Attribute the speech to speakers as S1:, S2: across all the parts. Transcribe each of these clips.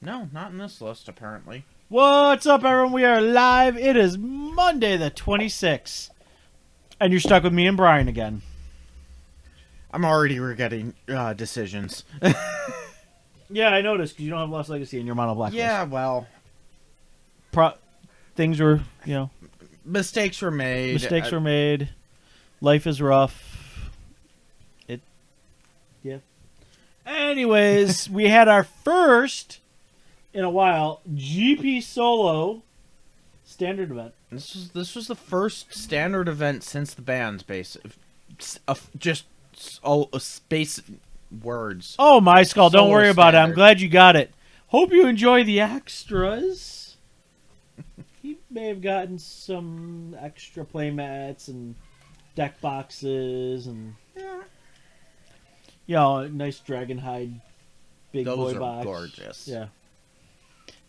S1: No, not in this list, apparently.
S2: What's up, everyone? We are live. It is Monday the 26th. And you're stuck with me and Brian again.
S1: I'm already regretting decisions.
S2: Yeah, I noticed because you don't have Lost Legacy in your mono blacklist.
S1: Yeah, well,
S2: Things were,
S1: mistakes were made.
S2: mistakes were made. Life is rough. Yeah. Anyways, we had our first, in a while, GP Solo standard event.
S1: This was the first standard event since the band's base. Space words.
S2: Oh, my skull. Don't
S1: Solo
S2: worry about it. I'm
S1: standard.
S2: glad you got it. Hope you enjoy the extras. He may have gotten some extra playmats and deck boxes and a nice dragon hide big
S1: Those
S2: boy
S1: are
S2: box.
S1: gorgeous.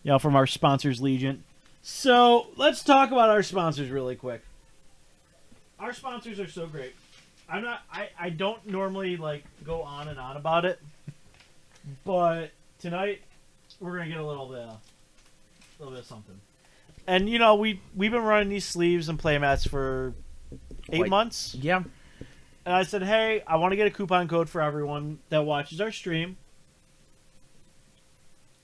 S2: Yeah. From our sponsors, Legion. So let's talk about our sponsors really quick. Our sponsors are so great. I don't normally go on and on about it, but tonight we're gonna get a little bit of something. And we've been running these sleeves and playmats for 8 months.
S1: Yeah.
S2: And I said, hey, I want to get a coupon code for everyone that watches our stream.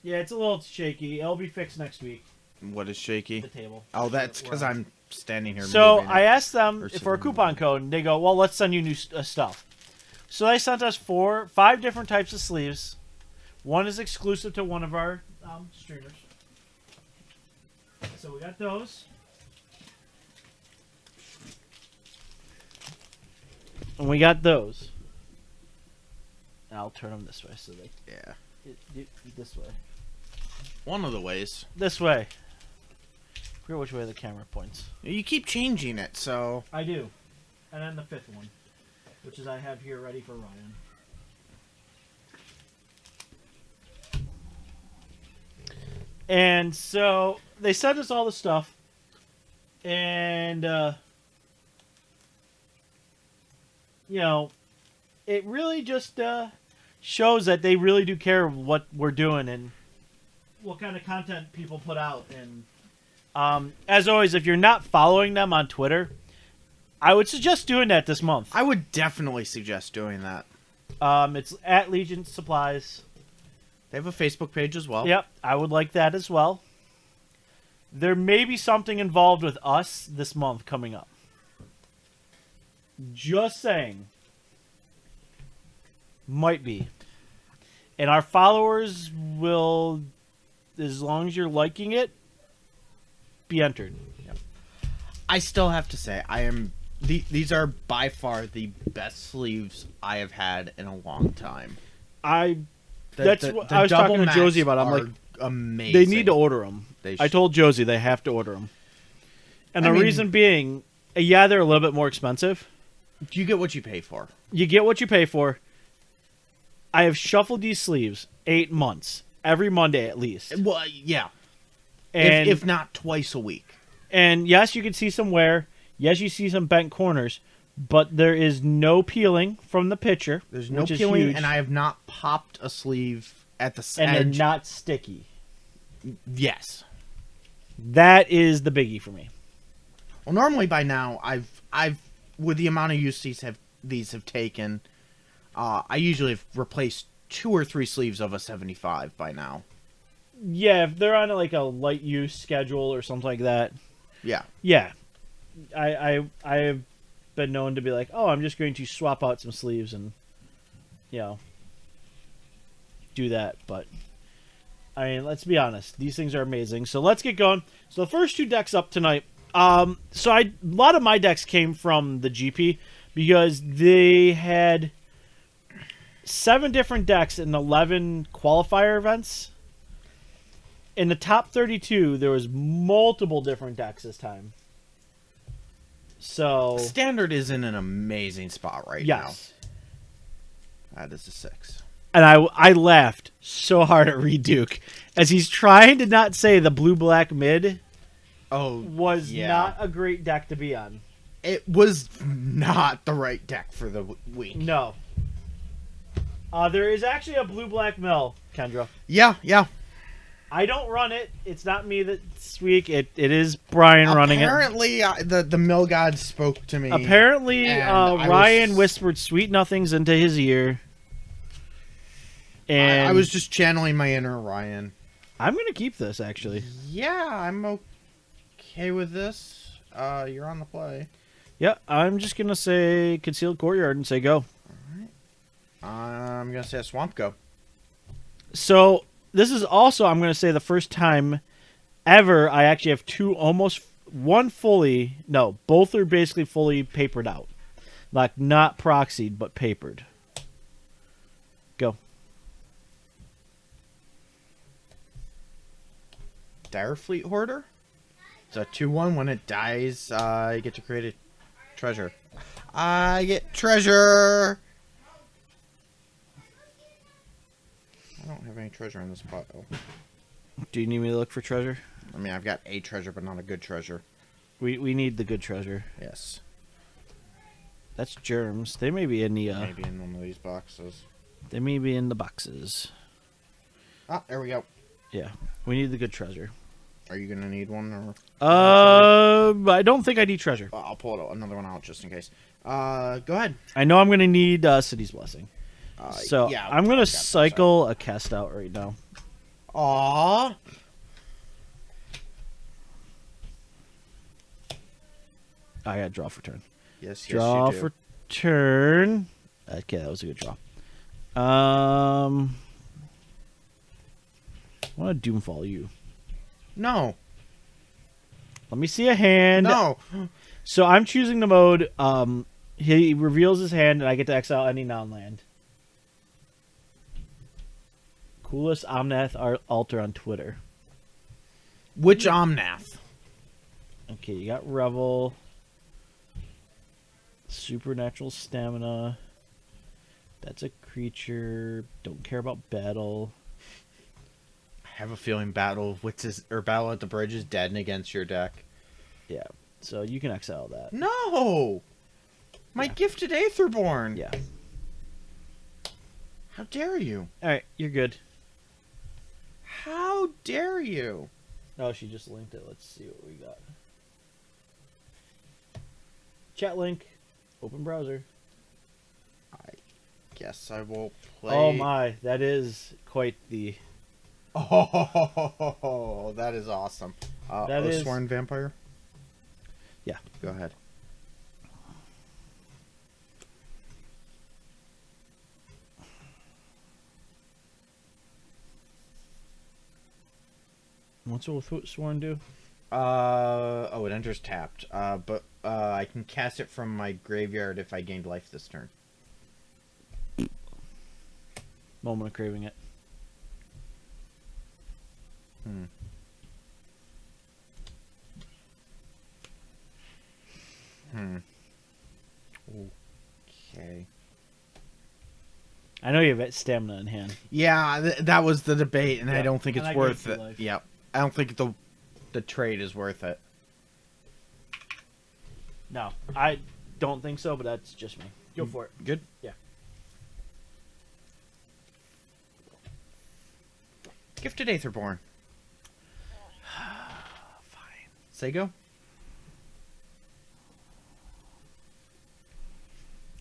S2: Yeah, it's a little shaky. It'll be fixed next week.
S1: What is shaky?
S2: The table.
S1: Oh, that's because I'm standing here.
S2: So
S1: moving
S2: I
S1: it.
S2: asked them
S1: Or
S2: for a
S1: sitting
S2: coupon code, and they go, well, let's send you new stuff. So they sent us 5 different types of sleeves. One is exclusive to one of our streamers. So we got those. And we got those. And I'll turn them this way so they...
S1: Yeah.
S2: This way.
S1: One of the ways.
S2: This way. I forget which way the camera points.
S1: You keep changing it, so...
S2: I do. And then the 5th one, which is I have here ready for Ryan. And so they sent us all the stuff, and it really just shows that they really do care what we're doing and what kind of content people put out. And as always, if you're not following them on Twitter, I would suggest doing that this month.
S1: I would definitely suggest doing that.
S2: It's at Legion Supplies.
S1: They have a Facebook page as well.
S2: Yep, I would like that as well. There may be something involved with us this month coming up. Just saying. Might be. And our followers will, as long as you're liking it, be entered.
S1: I still have to say, these are by far the best sleeves I have had in a long time.
S2: That's what I was talking to Josie about. I'm like,
S1: amazing.
S2: they need to order them.
S1: They
S2: I told Josie they have to order them. And the reason being, yeah, they're a little bit more expensive.
S1: You get what you pay for.
S2: You get what you pay for. I have shuffled these sleeves 8 months, every Monday at least.
S1: Well, yeah.
S2: And
S1: if not twice a week.
S2: And yes, you can see some wear. Yes, you see some bent corners. But there is no peeling from the picture.
S1: There's no
S2: which is
S1: peeling,
S2: huge,
S1: and I have not popped a sleeve at the
S2: and
S1: edge.
S2: they're not sticky.
S1: Yes.
S2: That is the biggie for me.
S1: Well, normally by now, I've with the amount of use these have taken, I usually have replaced 2 or 3 sleeves of a 75 by now.
S2: Yeah, if they're on like a light use schedule or something like that.
S1: Yeah.
S2: Yeah, I have been known to be like, oh, I'm just going to swap out some sleeves and, do that. But I mean, let's be honest, these things are amazing. So let's get going. So the first 2 decks up tonight. A lot of my decks came from the GP because they had 7 different decks in 11 qualifier events. In the top 32, there was multiple different decks this time. So
S1: Standard is in an amazing spot right
S2: yes.
S1: now. That is a 6.
S2: And I laughed so hard at Reed Duke as he's trying to not say the blue-black mid was not a great deck to be on.
S1: It was not the right deck for the week.
S2: No. There is actually a blue-black mill, Kendra.
S1: Yeah.
S2: I don't run it. It's not me this week. It is Brian running it.
S1: Apparently, the mill god spoke to me.
S2: Apparently,
S1: and I
S2: Ryan
S1: was-
S2: whispered sweet nothings into his ear. And
S1: I was just channeling my inner Ryan.
S2: I'm gonna keep this actually.
S1: Yeah, I'm okay with this. You're on the play.
S2: Yeah, I'm just gonna say concealed courtyard and say go.
S1: I'm gonna say a swamp go.
S2: So this is also, I'm gonna say, the first time ever I actually have both are basically fully papered out, like not proxied but papered. Go.
S1: Direfleet Hoarder. It's a 2/1. When it dies, you get to create a treasure. I get treasure. I don't have any treasure in this pile.
S2: Do you need me to look for treasure?
S1: I mean, I've got a treasure, but not a good treasure.
S2: We need the good treasure.
S1: Yes.
S2: That's germs. They may be in the
S1: Maybe in one of these boxes.
S2: they may be in the boxes.
S1: Ah, there we go.
S2: Yeah, we need the good treasure.
S1: Are you gonna need one, or
S2: I don't think I need treasure.
S1: I'll pull another one out just in case. Go ahead.
S2: I know I'm gonna need City's Blessing. So
S1: yeah,
S2: I'm
S1: I've
S2: gonna
S1: got those
S2: cycle a cast out right now.
S1: out. Aww.
S2: I got draw for turn.
S1: Yes,
S2: Draw
S1: yes, you do.
S2: for turn. Okay, that was a good draw. I want to Doomfall you.
S1: No.
S2: Let me see a hand.
S1: No.
S2: So I'm choosing the mode. He reveals his hand, and I get to exile any non-land. Coolest Omnath altar on Twitter.
S1: Which Omnath?
S2: Okay, you got Revel. Supernatural Stamina. That's a creature. Don't care about battle.
S1: I have a feeling Battle of Wits Battle at the Bridge is dead and against your deck.
S2: Yeah, so you can exile that.
S1: No. My
S2: Yeah.
S1: gifted Aetherborn.
S2: Yeah.
S1: How dare you?
S2: All right, you're good.
S1: How dare you?
S2: Oh, she just linked it. Let's see what we got. Chat link. Open browser.
S1: Guess I will play.
S2: Oh my, that is quite the...
S1: Oh, that is awesome.
S2: That is-
S1: Sworn Vampire?
S2: Yeah.
S1: Go ahead.
S2: What's Sworn do?
S1: It enters tapped. But I can cast it from my graveyard if I gained life this turn.
S2: Moment of craving it.
S1: Okay.
S2: I know you have stamina in hand.
S1: Yeah, that was the debate, and I
S2: Yeah,
S1: don't think
S2: and
S1: it's
S2: I
S1: worth
S2: gave
S1: it.
S2: you life.
S1: Yep. I don't think the trade is worth it.
S2: No, I don't think so, but that's just me. Go for it.
S1: Good?
S2: Yeah.
S1: Gifted Aetherborn.
S2: Fine.
S1: Say go.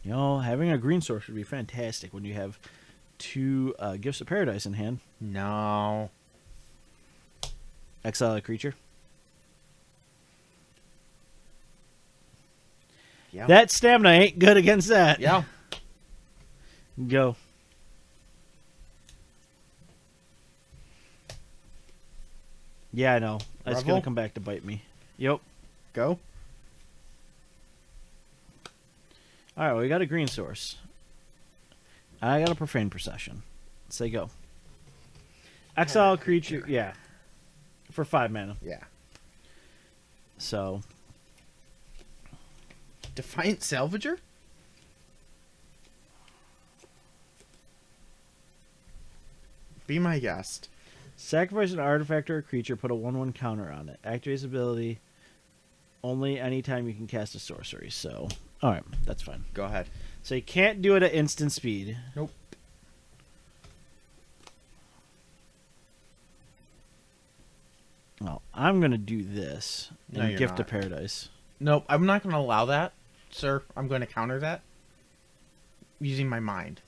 S2: You know, having a green source would be fantastic when you have two Gifts of Paradise in hand.
S1: No.
S2: Exile a creature.
S1: Yeah.
S2: That stamina ain't good against that.
S1: Yeah.
S2: Go. Yeah, I know. That's
S1: Revel?
S2: going to come back to bite me. Yep.
S1: Go.
S2: All right, well, we got a green source. I got a Profane Procession. Say go. Exile a creature. Yeah. For 5 mana.
S1: Yeah.
S2: So,
S1: Defiant Salvager? Be my guest.
S2: sacrifice an artifact or a creature, put a 1/1 counter on it. Activates ability only anytime you can cast a sorcery. So, alright, that's fine.
S1: Go ahead.
S2: So you can't do it at instant speed.
S1: Nope.
S2: Well, I'm gonna do this
S1: No,
S2: and
S1: you're
S2: Gift
S1: not.
S2: of Paradise.
S1: Nope, I'm not going to allow that, sir. I'm going to counter that using my mind.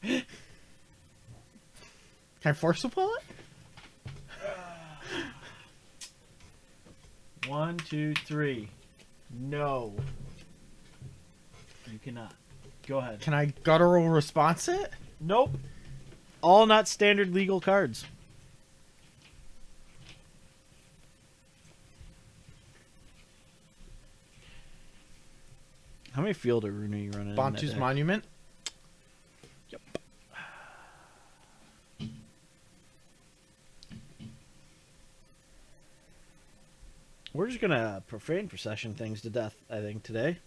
S1: Can I force a bullet?
S2: 1, 2, 3. No. You cannot. Go ahead.
S1: Can I guttural response it?
S2: Nope. All not standard legal cards. How many field of rune are you running? in that
S1: Bantu's
S2: deck?
S1: Monument.
S2: Yep. We're just gonna profane procession things to death, I think, today.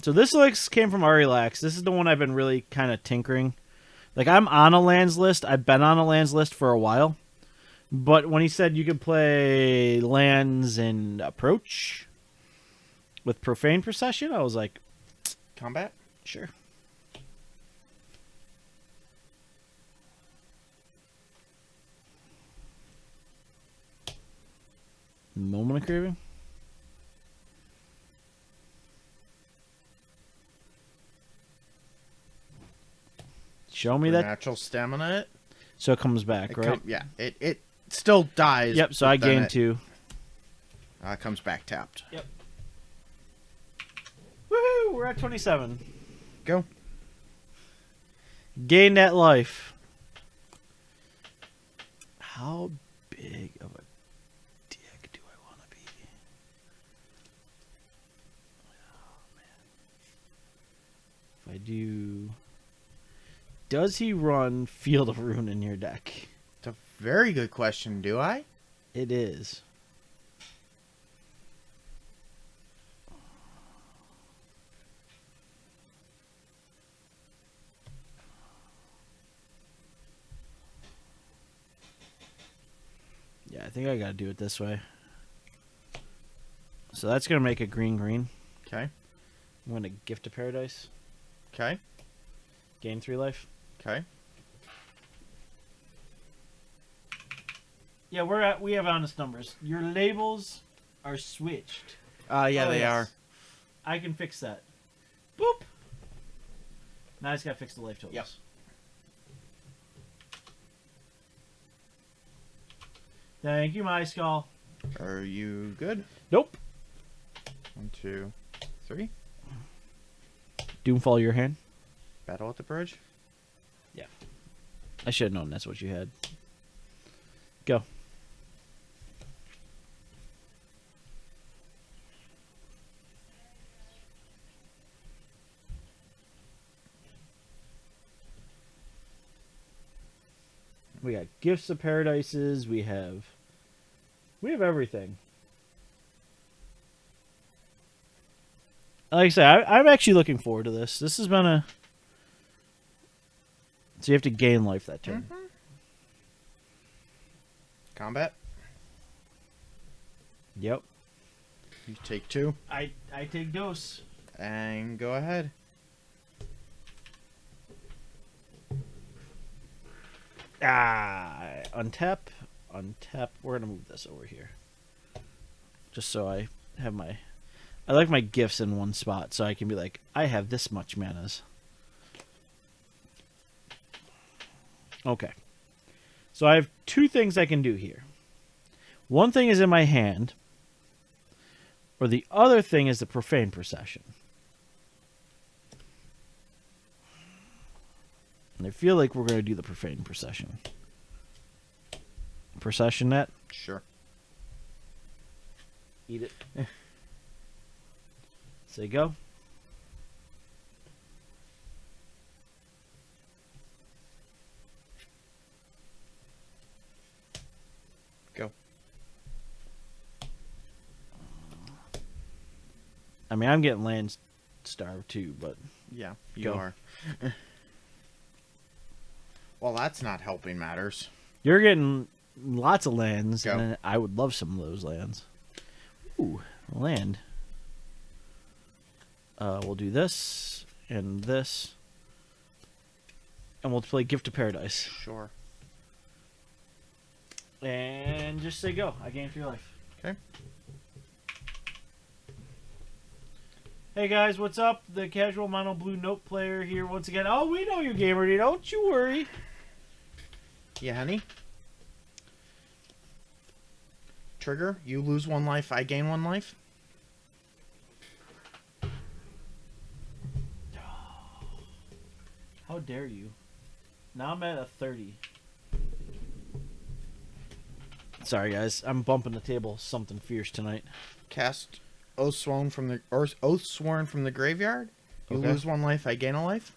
S2: So this list came from Arilax. This is the one I've been really kind of tinkering. Like, I'm on a lands list. I've been on a lands list for a while. But when he said you could play lands and approach with profane procession, I was like,
S1: Combat.
S2: sure. Moment of craving. Show me that.
S1: Natural stamina. It.
S2: So it comes back,
S1: It
S2: right?
S1: yeah. It still dies.
S2: Yep. So
S1: but
S2: I
S1: then
S2: gained
S1: it,
S2: 2.
S1: Comes back tapped.
S2: Yep. Woohoo! We're at 27.
S1: Go.
S2: Gain that life. How big of a dick do I want to be? Oh, man. If I do... Does he run Field of Rune in your deck?
S1: It's a very good question. Do I?
S2: It is. Yeah, I think I gotta do it this way. So that's gonna make a green.
S1: Okay.
S2: I'm gonna Gift of Paradise.
S1: Okay.
S2: Gain 3 life.
S1: Okay.
S2: Yeah, we have honest numbers. Your labels are switched.
S1: Yeah,
S2: Oh,
S1: they
S2: yes.
S1: are.
S2: I can fix that. Boop. Now I just gotta fix the life totals.
S1: Yep.
S2: Thank you, my skull.
S1: Are you good?
S2: Nope.
S1: 1, 2, 3.
S2: Doomfall your hand.
S1: Battle at the bridge.
S2: I should have known that's what you had. Go. We got Gifts of Paradises. We have everything. Like I said, I'm actually looking forward to this. This has been a... So you have to gain life that turn.
S1: Combat.
S2: Yep.
S1: You take 2
S2: I take dose.
S1: and go ahead.
S2: Untap. We're gonna move this over here, just so I have my. I like my gifts in one spot, so I can be like, I have this much manas. Okay. So I have 2 things I can do here. One thing is in my hand, or the other thing is the Profane Procession. And I feel like we're going to do the Profane Procession. Procession net?
S1: Sure.
S2: Eat it. Say go.
S1: Go.
S2: I mean, I'm getting land starved too, but
S1: Yeah, you
S2: Go.
S1: are. Well, that's not helping matters.
S2: you're getting lots of lands,
S1: Go.
S2: and I would love some of those lands. Ooh, land. We'll do this and this, and we'll play Gift of Paradise.
S1: Sure.
S2: And just say go. I gain 3 life.
S1: Okay.
S2: Hey guys, what's up? The casual mono blue note player here once again. Oh, we know you, Gamer. Don't you worry.
S1: Yeah, honey. Trigger, you lose 1 life, I gain 1 life.
S2: How dare you? Now I'm at a 30. Sorry guys, I'm bumping the table something fierce tonight.
S1: Cast Oathsworn from the graveyard. You
S2: Okay.
S1: lose 1 life, I gain a life.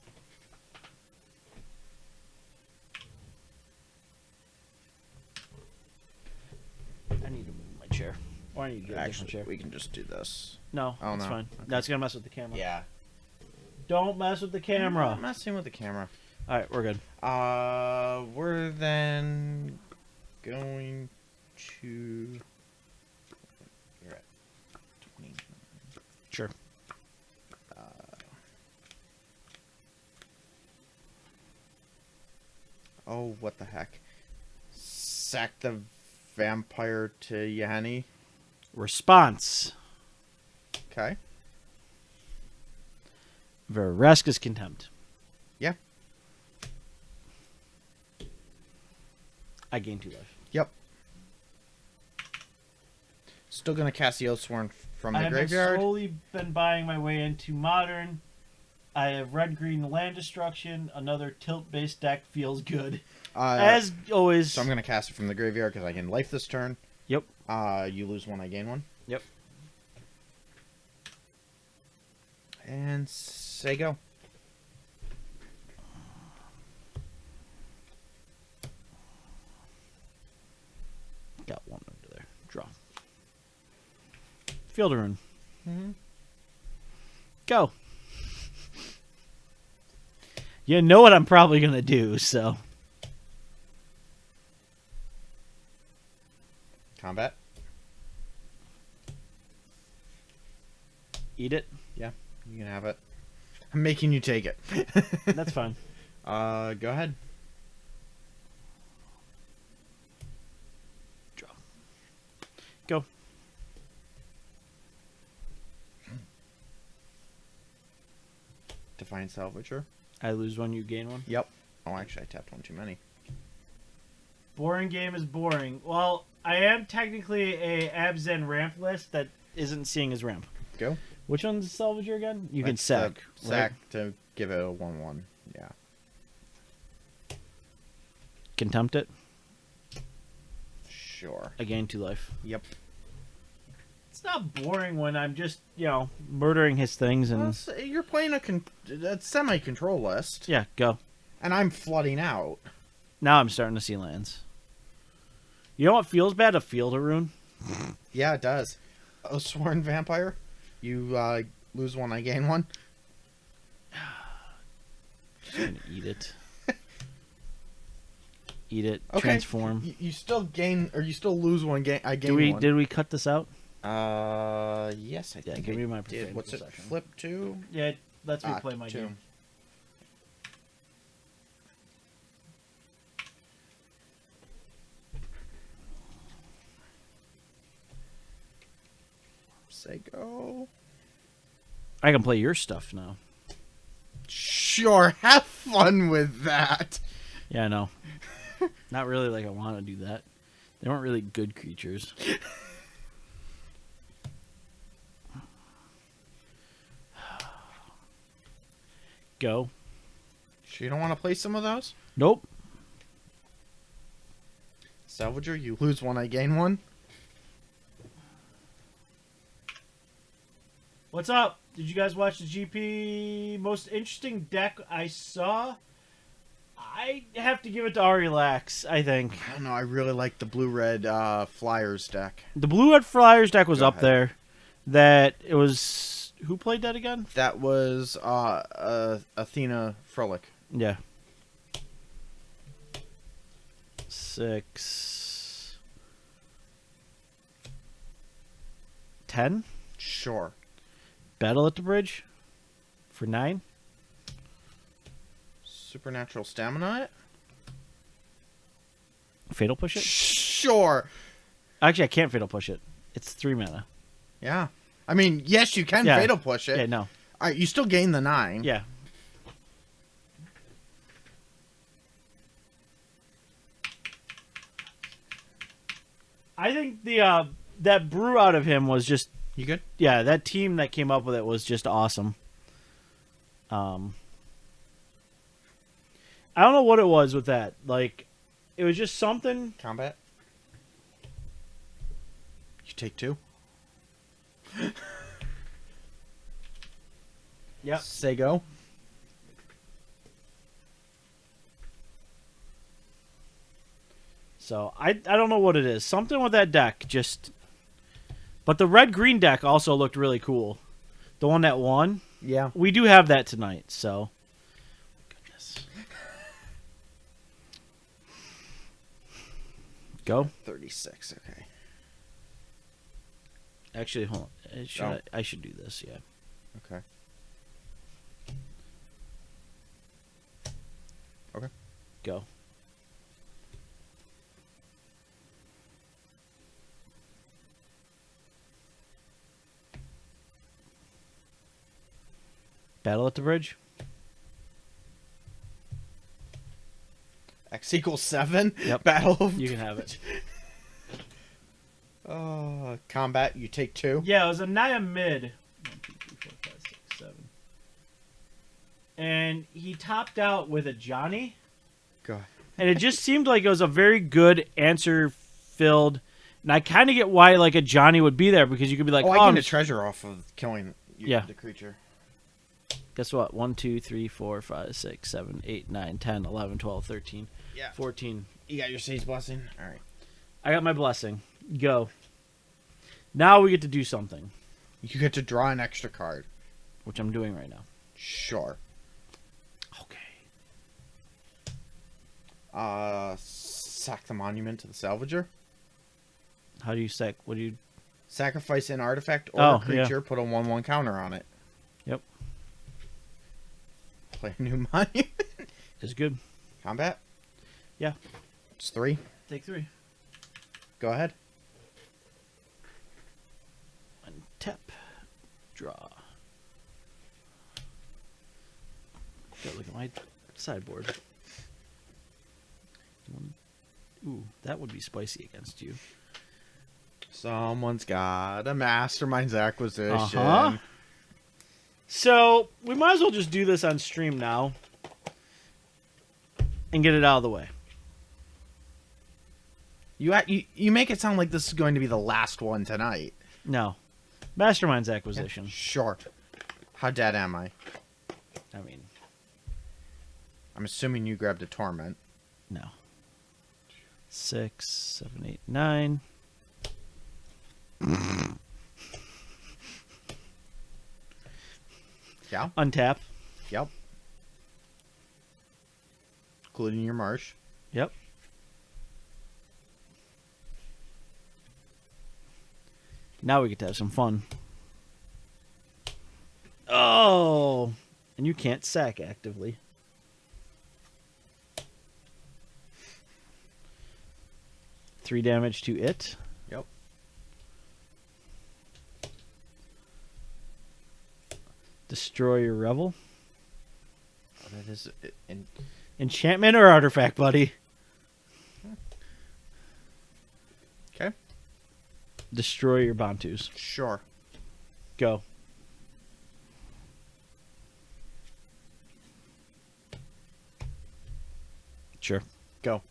S2: I need to move my chair. Or I need to get a different
S1: Actually,
S2: chair.
S1: we can just do this.
S2: No,
S1: Oh,
S2: that's
S1: no.
S2: fine.
S1: Okay.
S2: That's gonna mess with the camera.
S1: Yeah.
S2: Don't mess with the
S1: I'm
S2: camera.
S1: not messing with the camera.
S2: Alright, we're good.
S1: We're then going to. You're at 20.
S2: Sure.
S1: Oh, what the heck? Sack the vampire to Yanni.
S2: Response.
S1: Okay.
S2: Vereska's Contempt.
S1: Yeah.
S2: I gain 2 life.
S1: Yep. Still gonna cast the Oathsworn from
S2: I
S1: the
S2: have
S1: graveyard.
S2: slowly been buying my way into Modern. I have red-green land destruction. Another tilt-based deck feels good. As always.
S1: So I'm gonna cast it from the graveyard because I can life this turn.
S2: Yep.
S1: You lose 1, I gain 1.
S2: Yep.
S1: And say go.
S2: Got 1 under there. Draw. Field rune.
S1: Mm-hmm.
S2: Go. You know what I'm probably gonna do, so.
S1: Combat.
S2: Eat it.
S1: You can have it. I'm making you take it.
S2: That's fine.
S1: Go ahead.
S2: Draw. Go.
S1: Defiant Salvager.
S2: I lose 1, you gain 1.
S1: Yep. Oh, actually, I tapped 1 too many.
S2: Boring game is boring. Well, I am technically a Abzen ramp list that isn't seeing his ramp.
S1: Go.
S2: Which one's Salvager again? You can
S1: That's
S2: sack.
S1: the sack to give it a 1/1. Yeah.
S2: Contempt it.
S1: Sure.
S2: I gain 2 life.
S1: Yep.
S2: It's not boring when I'm just, murdering his things and...
S1: Well, you're playing a semi-control list,
S2: Yeah, go.
S1: and I'm flooding out.
S2: Now I'm starting to see lands. You know what feels bad? A field of rune.
S1: Yeah, it does. Oathsworn Vampire. You lose 1, I gain 1.
S2: Just gonna eat it. Eat it.
S1: Okay.
S2: Transform.
S1: You still gain, or you still lose 1. I gain 1.
S2: Did we cut this out?
S1: Yes, I
S2: Yeah,
S1: think
S2: give
S1: I
S2: me my
S1: did.
S2: profane
S1: What's it?
S2: possession.
S1: Flip 2.
S2: Yeah, let's replay my
S1: 2.
S2: game.
S1: Say go.
S2: I can play your stuff now.
S1: Sure, have fun with that.
S2: Yeah, I know. Not really like I want to do that. They weren't really good creatures. Go.
S1: Sure, you don't want to play some of those?
S2: Nope.
S1: Salvager, you lose 1, I gain 1.
S2: What's up? Did you guys watch the GP? Most interesting deck I saw? I have to give it to Arilax, I think.
S1: I don't know, I really like the blue-red Flyers deck.
S2: The Blue Red Flyers deck was
S1: Go
S2: up
S1: ahead.
S2: there. That it was... Who played that again?
S1: That was Athena Frolic.
S2: Yeah. 6... 10?
S1: Sure.
S2: Battle at the Bridge? For 9?
S1: Supernatural Stamina it?
S2: Fatal Push it?
S1: Sure.
S2: Actually, I can't Fatal Push it. It's 3 mana.
S1: Yeah. I mean, yes, you can
S2: Yeah.
S1: Fatal Push it.
S2: Yeah, no.
S1: All right, you still gain the 9.
S2: Yeah. I think the that brew out of him was just
S1: You good?
S2: yeah, that team that came up with it was just awesome. I don't know what it was with that. Like, it was just something.
S1: Combat. You take 2.
S2: Yep.
S1: Say go.
S2: So I don't know what it is. Something with that deck just. But the red green deck also looked really cool. The one that won.
S1: Yeah.
S2: We do have that tonight. So. Goodness. Go.
S1: 36. Okay.
S2: Actually, hold on. I should do this. Yeah.
S1: Okay. Okay.
S2: Go. Battle at the bridge.
S1: X equals 7.
S2: Yep.
S1: Battle. Of...
S2: You can have it.
S1: Combat. You take 2.
S2: Yeah, it was a Naya mid. 1, 2, 3, 4, 5, 6, 7. And he topped out with a Johnny.
S1: Go.
S2: And it just seemed like it was a very good answer filled. And I kind of get why like a Johnny would be there because you could be like,
S1: I
S2: oh,
S1: gained a treasure off of killing
S2: Yeah.
S1: the creature.
S2: guess what? 1, 2, 3, 4, 5, 6, 7, 8, 9, 10, 11, 12, 13,
S1: Yeah.
S2: 14.
S1: You got your Sage Blessing? All right.
S2: I got my blessing. Go. Now we get to do something,
S1: You get to draw an extra card.
S2: which I'm doing right now.
S1: Sure.
S2: Okay.
S1: Sack the monument to the salvager.
S2: How do you sack? What do you?
S1: Sacrifice an artifact or
S2: Oh,
S1: a creature, put a 1/1 counter on it.
S2: Yep.
S1: Play a new monument.
S2: Is good.
S1: Combat?
S2: Yeah.
S1: It's 3.
S2: Take 3.
S1: Go ahead.
S2: Untap. Draw. Gotta look at my sideboard. Ooh, that would be spicy against you.
S1: Someone's got a Mastermind's Acquisition.
S2: Uh-huh. So, we might as well just do this on stream now. And get it out of the way.
S1: You make it sound like this is going to be the last one tonight.
S2: No. Mastermind's Acquisition.
S1: Sure. How dead am I?
S2: I mean,
S1: I'm assuming you grabbed a Torment.
S2: no. 6, 7, 8, 9.
S1: Yeah.
S2: Untap.
S1: Yep. Including your Marsh.
S2: Yep. Now we get to have some fun. Oh! And you can't sack actively. Three damage to it.
S1: Yep.
S2: Destroy your Revel.
S1: Oh, that is
S2: Enchantment or artifact, buddy?
S1: okay.
S2: Destroy your Bantus.
S1: Sure.
S2: Go. Sure.
S1: Go.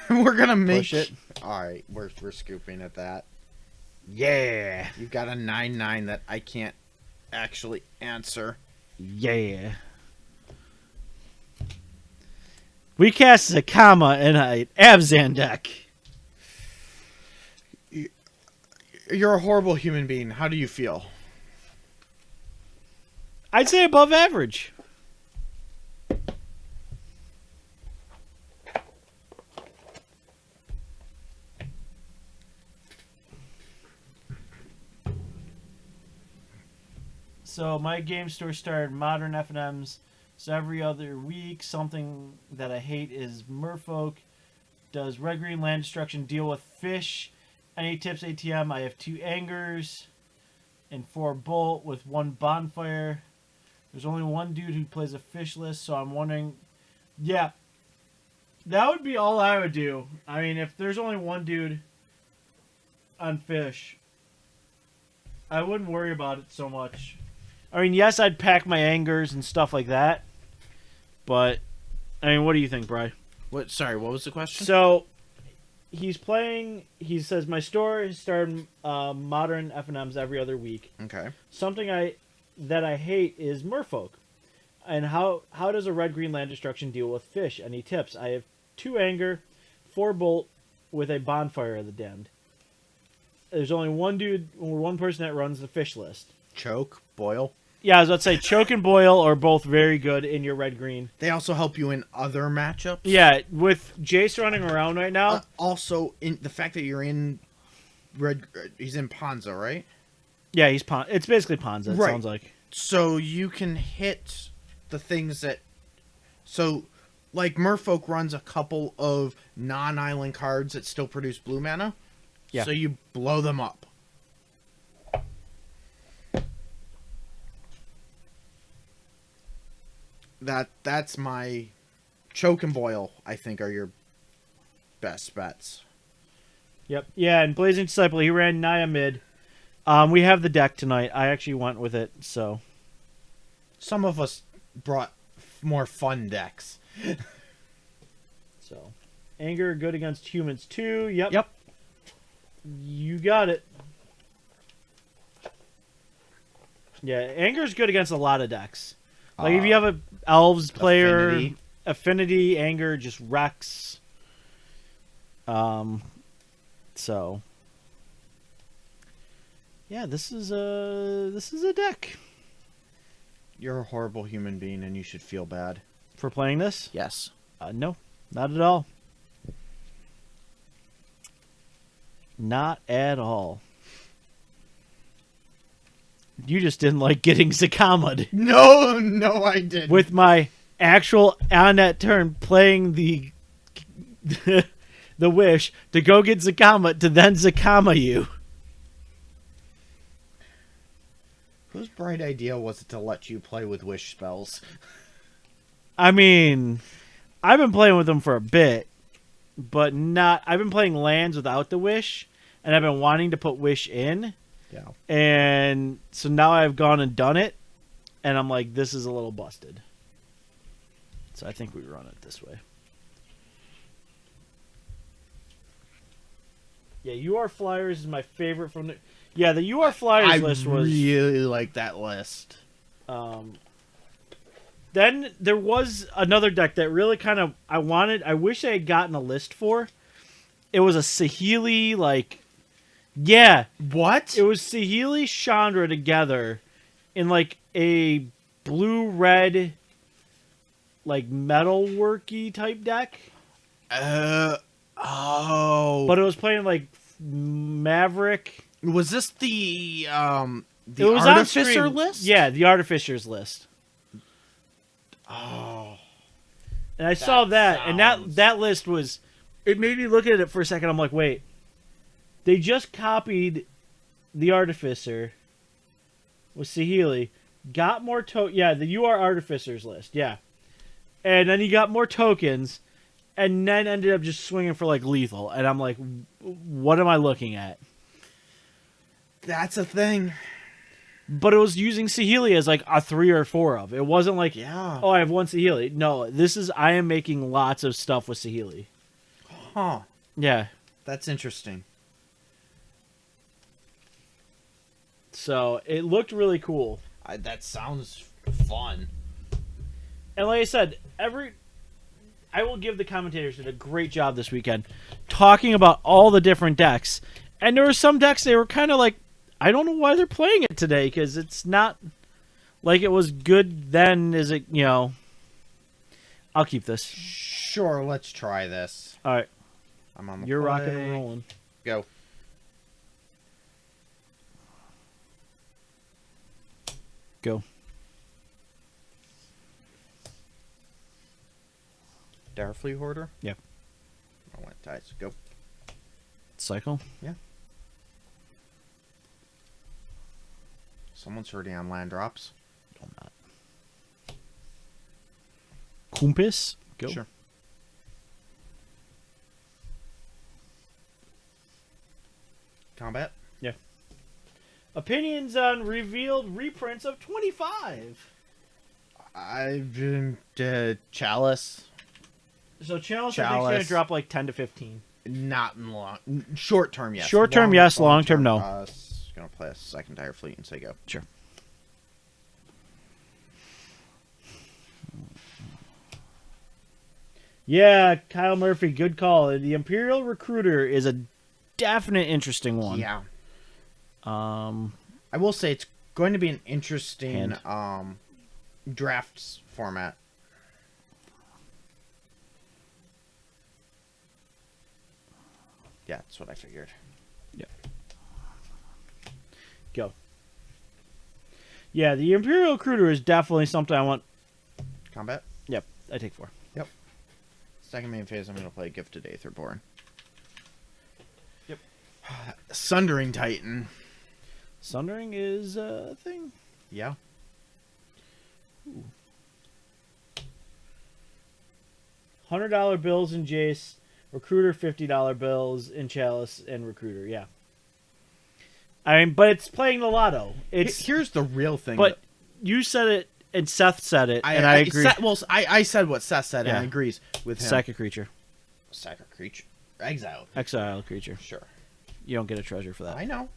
S1: We're gonna make
S2: Push it.
S1: All right, we're scooping at that.
S2: Yeah.
S1: You've got a 9/9 that I can't actually answer.
S2: Yeah. We cast Zakama in an Abzan deck.
S1: You're a horrible human being. How do you feel?
S2: I'd say above average. So my game store started modern FNMs. So every other week, something that I hate is Merfolk. Does red green land destruction deal with fish? Any tips, ATM? I have 2 angers and 4 bolt with 1 bonfire. There's only one dude who plays a fish list, so I'm wondering. Yeah, that would be all I would do. I mean, if there's only one dude on fish, I wouldn't worry about it so much. I mean, yes, I'd pack my angers and stuff like that, but I mean, what do you think, Bri?
S1: What? Sorry, what was the question?
S2: So he's playing. He says my store has started modern FNMs every other week.
S1: Okay.
S2: Something that I hate is merfolk. And how does a red green land destruction deal with fish? Any tips? I have 2 anger, 4 bolt with a bonfire of the damned. There's only one dude or one person that runs the fish list.
S1: Choke, boil.
S2: Yeah, I was about to say choke and boil are both very good in your red green.
S1: They also help you in other matchups.
S2: Yeah, with Jace running around right now.
S1: Also, in the fact that you're in red, he's in Ponza, right?
S2: Yeah, he's it's basically Ponza. It
S1: Right.
S2: sounds like.
S1: So you can hit the things that. So, like Merfolk runs a couple of non-island cards that still produce blue mana.
S2: Yeah.
S1: So you blow them up. That's my choke and boil. I think are your best bets.
S2: Yep. Yeah, and Blazing Disciple, he ran Naya mid. We have the deck tonight. I actually went with it, so.
S1: Some of us brought more fun decks.
S2: So, anger good against humans too. Yep.
S1: Yep.
S2: You got it. Yeah, anger's good against a lot of decks. Like if you have a elves player, affinity anger just wrecks. So. Yeah, this is a deck
S1: You're a horrible human being, and you should feel bad.
S2: for playing this.
S1: Yes.
S2: No, not at all. Not at all. You just didn't like getting Zakama'd.
S1: No, I didn't.
S2: With my actual, on that turn, playing the the wish to go get Zakama to then Zakama you.
S1: Whose bright idea was it to let you play with wish spells?
S2: I mean, I've been playing with them for a bit, but not. I've been playing lands without the wish, and I've been wanting to put wish in.
S1: Yeah.
S2: And so now I've gone and done it, and I'm like, this is a little busted. So I think we run it this way. Yeah, UR Flyers is my favorite from the... Yeah, the UR Flyers list was...
S1: I really like that list.
S2: Then there was another deck that really kind of... I wish I had gotten a list for. It was a Saheeli, like... Yeah.
S1: What?
S2: It was Saheeli Chandra together in like a blue-red, like metalworky type deck.
S1: Oh.
S2: But it was playing like Maverick.
S1: Was this the
S2: It was
S1: Artificer
S2: on screen.
S1: list?
S2: Yeah, the Artificers list.
S1: Oh.
S2: And I saw that, and
S1: sounds-
S2: that list was... It made me look at it for a second. I'm like, wait. They just copied the Artificer with Saheeli. Got more yeah, the UR Artificers list, yeah. And then he got more tokens, and then ended up just swinging for like lethal. And I'm like, what am I looking at?
S1: That's a thing.
S2: But it was using Saheeli as like a 3 or 4 of. It wasn't like,
S1: Yeah.
S2: oh, I have one Saheeli. No, I am making lots of stuff with Saheeli.
S1: Huh.
S2: Yeah.
S1: That's interesting.
S2: So it looked really cool.
S1: That sounds fun.
S2: And like I said, I will give the commentators did a great job this weekend talking about all the different decks. And there were some decks they were kind of like, I don't know why they're playing it today, because it's not like it was good then. Is it, I'll keep this.
S1: Sure, let's try this.
S2: All right.
S1: I'm on the
S2: You're
S1: play.
S2: rocking and rolling.
S1: Go.
S2: Go.
S1: Darfleet Hoarder?
S2: Yep.
S1: I went Ties. Go.
S2: Cycle.
S1: Someone's hurting on land drops.
S2: No, I'm not. Kumpis. Go.
S1: Sure. Combat.
S2: Opinions on revealed reprints of 25.
S1: I've been Chalice.
S2: So Chalice, I think, is going to
S1: Chalice.
S2: drop like 10 to 15.
S1: Not in long. Short term, yes.
S2: Short term, yes. Long term, no.
S1: Gonna play a second tire fleet and say go.
S2: Sure. Yeah, Kyle Murphy, good call. The Imperial Recruiter is a definite interesting one.
S1: Yeah.
S2: Um,
S1: I will say it's going to be an interesting
S2: Hand.
S1: drafts format. Yeah, that's what I figured.
S2: go. Yeah, the Imperial Recruiter is definitely something I want.
S1: Combat.
S2: Yep, I take 4.
S1: Second main phase, I'm going to play Gifted Aetherborn.
S2: Yep.
S1: Sundering Titan.
S2: Sundering is a thing.
S1: Yeah.
S2: $100 bills in Jace, Recruiter $50 bills in Chalice and Recruiter. Yeah. I mean, but it's playing the lotto. It's
S1: Here's the real thing.
S2: but you said it and Seth said it, and I agree.
S1: I said what Seth said, and
S2: Yeah.
S1: I agrees with him.
S2: Sack a creature,
S1: Sack a creature. Exile.
S2: exile a creature.
S1: Sure.
S2: You don't get a treasure for that.
S1: I know.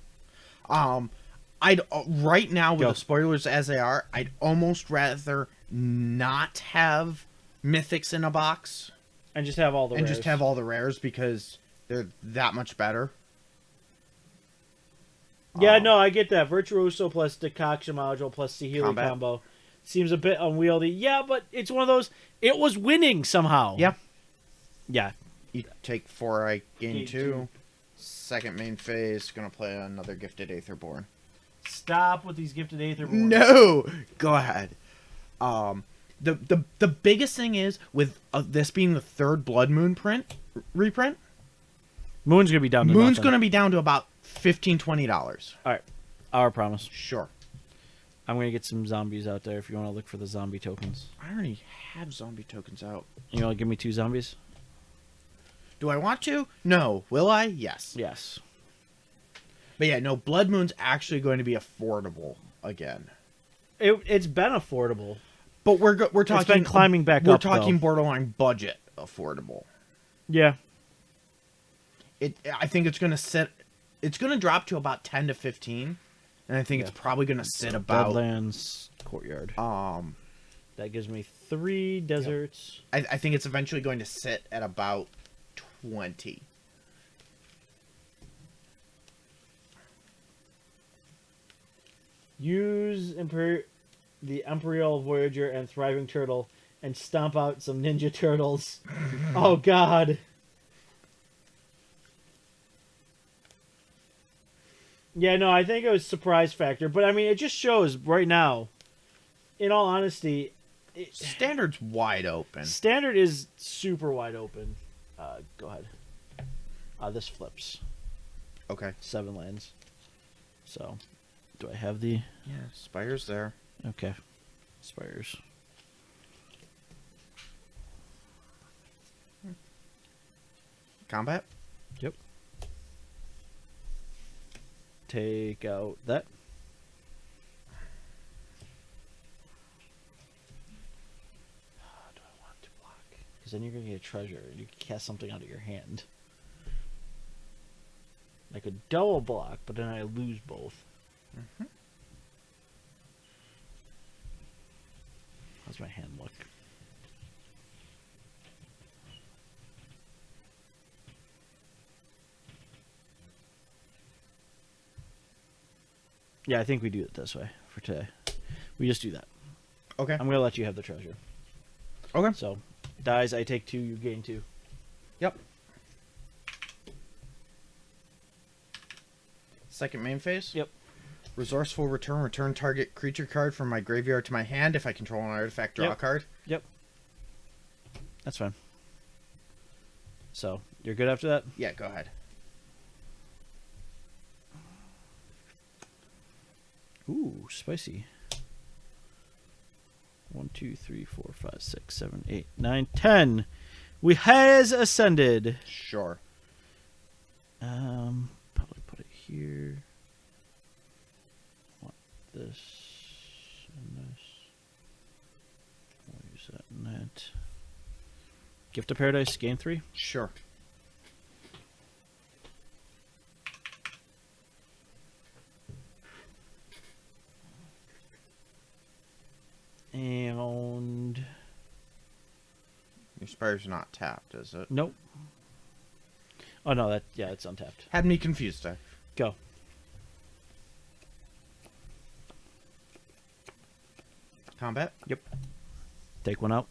S1: I'd right now with
S2: Go.
S1: the spoilers as they are, I'd almost rather not have mythics in a box
S2: And just have all the
S1: and
S2: rares.
S1: just have all the rares because they're that much better.
S2: Yeah, no, I get that. Virtuoso plus Decoction Module plus Sihili
S1: Combat.
S2: combo seems a bit unwieldy. Yeah, but it's one of those. It was winning somehow.
S1: Yeah.
S2: Yeah.
S1: You take 4, I gain
S2: Gain
S1: 2.
S2: two.
S1: Second main phase, gonna play another Gifted Aetherborn.
S2: Stop with these gifted Aether.
S1: No, go ahead. The biggest thing is with this being the third Blood Moon reprint.
S2: Moon's gonna be down to
S1: Moon's
S2: nothing.
S1: gonna be down to about $15-$20.
S2: All right. Our promise.
S1: Sure.
S2: I'm gonna get some zombies out there if you want to look for the zombie tokens.
S1: I already have zombie tokens out.
S2: You want to give me 2 zombies?
S1: Do I want to? No. Will I? Yes.
S2: Yes.
S1: But yeah, no. Blood Moon's actually going to be affordable again.
S2: It's been affordable.
S1: But we're talking.
S2: It's been climbing back
S1: We're
S2: up.
S1: talking
S2: though.
S1: borderline budget affordable.
S2: Yeah.
S1: I think it's going to sit. It's going to drop to about 10 to 15, and I think it's probably going to sit about.
S2: Badlands Courtyard. That gives me 3 deserts.
S1: I think it's eventually going to sit at about 20.
S2: Use the Imperial Voyager and Thriving Turtle and stomp out some Ninja Turtles. Oh, God. Yeah, no, I think it was surprise factor. But, I mean, it just shows right now, in all honesty,
S1: Standard's wide open.
S2: Standard is super wide open. Go ahead. This flips.
S1: Okay.
S2: 7 lands. So, do I have the...
S1: Yeah, Spire's there.
S2: Okay. Spires.
S1: Combat?
S2: Yep. Take out that. Do I want to block? Because then you're going to get a treasure. And you can cast something out of your hand. I could double block, but then I lose both.
S1: Mm-hmm.
S2: How's my hand look? Yeah, I think we do it this way for today. We just do that.
S1: Okay.
S2: I'm going to let you have the treasure.
S1: Okay.
S2: So, dies, I take 2, you gain 2.
S1: Yep. Second main phase?
S2: Yep.
S1: Resourceful return target creature card from my graveyard to my hand. If I control an artifact, draw a
S2: Yep.
S1: card.
S2: Yep. That's fine. So, You're good after that?
S1: Yeah, go ahead.
S2: Ooh, spicy. 1, 2, 3, 4, 5, 6, 7, 8, 9, 10. We has ascended.
S1: Sure.
S2: Probably put it here. Want this and this. We'll use that and that. Gift of Paradise, gain 3.
S1: Sure.
S2: And
S1: Your Spire's not tapped, is it?
S2: nope. Oh no, it's untapped.
S1: Had me confused there.
S2: Go.
S1: Combat?
S2: Yep. Take one out.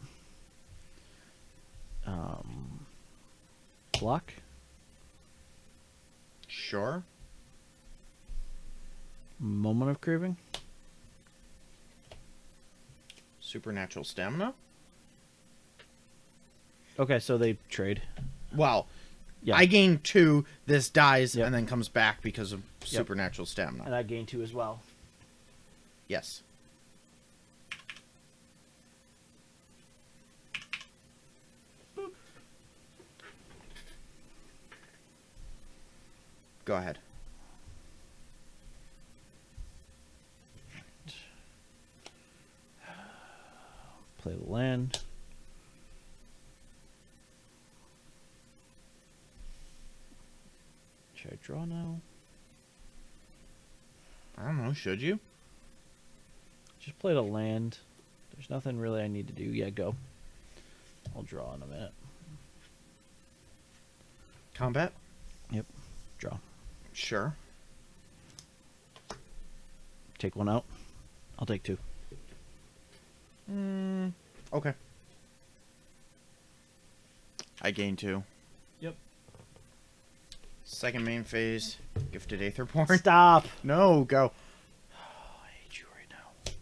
S2: Block.
S1: Sure.
S2: Moment of craving.
S1: Supernatural Stamina?
S2: Okay, so they trade.
S1: Well,
S2: Yeah.
S1: I gain 2, this dies,
S2: Yep.
S1: and then comes back because of Supernatural Stamina.
S2: And I gain 2 as well.
S1: Yes. Go ahead.
S2: Play the land. Should I draw now?
S1: I don't know, should you?
S2: Just play the land. There's nothing really I need to do. Yeah, go. I'll draw in a minute.
S1: Combat?
S2: Yep. Draw.
S1: Sure.
S2: Take one out. I'll take 2.
S1: Okay. I gain 2.
S2: Yep.
S1: Second main phase, Gifted Aetherborn.
S2: Stop.
S1: No, go.
S2: I hate you right now.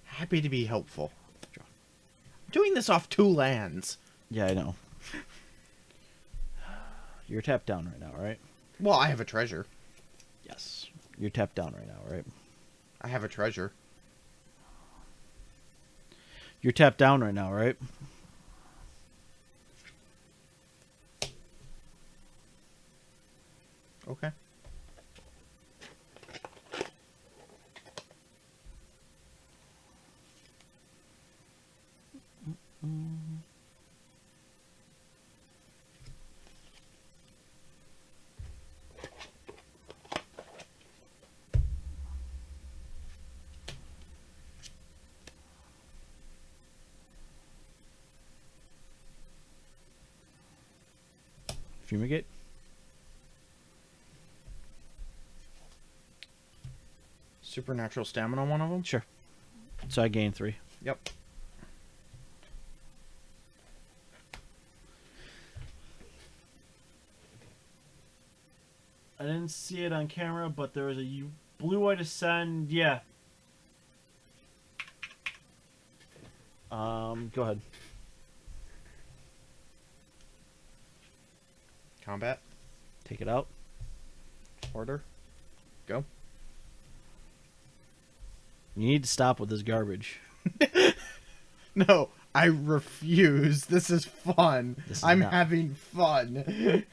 S1: Happy to be helpful.
S2: Draw.
S1: I'm doing this off 2 lands.
S2: Yeah, I know. You're tapped down right now, right?
S1: Well, I have a treasure.
S2: Yes. You're tapped down right now, right?
S1: I have a treasure.
S2: You're tapped down right now, right?
S1: Okay.
S2: Fumigate.
S1: Supernatural Stamina, one of them?
S2: Sure. So I gain 3.
S1: Yep.
S2: I didn't see it on camera, but there was a blue-white ascend. Yeah. Go ahead.
S1: Combat?
S2: Take it out.
S1: Order? Go.
S2: You need to stop with this garbage.
S1: No, I refuse. This is fun.
S2: This is
S1: I'm
S2: not.
S1: having fun.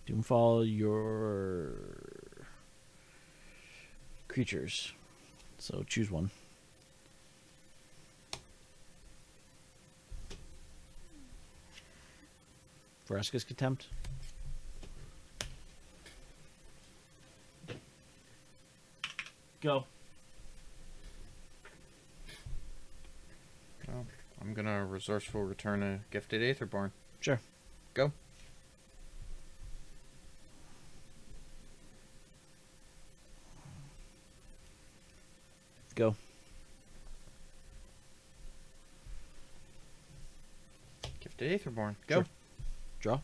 S2: Doomfall your creatures. So choose one. Vraska's Contempt. Go.
S1: Well, I'm gonna resourceful return a Gifted Aetherborn.
S2: Sure.
S1: Go.
S2: Go.
S1: Gifted Aetherborn. Go.
S2: Sure. Draw.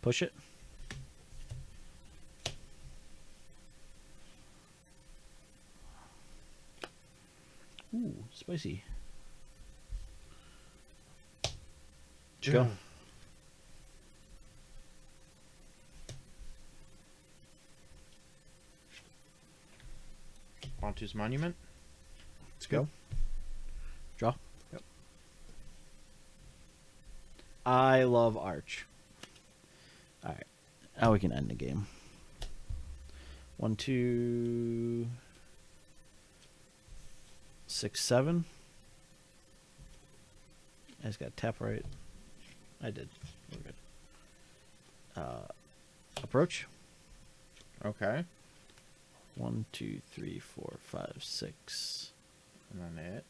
S2: Push it. Ooh, spicy. Go.
S1: Bontu's Monument. Let's go.
S2: Draw.
S1: Yep.
S2: I love Arch. Alright. Now we can end the game. 1, 2, 6, 7. I just got tap right. I did. We're good. Approach.
S1: Okay.
S2: 1, 2, 3, 4, 5, 6,
S1: And then it.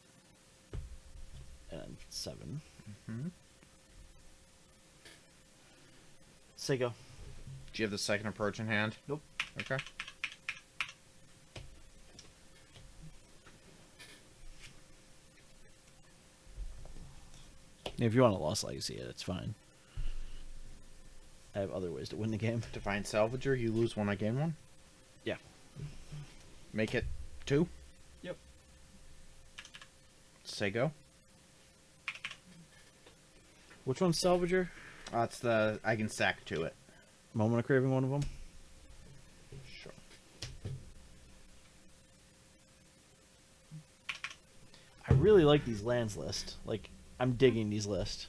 S2: and 7.
S1: Hmm.
S2: Say go.
S1: Do you have the second approach in hand?
S2: Nope.
S1: Okay.
S2: If you want to Lost Legacy it, it's fine. I have other ways to win the game.
S1: Divine Salvager, you lose one, I gain one?
S2: Yeah.
S1: Make it 2?
S2: Yep.
S1: Say go.
S2: Which one's Salvager?
S1: That's the... I can sack to it.
S2: Moment of Craving, one of them?
S1: Sure.
S2: I really like these lands list. Like, I'm digging these lists.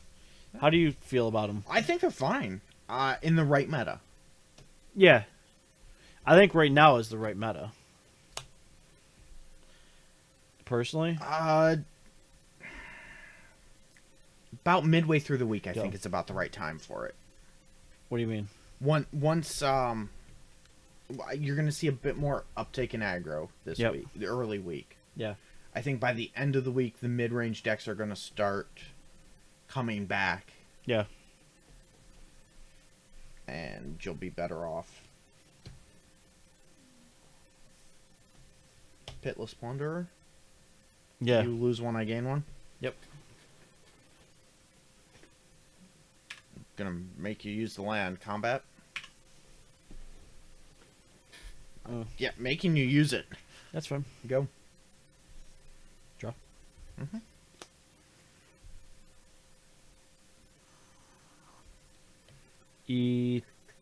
S2: How do you feel about them?
S1: I think they're fine. In the right meta.
S2: Yeah. I think right now is the right meta. Personally?
S1: About midway through the week, I
S2: Go.
S1: think it's about the right time for it.
S2: What do you mean?
S1: Once you're going to see a bit more uptake in aggro this
S2: Yep.
S1: week, the early week.
S2: Yeah.
S1: I think by the end of the week, the mid-range decks are going to start coming back,
S2: Yeah.
S1: and you'll be better off. Pitless Plunderer.
S2: Yeah.
S1: You lose one, I gain one.
S2: Yep.
S1: Gonna make you use the land. Combat. Yeah, making you use it.
S2: That's fine.
S1: Go.
S2: Draw.
S1: Mm-hmm.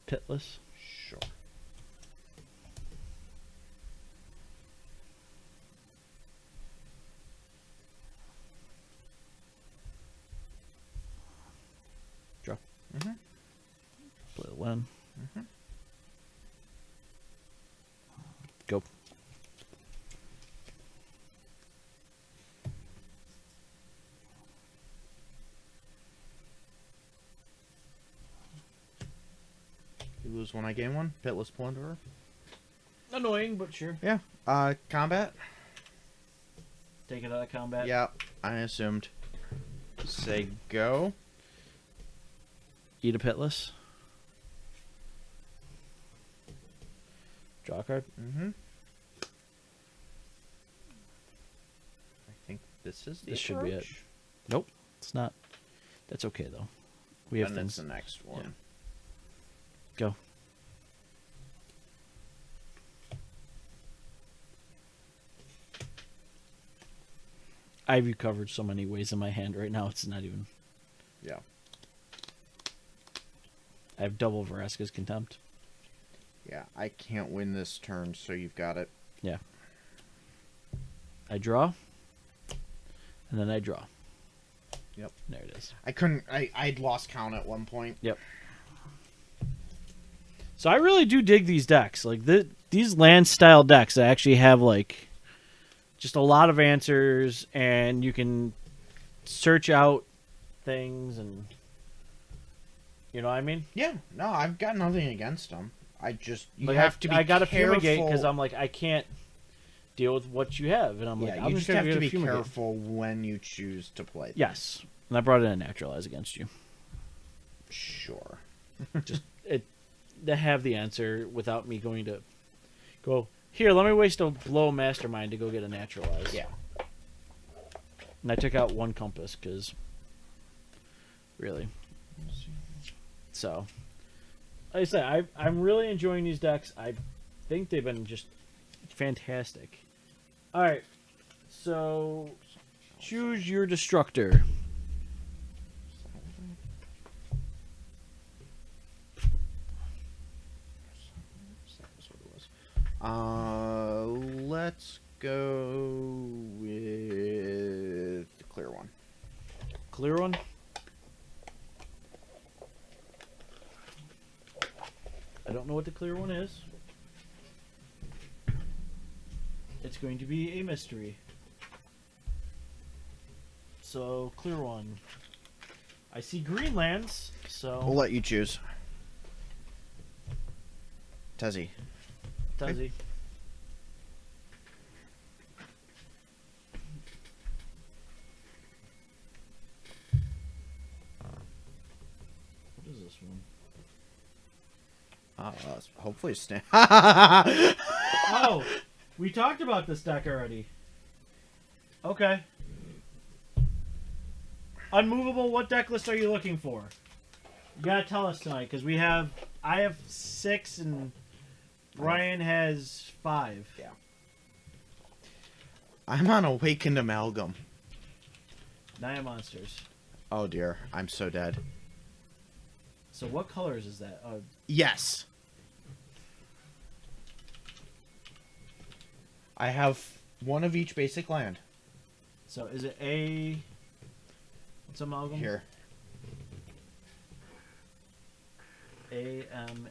S2: Pitless.
S1: Sure.
S2: Draw.
S1: Mm-hmm.
S2: Play the land.
S1: Mm-hmm.
S2: Go.
S1: You lose one, I gain one. Pitless Plunderer.
S2: Annoying, but sure.
S1: Yeah. Combat.
S2: Take it out of combat.
S1: Yeah, I assumed. Say go.
S2: Eat a Pitless. Draw a card.
S1: Mm-hmm. I think this is the
S2: This should be it.
S1: approach.
S2: Nope. It's not. That's okay, though. We have
S1: And
S2: things.
S1: it's the next one.
S2: Yeah. Go. I have you covered so many ways in my hand right now, it's not even...
S1: Yeah.
S2: I have double Vraska's Contempt.
S1: Yeah, I can't win this turn, so you've got it.
S2: Yeah. I draw. And then I draw.
S1: Yep.
S2: There it is.
S1: I couldn't... I'd lost count at one point.
S2: Yep. So I really do dig these decks. Like, these land-style decks that actually have, like, just a lot of answers, and you can search out things, and... You know what I mean?
S1: Yeah, no, I've got nothing against them. I just... You
S2: Like,
S1: have to be
S2: I got to
S1: careful.
S2: fumigate because I'm like, I can't deal with what you have. And I'm like,
S1: Yeah,
S2: I'm
S1: you
S2: just
S1: just have
S2: going
S1: to be
S2: fumigate.
S1: careful when you choose to play them.
S2: Yes. And I brought in a Naturalize against you.
S1: Sure.
S2: Just to have the answer without me going to go, here, let me waste a blow Mastermind to go get a Naturalize.
S1: Yeah.
S2: And I took out one Compass because, really. So, like I said, I'm really enjoying these decks. I think they've been just fantastic. All right. So, choose your destructor.
S1: Let's go with the clear one.
S2: Clear one? I don't know what the clear one is. It's going to be a mystery. So, clear one. I see green lands, so...
S1: We'll let you choose. Tezzy.
S2: Does he? What is this one?
S1: Hopefully stand.
S2: Oh! We talked about this deck already. Okay. Unmovable, what deck list are you looking for? You gotta tell us tonight, because I have 6 and Ryan has 5.
S1: Yeah. I'm on Awakened Amalgam.
S2: Naya Monsters.
S1: Oh dear, I'm so dead.
S2: So what colors is that?
S1: Yes. I have one of each basic land.
S2: So is it A... What's Amalgam?
S1: Here.
S2: AMALGAM.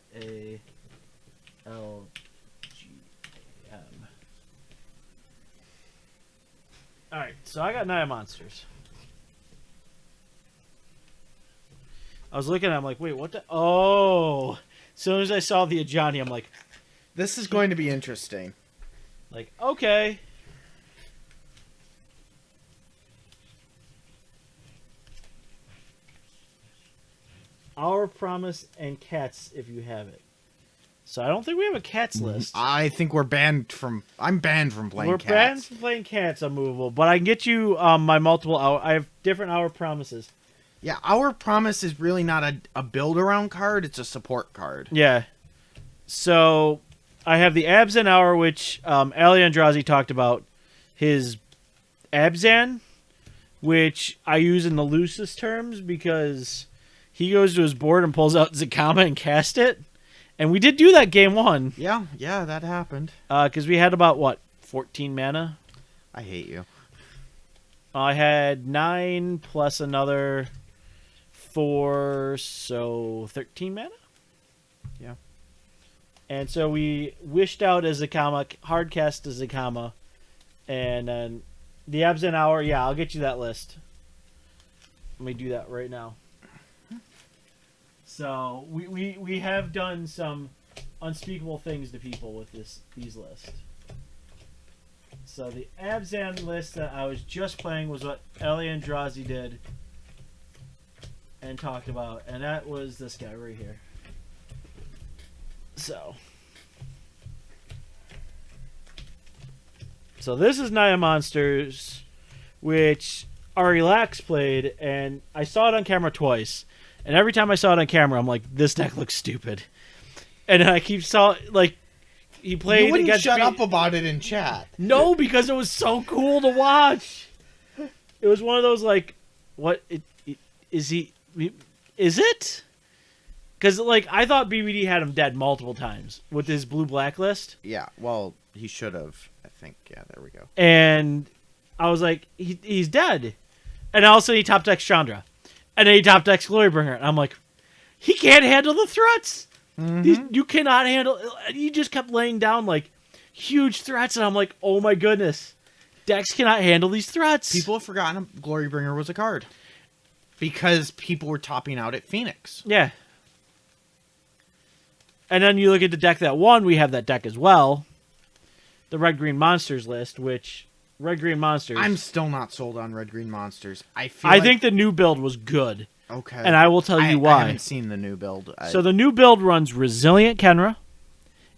S2: Alright, so I got Naya Monsters. I was looking at it, I'm like, wait, what the... Oh! As soon as I saw the Ajani, I'm like,
S1: This is going to be interesting.
S2: okay. Our Promise and Cats, if you have it. So I don't think we have a Cats list.
S1: I think we're banned from... I'm banned from playing
S2: We're
S1: Cats.
S2: banned from playing Cats unmovable, but I can get you my multiple hour. I have different Our Promises.
S1: Yeah, Our Promise is really not a build-around card. It's a support card.
S2: Yeah. So I have the Abzan Hour, which Ali Andrazi talked about. His Abzan, which I use in the loosest terms because he goes to his board and pulls out Zakama and cast it. And we did do that game 1.
S1: Yeah, that happened.
S2: Because we had about, 14 mana?
S1: I hate you.
S2: I had 9 plus another 4, so 13 mana?
S1: Yeah.
S2: And so we wished out a Zakama, hard cast a Zakama, and then the Abzan Hour, yeah, I'll get you that list. Let me do that right now. So we have done some unspeakable things to people with these lists. So the Abzan list that I was just playing was what Eli Andrazi did and talked about, and that was this guy right here. So this is Naya Monsters, which Ari Lax played, and I saw it on camera twice. And every time I saw it on camera, I'm like, this deck looks stupid. And I keep he played
S1: You wouldn't
S2: against
S1: shut
S2: me.
S1: up about it in chat.
S2: No, because it was so cool to watch. It was one of those is it? Because I thought BBD had him dead multiple times with his blue blacklist.
S1: Yeah, well, he should have. I think. Yeah, there we go.
S2: And I was like, he's dead. And also he top decks Chandra. And then he top decks Glorybringer. And I'm like, he can't handle the threats.
S1: Mm-hmm.
S2: You cannot handle... He just kept laying down, huge threats. And I'm like, oh my goodness. Decks cannot handle these threats.
S1: People have forgotten Glorybringer was a card. Because people were topping out at Phoenix.
S2: Yeah. And then you look at the deck that won. We have that deck as well. The Red-Green Monsters list, which... Red-Green Monsters...
S1: I'm still not sold on Red-Green Monsters. I
S2: think the new build was good.
S1: Okay.
S2: And I will tell you why.
S1: I haven't seen the new build.
S2: So the new build runs Resilient Kenra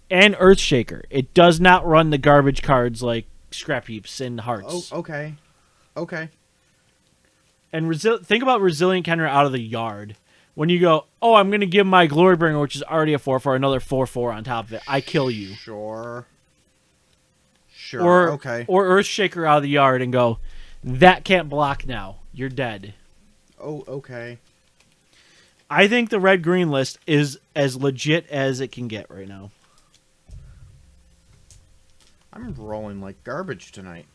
S2: and Earthshaker. It does not run the garbage cards like Scrap Heaps and Hearts.
S1: Oh, okay. Okay.
S2: And think about Resilient Kenra out of the yard. When you go, oh, I'm going to give my Glorybringer, which is already a 4/4, another 4/4 on top of it. I kill you.
S1: Sure. Sure.
S2: or
S1: okay.
S2: or Earthshaker out of the yard and go, that can't block now. You're dead.
S1: Oh, okay.
S2: I think the red-green list is as legit as it can get right now.
S1: I'm rolling like garbage tonight.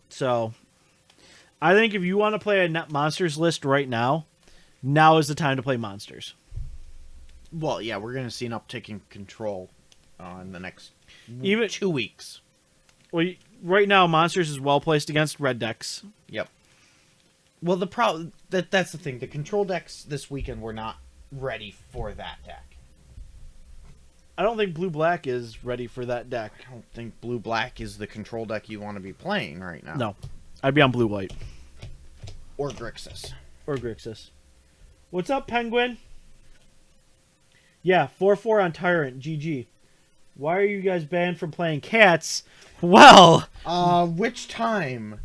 S2: So, I think if you want to play a net monsters list right now, now is the time to play monsters.
S1: Well, yeah, we're gonna see an uptick in control in the next
S2: Even
S1: 2 weeks.
S2: well, right now, monsters is well placed against red decks.
S1: Yep. Well, the problem that's the thing. The control decks this weekend were not ready for that deck.
S2: I don't think blue-black is ready for that deck.
S1: I don't think blue-black is the control deck you want to be playing right now.
S2: No, I'd be on blue-white
S1: Or Grixis.
S2: or Grixis. What's up, Penguin? Yeah, 4-4 on Tyrant. GG. Why are you guys banned from playing cats? Well,
S1: Which time?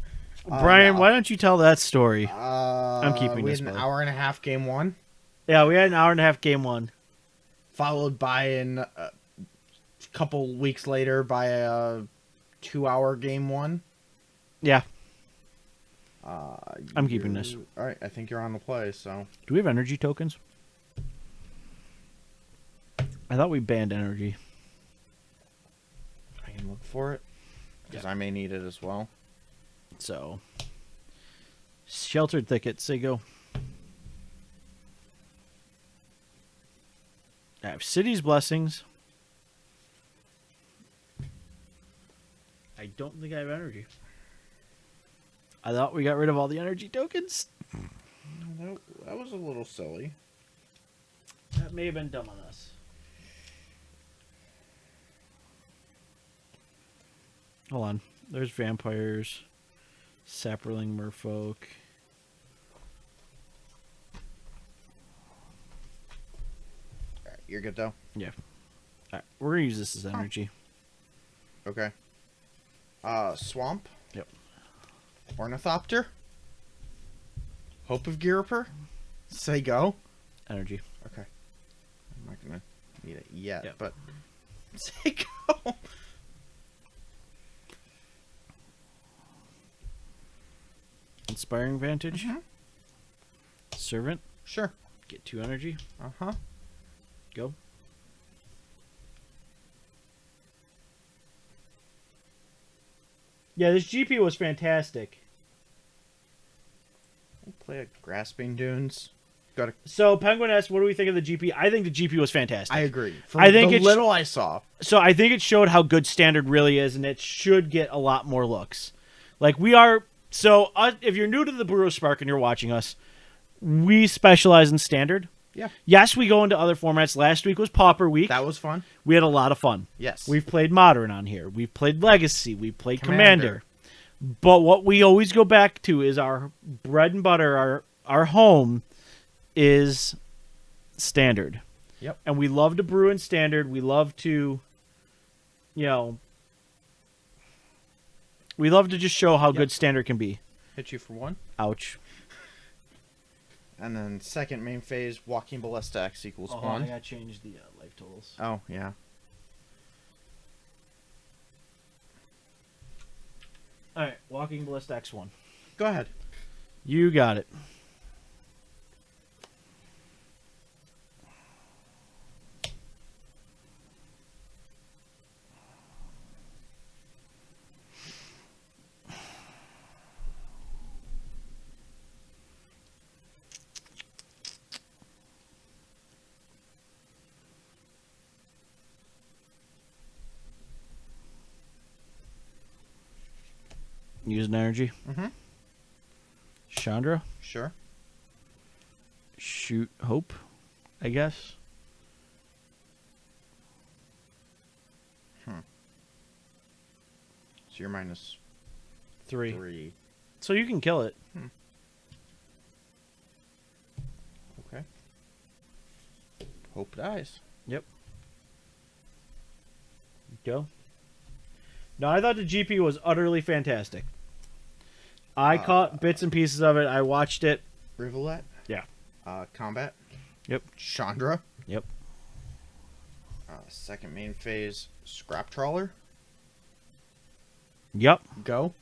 S2: Brian, why don't you tell that story?
S1: I'm
S2: keeping
S1: we
S2: this,
S1: had an
S2: brother.
S1: hour and a half game one,
S2: Yeah, we had an hour and a half game one.
S1: followed by a couple weeks later by a 2-hour game one.
S2: Yeah. I'm keeping this.
S1: All right, I think you're on the play. So
S2: Do we have energy tokens? I thought we banned energy.
S1: I can look for it because I may need it as well.
S2: So, Sheltered Thicket, say go. I have City's Blessings. I don't think I have energy. I thought we got rid of all the energy tokens.
S1: That was a little silly.
S2: That may have been dumb on us. Hold on. There's vampires. Sapperling Merfolk.
S1: All right, you're good though.
S2: Yeah. Alright, we're gonna use this as energy.
S1: Okay. Swamp.
S2: Yep.
S1: Ornithopter. Hope of Giriper. Say go.
S2: Energy.
S1: Okay. I'm not gonna need it yet,
S2: Yep.
S1: but say go.
S2: Inspiring Vantage.
S1: Mhm.
S2: Servant.
S1: Sure.
S2: Get 2 energy.
S1: Uh-huh.
S2: Go. Yeah, this GP was fantastic.
S1: We'll play a Grasping Dunes. Got to.
S2: So Penguin asked, "What do we think of the GP?" I think the GP was fantastic.
S1: I agree. From
S2: I think
S1: the
S2: it's-
S1: little I saw.
S2: So I think it showed how good Standard really is, and it should get a lot more looks. Like we are. So if you're new to the Brewer Spark and you're watching us, we specialize in Standard.
S1: Yeah.
S2: Yes, we go into other formats. Last week was Pauper Week.
S1: That was fun.
S2: We had a lot of fun.
S1: Yes.
S2: We've played Modern on here. We've played Legacy. We've played
S1: Commander.
S2: Commander. But what we always go back to is our bread and butter, our home is Standard.
S1: Yep.
S2: And we love to brew in Standard. We love to, we love to just show how good Standard can be.
S1: Hit you for 1.
S2: Ouch.
S1: And then second main phase, Walking Ballista X equals 1.
S2: I gotta change the life totals.
S1: Oh, yeah.
S2: All right, Walking Ballista X1.
S1: Go ahead.
S2: You got it. Use an energy.
S1: Mm-hmm.
S2: Chandra.
S1: Sure.
S2: Shoot Hope, I guess.
S1: So you're minus
S2: 3.
S1: 3.
S2: So you can kill it.
S1: Okay. Hope dies.
S2: Yep. Go. No, I thought the GP was utterly fantastic. I caught bits and pieces of it. I watched it.
S1: Rivulet.
S2: Yeah.
S1: Combat.
S2: Yep.
S1: Chandra.
S2: Yep.
S1: Second main phase, Scrap Trawler.
S2: Yep.
S1: Go.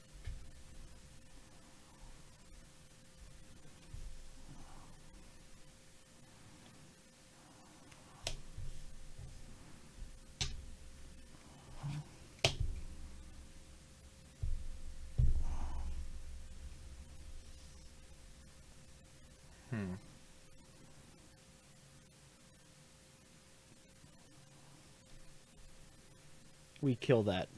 S2: We kill that.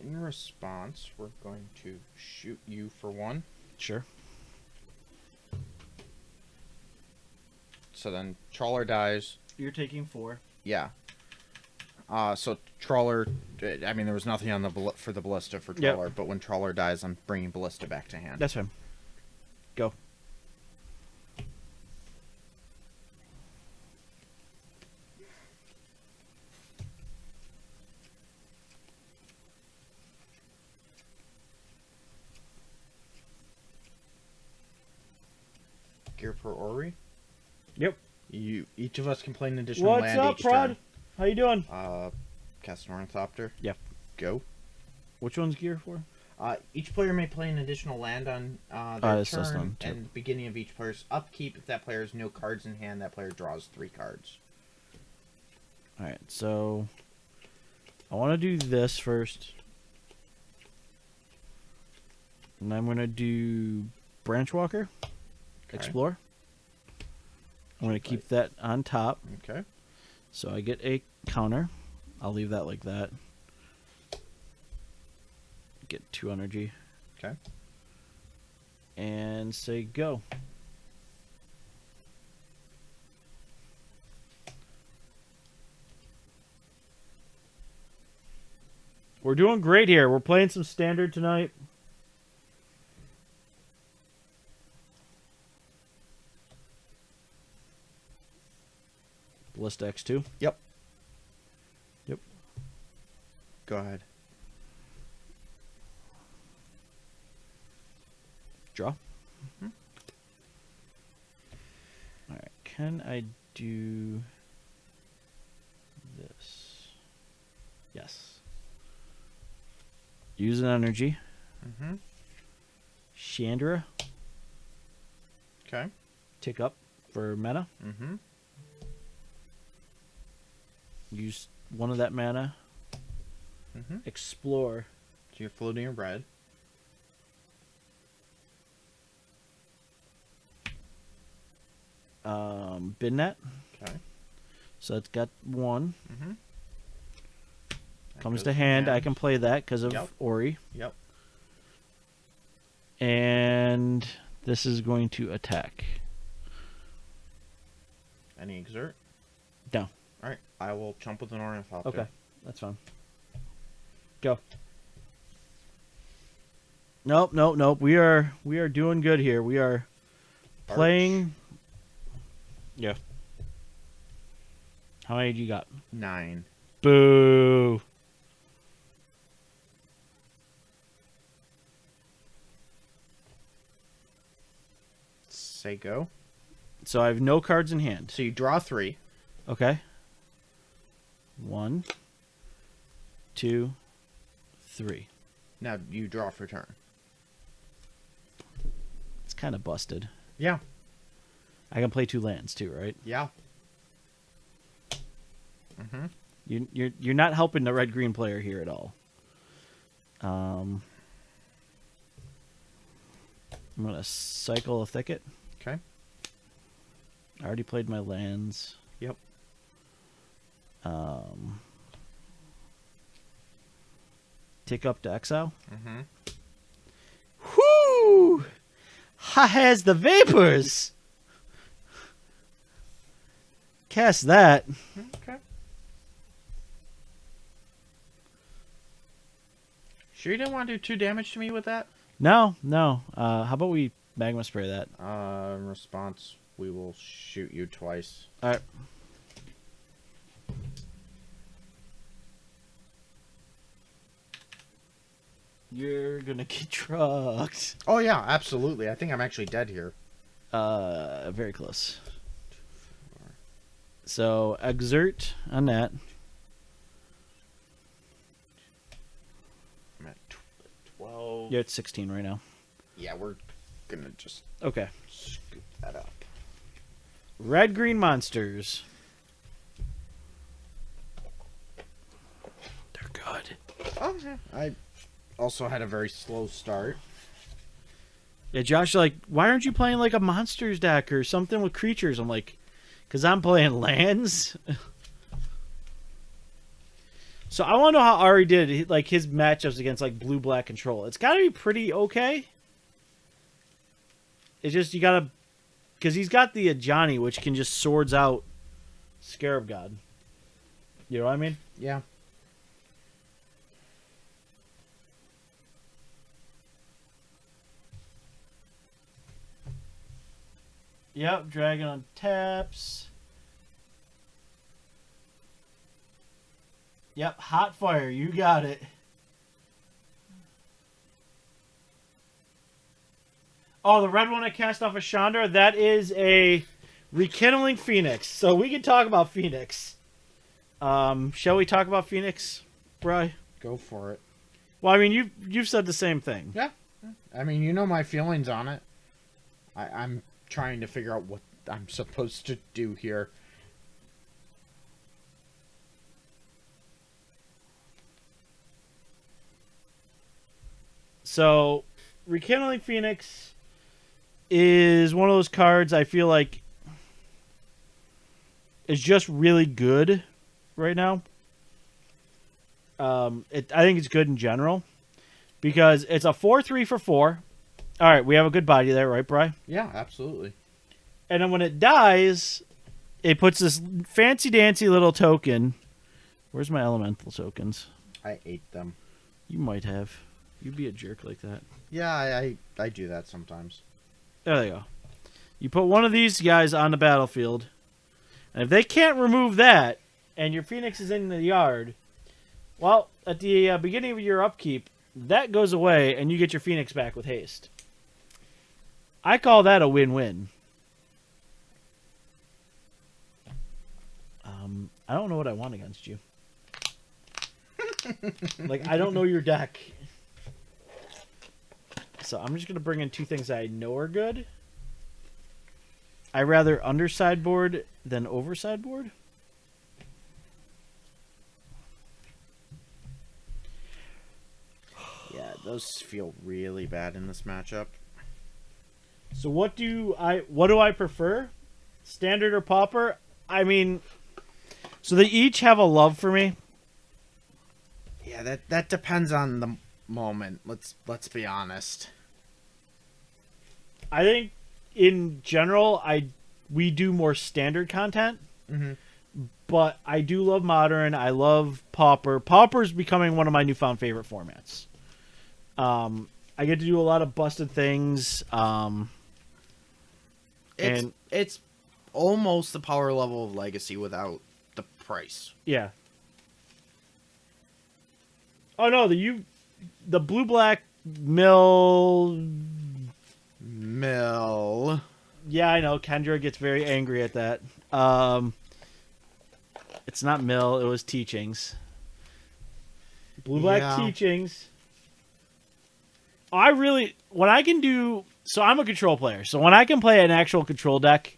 S1: In response, we're going to shoot you for 1.
S2: Sure.
S1: So then Trawler dies.
S2: You're taking 4.
S1: Yeah. So Trawler, I mean, there was nothing on the for the Ballista for
S2: Yep.
S1: Trawler, but when Trawler dies, I'm bringing Ballista back to hand.
S2: That's fine. Go.
S1: Gear for Ori.
S2: Yep.
S1: Each of us can play an additional
S2: What's
S1: land
S2: up,
S1: each
S2: Prod?
S1: turn.
S2: How you doing?
S1: Cast an Ornithopter.
S2: Yep.
S1: Go.
S2: Which one's gear for?
S1: Each player may play an additional land on their
S2: that's
S1: turn
S2: done, too.
S1: and beginning of each player's upkeep. If that player has no cards in hand, that player draws 3 cards.
S2: Alright, so I want to do this first. And I'm going to do Branchwalker.
S1: Okay.
S2: Explore. I'm going to keep that on top.
S1: Okay.
S2: So I get a counter. I'll leave that like that. Get 2 energy.
S1: Okay.
S2: And say go. We're doing great here. We're playing some standard tonight. Ballista X2.
S1: Yep.
S2: Yep.
S1: Go ahead.
S2: Draw.
S1: Mhm.
S2: Alright, can I do this? Yes. Use an energy.
S1: Mm-hmm.
S2: Chandra.
S1: Okay.
S2: Tick up for mana.
S1: Mm-hmm.
S2: Use one of that mana.
S1: Mm-hmm.
S2: Explore.
S1: So you're floating your red.
S2: Bin net.
S1: Okay.
S2: So it's got 1.
S1: Mm-hmm.
S2: Comes to hand. I can play that because of
S1: Yep.
S2: Ori.
S1: Yep.
S2: And this is going to attack.
S1: Any exert?
S2: No.
S1: All right. I will jump with an Ornithopter.
S2: Okay, that's fine. Go. Nope, nope, nope. We are doing good here. We are playing. Yeah. How many do you got?
S1: 9.
S2: Boo.
S1: Say go.
S2: So I have no cards in hand.
S1: So you draw 3.
S2: Okay. 1, 2, 3.
S1: Now you draw for turn.
S2: It's kind of busted.
S1: Yeah.
S2: I can play 2 lands too, right?
S1: Yeah. Mm-hmm.
S2: You're not helping the red green player here at all. I'm gonna cycle a thicket.
S1: Okay.
S2: I already played my lands.
S1: Yep.
S2: Tick up to exile.
S1: Mm-hmm.
S2: Whoo! Ha has the vapors. Cast that.
S1: Okay. Sure you didn't want to do 2 damage to me with that?
S2: No, no. How about we magma spray that?
S1: In response, we will shoot you twice.
S2: All right. You're gonna get trucked.
S1: Oh yeah, absolutely. I think I'm actually dead here.
S2: Very close.
S1: 4,
S2: So exert on that.
S1: I'm at 12.
S2: You're at 16 right now.
S1: Yeah, we're gonna just
S2: Okay.
S1: scoop that up.
S2: Red green monsters. They're good.
S1: Oh, yeah. I also had a very slow start.
S2: Yeah, Josh, like, why aren't you playing like a monsters deck or something with creatures? I'm like, because I'm playing lands. So I want to know how Ari did like his matchups against like blue black control. It's got to be pretty okay. It's just you gotta, because he's got the Ajani, which can just swords out Scarab God. You know what I mean?
S1: Yeah.
S2: Yep, dragon on taps. Yep, hot fire. You got it. Oh, the red one I cast off of Chandra, that is a Rekindling Phoenix. So we can talk about Phoenix. Shall we talk about Phoenix, Bri?
S1: Go for it.
S2: Well, I mean, you've said the same thing.
S1: Yeah. I mean, you know my feelings on it. I'm trying to figure out what I'm supposed to do here.
S2: So, Rekindling Phoenix is one of those cards I feel like is just really good right now. I think it's good in general because it's a 4/3 for 4. All right, we have a good body there, right, Bri?
S1: Yeah, absolutely.
S2: And then when it dies, it puts this fancy dancy little token. Where's my elemental tokens?
S1: I ate them.
S2: You might have. You'd be a jerk like that.
S1: Yeah, I do that sometimes.
S2: There they go. You put one of these guys on the battlefield, and if they can't remove that, and your Phoenix is in the yard, well, at the beginning of your upkeep, that goes away, and you get your Phoenix back with haste. I call that a win-win. I don't know what I want against you. Like, I don't know your deck. So I'm just going to bring in two things I know are good. I rather under sideboard than over sideboard.
S1: Yeah, those feel really bad in this matchup.
S2: So what do I prefer? Standard or Pauper? I mean, so they each have a love for me.
S1: Yeah, that depends on the moment. Let's be honest.
S2: I think in general we do more standard content.
S1: Mm-hmm.
S2: But I do love Modern. I love Pauper. Pauper's becoming one of my newfound favorite formats. I get to do a lot of busted things.
S1: It's almost the power level of Legacy without the price.
S2: Yeah. Oh no, the blue black mill. Yeah, I know. Kendra gets very angry at that. It's not mill. It was teachings. Blue black
S1: Yeah.
S2: teachings. When I can do, so I'm a control player. So when I can play an actual control deck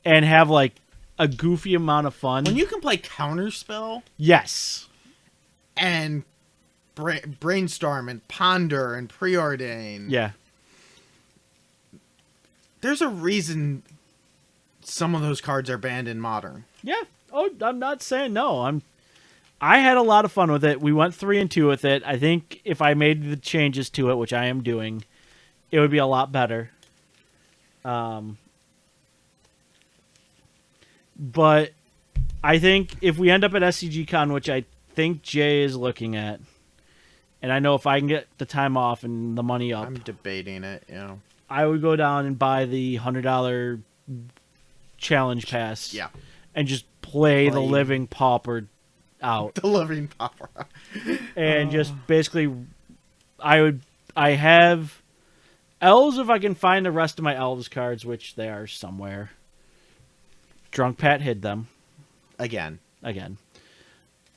S2: and have like a goofy amount of fun.
S1: When you can play Counterspell
S2: Yes.
S1: and Brainstorm and Ponder and Preordain.
S2: Yeah.
S1: There's a reason some of those cards are banned in Modern.
S2: Yeah. Oh, I'm not saying no. I had a lot of fun with it. We went 3-2 with it. I think if I made the changes to it, which I am doing, it would be a lot better. But I think if we end up at SCG Con, which I think Jay is looking at, and I know if I can get the time off and the money up,
S1: I'm debating it, you know.
S2: I would go down and buy the $100 challenge pass.
S1: Yeah.
S2: And just play the living pauper out.
S1: The living power.
S2: And just basically I have elves if I can find the rest of my elves cards, which they are somewhere. Drunk Pat hid them.
S1: again.
S2: I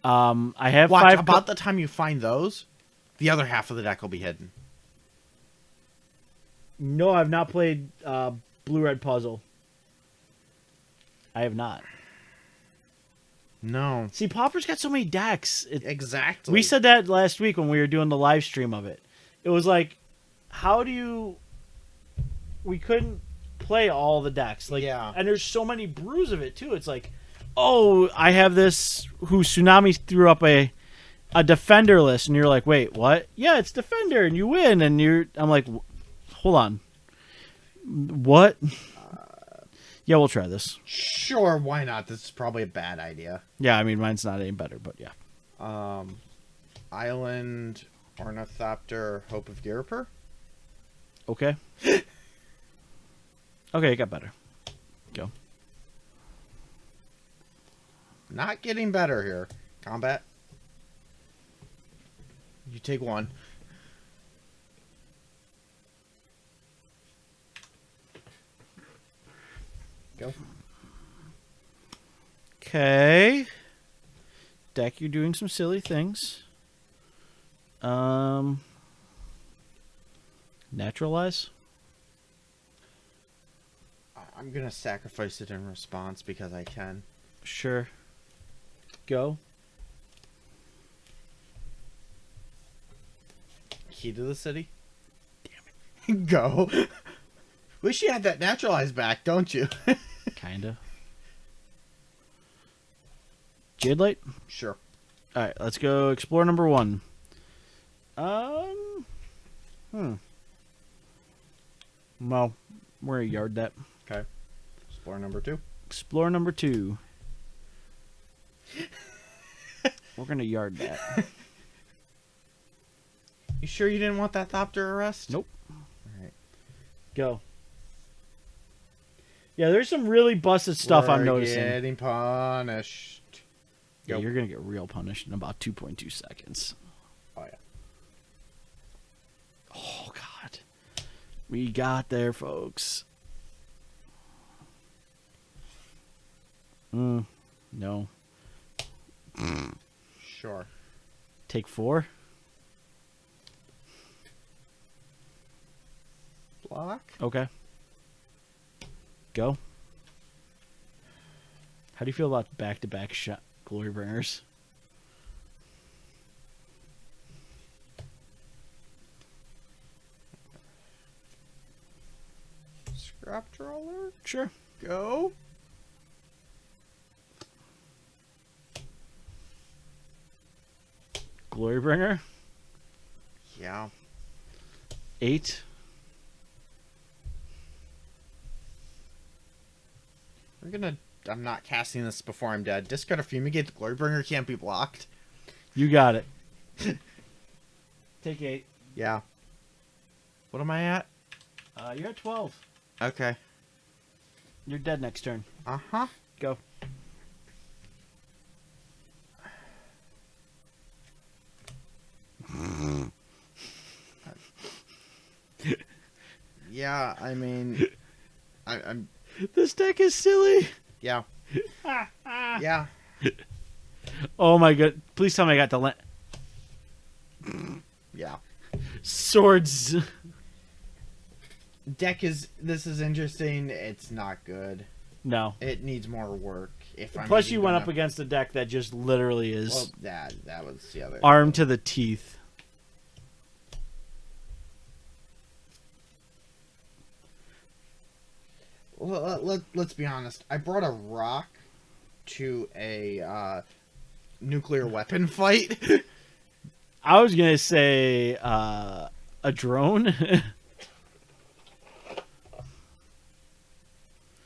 S2: have
S1: Watch,
S2: 5
S1: about the time you find those, the other half of the deck will be hidden.
S2: No, I've not played Blue Red Puzzle. I have not.
S1: No.
S2: See, Pauper's got so many decks.
S1: Exactly.
S2: We said that last week when we were doing the live stream of it. It was like, how do you... We couldn't play all the decks. Like,
S1: Yeah.
S2: And there's so many brews of it, too. It's like, oh, I have this who Tsunami threw up a Defender list. And you're like, wait, what? Yeah, it's Defender, and you win. And I'm like, hold on. What? Yeah, we'll try this.
S1: Sure, why not? This is probably a bad idea.
S2: Yeah, I mean, mine's not any better, but yeah.
S1: Island, Ornithopter, Hope of Ghirapur?
S2: Okay. Okay, it got better. Go.
S1: Not getting better here. Combat. You take 1. Go.
S2: Okay. Deck, you're doing some silly things. Naturalize?
S1: I'm gonna sacrifice it in response because I can.
S2: Sure. Go.
S1: Key to the city? Damn it. Go. Wish you had that naturalized back, don't you?
S2: Kinda. Jade Light?
S1: Sure.
S2: Alright, let's go explore number 1. Well, we're gonna yard that.
S1: Okay. Explore number 2.
S2: Explore number 2. We're gonna yard that.
S1: You sure you didn't want that Thopter arrest?
S2: Nope.
S1: Alright.
S2: Go. Yeah, there's some really busted stuff I'm noticing.
S1: Getting punished.
S2: Yeah,
S1: Go.
S2: you're gonna get real punished in about 2.2 seconds.
S1: Oh yeah.
S2: Oh God, we got there, folks. No.
S1: Sure.
S2: Take 4.
S1: Block.
S2: Okay. Go. How do you feel about back-to-back shot Glory Bringers?
S1: Scrap Trawler.
S2: Sure.
S1: Go.
S2: Glory Bringer.
S1: Yeah.
S2: 8.
S1: I'm not casting this before I'm dead. Discard a Fumigate. The Glorybringer can't be blocked.
S2: You got it. Take 8.
S1: Yeah. What am I at?
S2: You're at 12.
S1: Okay.
S2: You're dead next turn.
S1: Uh-huh.
S2: Go.
S1: Yeah, I mean... I'm...
S2: This deck is silly.
S1: Yeah. Yeah.
S2: Oh my god. Please tell me I got the
S1: Yeah.
S2: swords.
S1: This is interesting. It's not good.
S2: No.
S1: It needs more work.
S2: Plus, you went up against a deck that just literally is
S1: Well, that was the other...
S2: armed to the teeth.
S1: Well, let's be honest. I brought a rock to a nuclear weapon fight.
S2: I was gonna say a drone.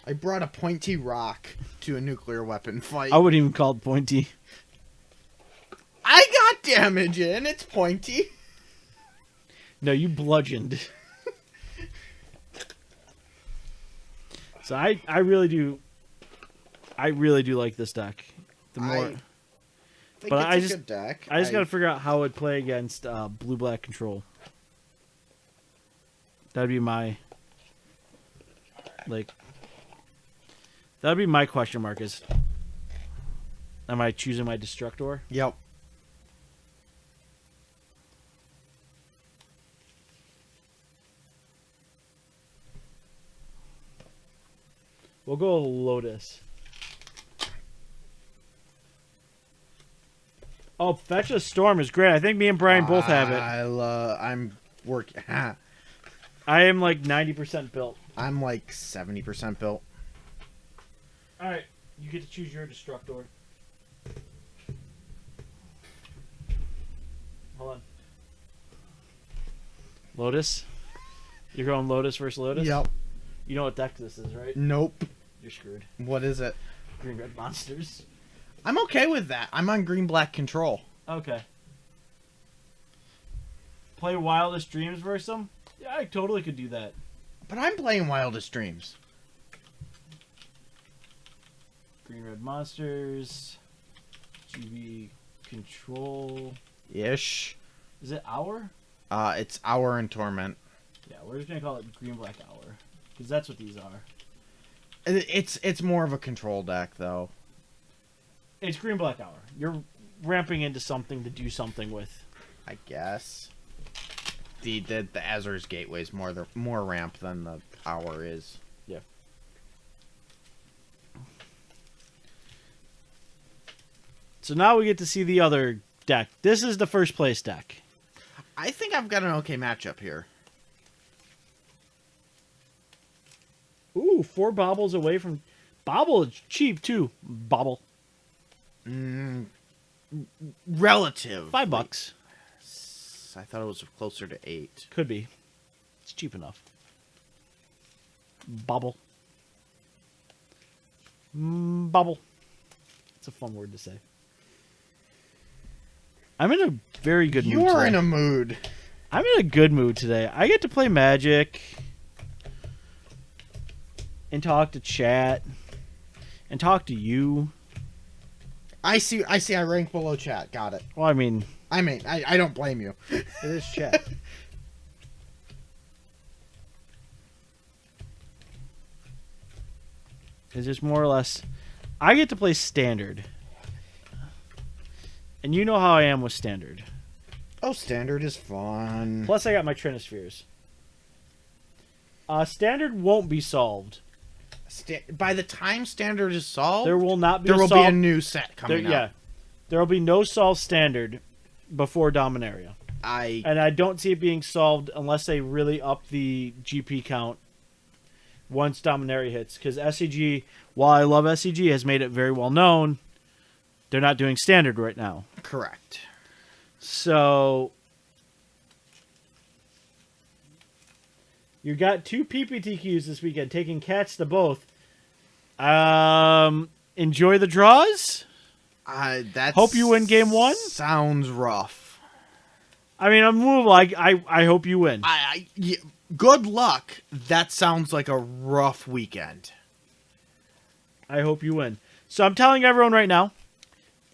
S1: I brought a pointy rock to a nuclear weapon fight.
S2: I wouldn't even call it pointy.
S1: I got damage in. It's pointy.
S2: No, you bludgeoned. So I really do like this deck. The more,
S1: think
S2: but
S1: it's a good deck.
S2: I just got to figure out how it would play against blue-black control. That'd be my that'd be my question mark is Am I choosing my Destructor?
S1: Yep.
S2: We'll go Lotus. Oh, Fetch a Storm is great. I think me and Brian both have it.
S1: I'm working.
S2: I am like 90% built.
S1: I'm like 70% built.
S2: All right, you get to choose your Destructor. Hold on. Lotus? You're going Lotus versus Lotus?
S1: Yep.
S2: You know what deck this is, right?
S1: Nope.
S2: You're screwed.
S1: What is it?
S2: Green Red Monsters.
S1: I'm okay with that. I'm on green black control.
S2: Okay. Play Wildest Dreams versus them? Yeah, I totally could do that.
S1: But I'm playing Wildest Dreams.
S2: Green Red Monsters. GB Control.
S1: Ish.
S2: Is it Hour?
S1: It's Hour and Torment.
S2: Yeah, we're just gonna call it Green Black Hour. Because that's what these are.
S1: It's more of a control deck, though.
S2: It's Green Black Hour. You're ramping into something to do something with.
S1: I guess. The Azur's Gateway is more ramp than the Hour is.
S2: Yeah. So now we get to see the other deck. This is the first place deck.
S1: I think I've got an okay matchup here.
S2: Ooh, 4 baubles away from... Bauble is cheap, too. Bauble.
S1: Relative.
S2: $5.
S1: I thought it was closer to 8.
S2: Could be. It's cheap enough. Bauble. Bauble. It's a fun word to say. I'm in a very good mood today.
S1: You're in a mood.
S2: I'm in a good mood today. I get to play Magic and talk to chat and talk to you.
S1: I see. I rank below chat. Got it.
S2: Well, I mean,
S1: I don't blame you.
S2: it is chat. It's just more or less. I get to play Standard. And you know how I am with Standard.
S1: Oh, Standard is fun.
S2: Plus, I got my Trinispheres. Standard won't be solved.
S1: By the time Standard is solved,
S2: There will not be
S1: there
S2: a
S1: will
S2: solved,
S1: be a new set coming out.
S2: Yeah. There will be no solved Standard before Dominaria. And I don't see it being solved unless they really up the GP count once Dominaria hits. Because SCG, while I love SCG, has made it very well known, they're not doing Standard right now.
S1: Correct.
S2: So you got 2 PPTQs this weekend, taking cats to both. Enjoy the draws. Hope you win game 1.
S1: Sounds rough.
S2: I mean, I'm moving. I hope you win.
S1: Yeah, good luck. That sounds like a rough weekend.
S2: I hope you win. So I'm telling everyone right now,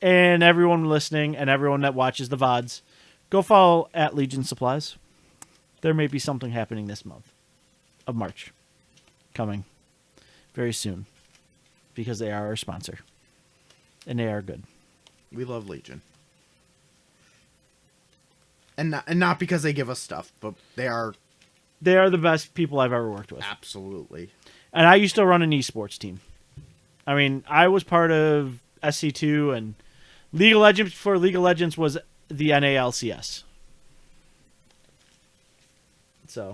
S2: and everyone listening, and everyone that watches the VODs, go follow at Legion Supplies. There may be something happening this month of March coming very soon because they are our sponsor. And they are good.
S1: We love Legion. And not because they give us stuff, but they are
S2: the best people I've ever worked with.
S1: Absolutely.
S2: And I used to run an esports team. I mean, I was part of SC2 and League of Legends before League of Legends was the NALCS. So.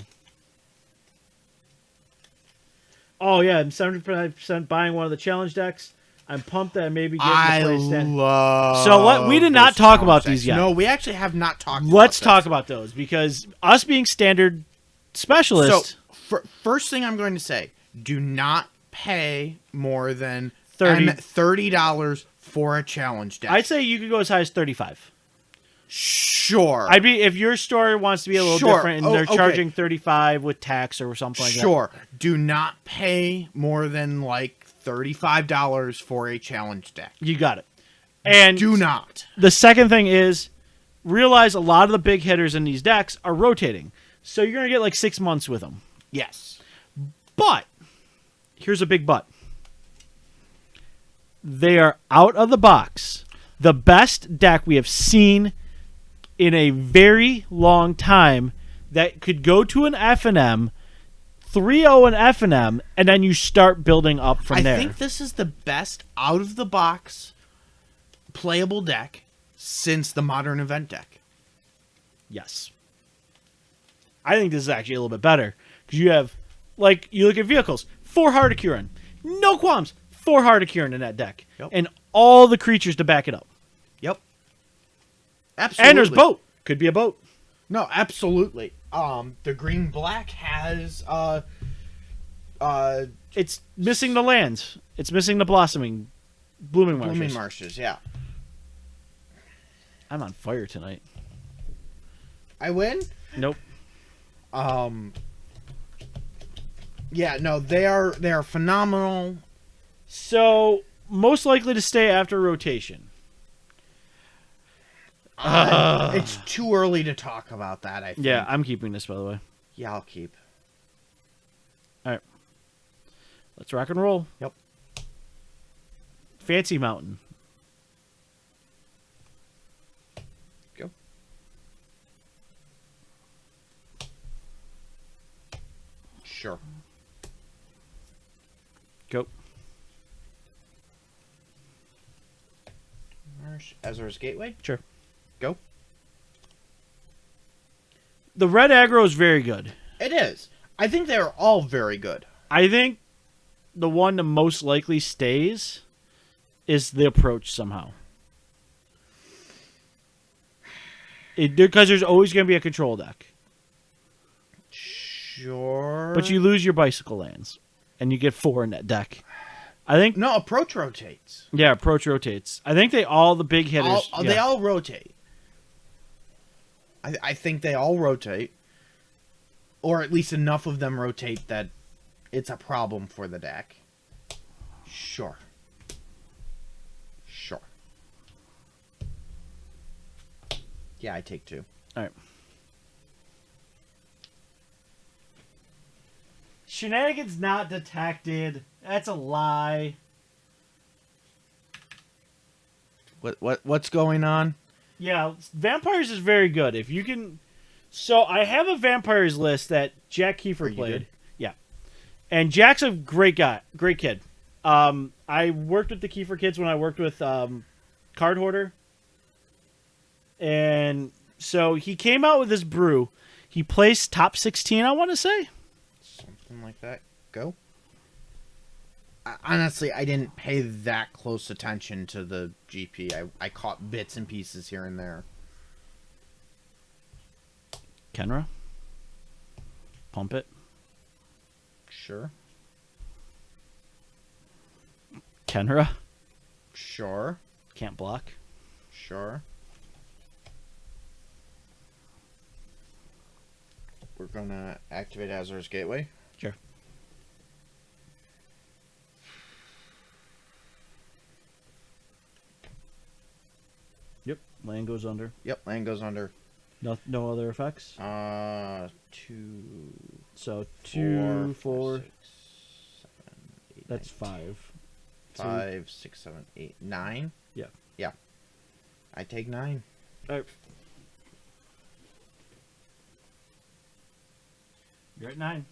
S2: Oh, yeah, I'm 70% buying one of the challenge decks. I'm pumped that I may be getting the play stand.
S1: Love
S2: So we did not talk about these yet.
S1: No, we actually have not talked about
S2: Let's
S1: this.
S2: talk about those because us being standard specialists.
S1: So, first thing I'm going to say, do not pay more than
S2: $30
S1: for a challenge deck.
S2: I'd say you could go as high as 35.
S1: Sure.
S2: I'd be if your store wants to be a little different and they're charging 35 with tax or something like that.
S1: Sure. Do not pay more than like $35 for a challenge deck.
S2: You got it. And
S1: do not.
S2: The second thing is realize a lot of the big hitters in these decks are rotating. So you're going to get like 6 months with them.
S1: Yes.
S2: But here's a big but. They are out of the box. The best deck we have seen in a very long time that could go to an F&M, 3-0 an F&M, and then you start building up from there.
S1: I think this is the best out of the box playable deck since the modern event deck.
S2: Yes. I think this is actually a little bit better because you have, like, you look at vehicles, 4 Hardicurin, no qualms, 4 Hardicurin in that deck,
S1: Yep.
S2: and all the creatures to back it up.
S1: Yep. Absolutely.
S2: And there's boat. Could be a boat.
S1: No, absolutely. The green black has
S2: It's missing the lands. It's missing the blooming marshes.
S1: blooming marshes. Yeah,
S2: I'm on fire tonight.
S1: I win.
S2: Nope.
S1: Yeah, no, they are phenomenal.
S2: So most likely to stay after rotation.
S1: It's too early to talk about that. I think.
S2: Yeah, I'm keeping this, by the way.
S1: Yeah, I'll keep.
S2: All right. Let's rock and roll.
S1: Yep.
S2: Fancy Mountain.
S1: Go. Sure.
S2: Go.
S1: Ezra's Gateway.
S2: Sure.
S1: Go.
S2: The red aggro is very good.
S1: It is. I think they're all very good.
S2: I think the one that most likely stays is the approach somehow. Because there's always going to be a control deck.
S1: Sure.
S2: But you lose your bicycle lands, and you get 4 in that deck. I think...
S1: No, approach rotates.
S2: Yeah, approach rotates. I think the big hitters...
S1: They all rotate. I think they all rotate. Or at least enough of them rotate that it's a problem for the deck. Sure. Sure. Yeah, I take 2.
S2: All right. Shenanigans not detected. That's a lie.
S1: What's going on?
S2: Yeah, Vampires is very good. If you can... So, I have a Vampires list that Jack Kiefer played.
S1: good?
S2: Yeah. And Jack's a great guy. Great kid. I worked with the Kiefer kids when I worked with Card Hoarder. And so, he came out with this brew. He placed top 16, I want to say.
S1: Something like that. Go. Honestly, I didn't pay that close attention to the GP. I caught bits and pieces here and there.
S2: Kenra. Pump it.
S1: Sure.
S2: Kenra.
S1: Sure.
S2: Can't block.
S1: Sure. We're gonna activate Azur's Gateway.
S2: Sure. Yep. Land goes under.
S1: Yep, land goes under.
S2: No other effects.
S1: 2,
S2: So 2, 4.
S1: 6, 7, 8.
S2: That's 5.
S1: 5, 6, 7, 8, 9.
S2: Yeah.
S1: Yeah. I take 9.
S2: All right. You're at 9.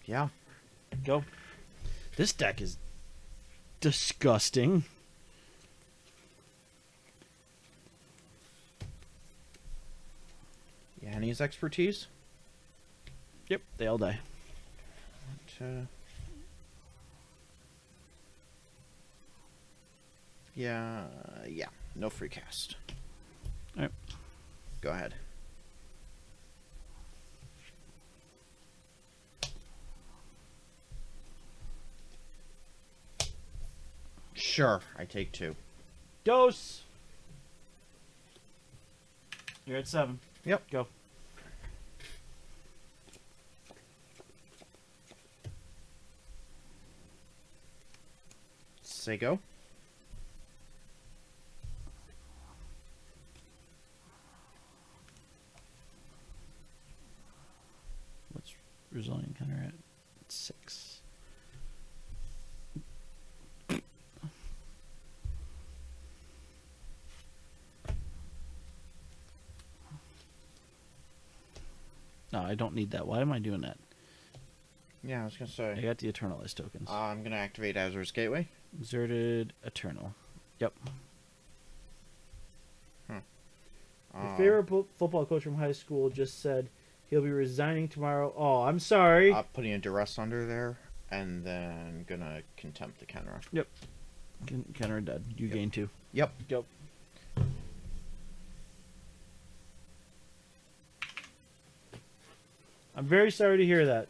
S1: Yeah.
S2: Go. This deck is disgusting.
S1: Yanni's expertise.
S2: Yep. They all die.
S1: Yeah. No free cast.
S2: All right.
S1: Go ahead. Sure, I take 2.
S2: Dose. You're at 7.
S1: Yep.
S2: Go.
S1: Say go.
S2: What's resilient counter at? 6. I don't need that. Why am I doing that?
S1: Yeah, I was gonna
S2: I
S1: say.
S2: got the Eternalized tokens.
S1: I'm gonna activate Azur's Gateway.
S2: Exerted Eternal. Yep. Your
S1: Uh,
S2: favorite football coach from high school just said he'll be resigning tomorrow. Oh, I'm sorry.
S1: Putting a duress under there, and then gonna contempt the Kenra.
S2: Kenner dead. You gain 2.
S1: Yep.
S2: Yep. I'm very sorry to hear that.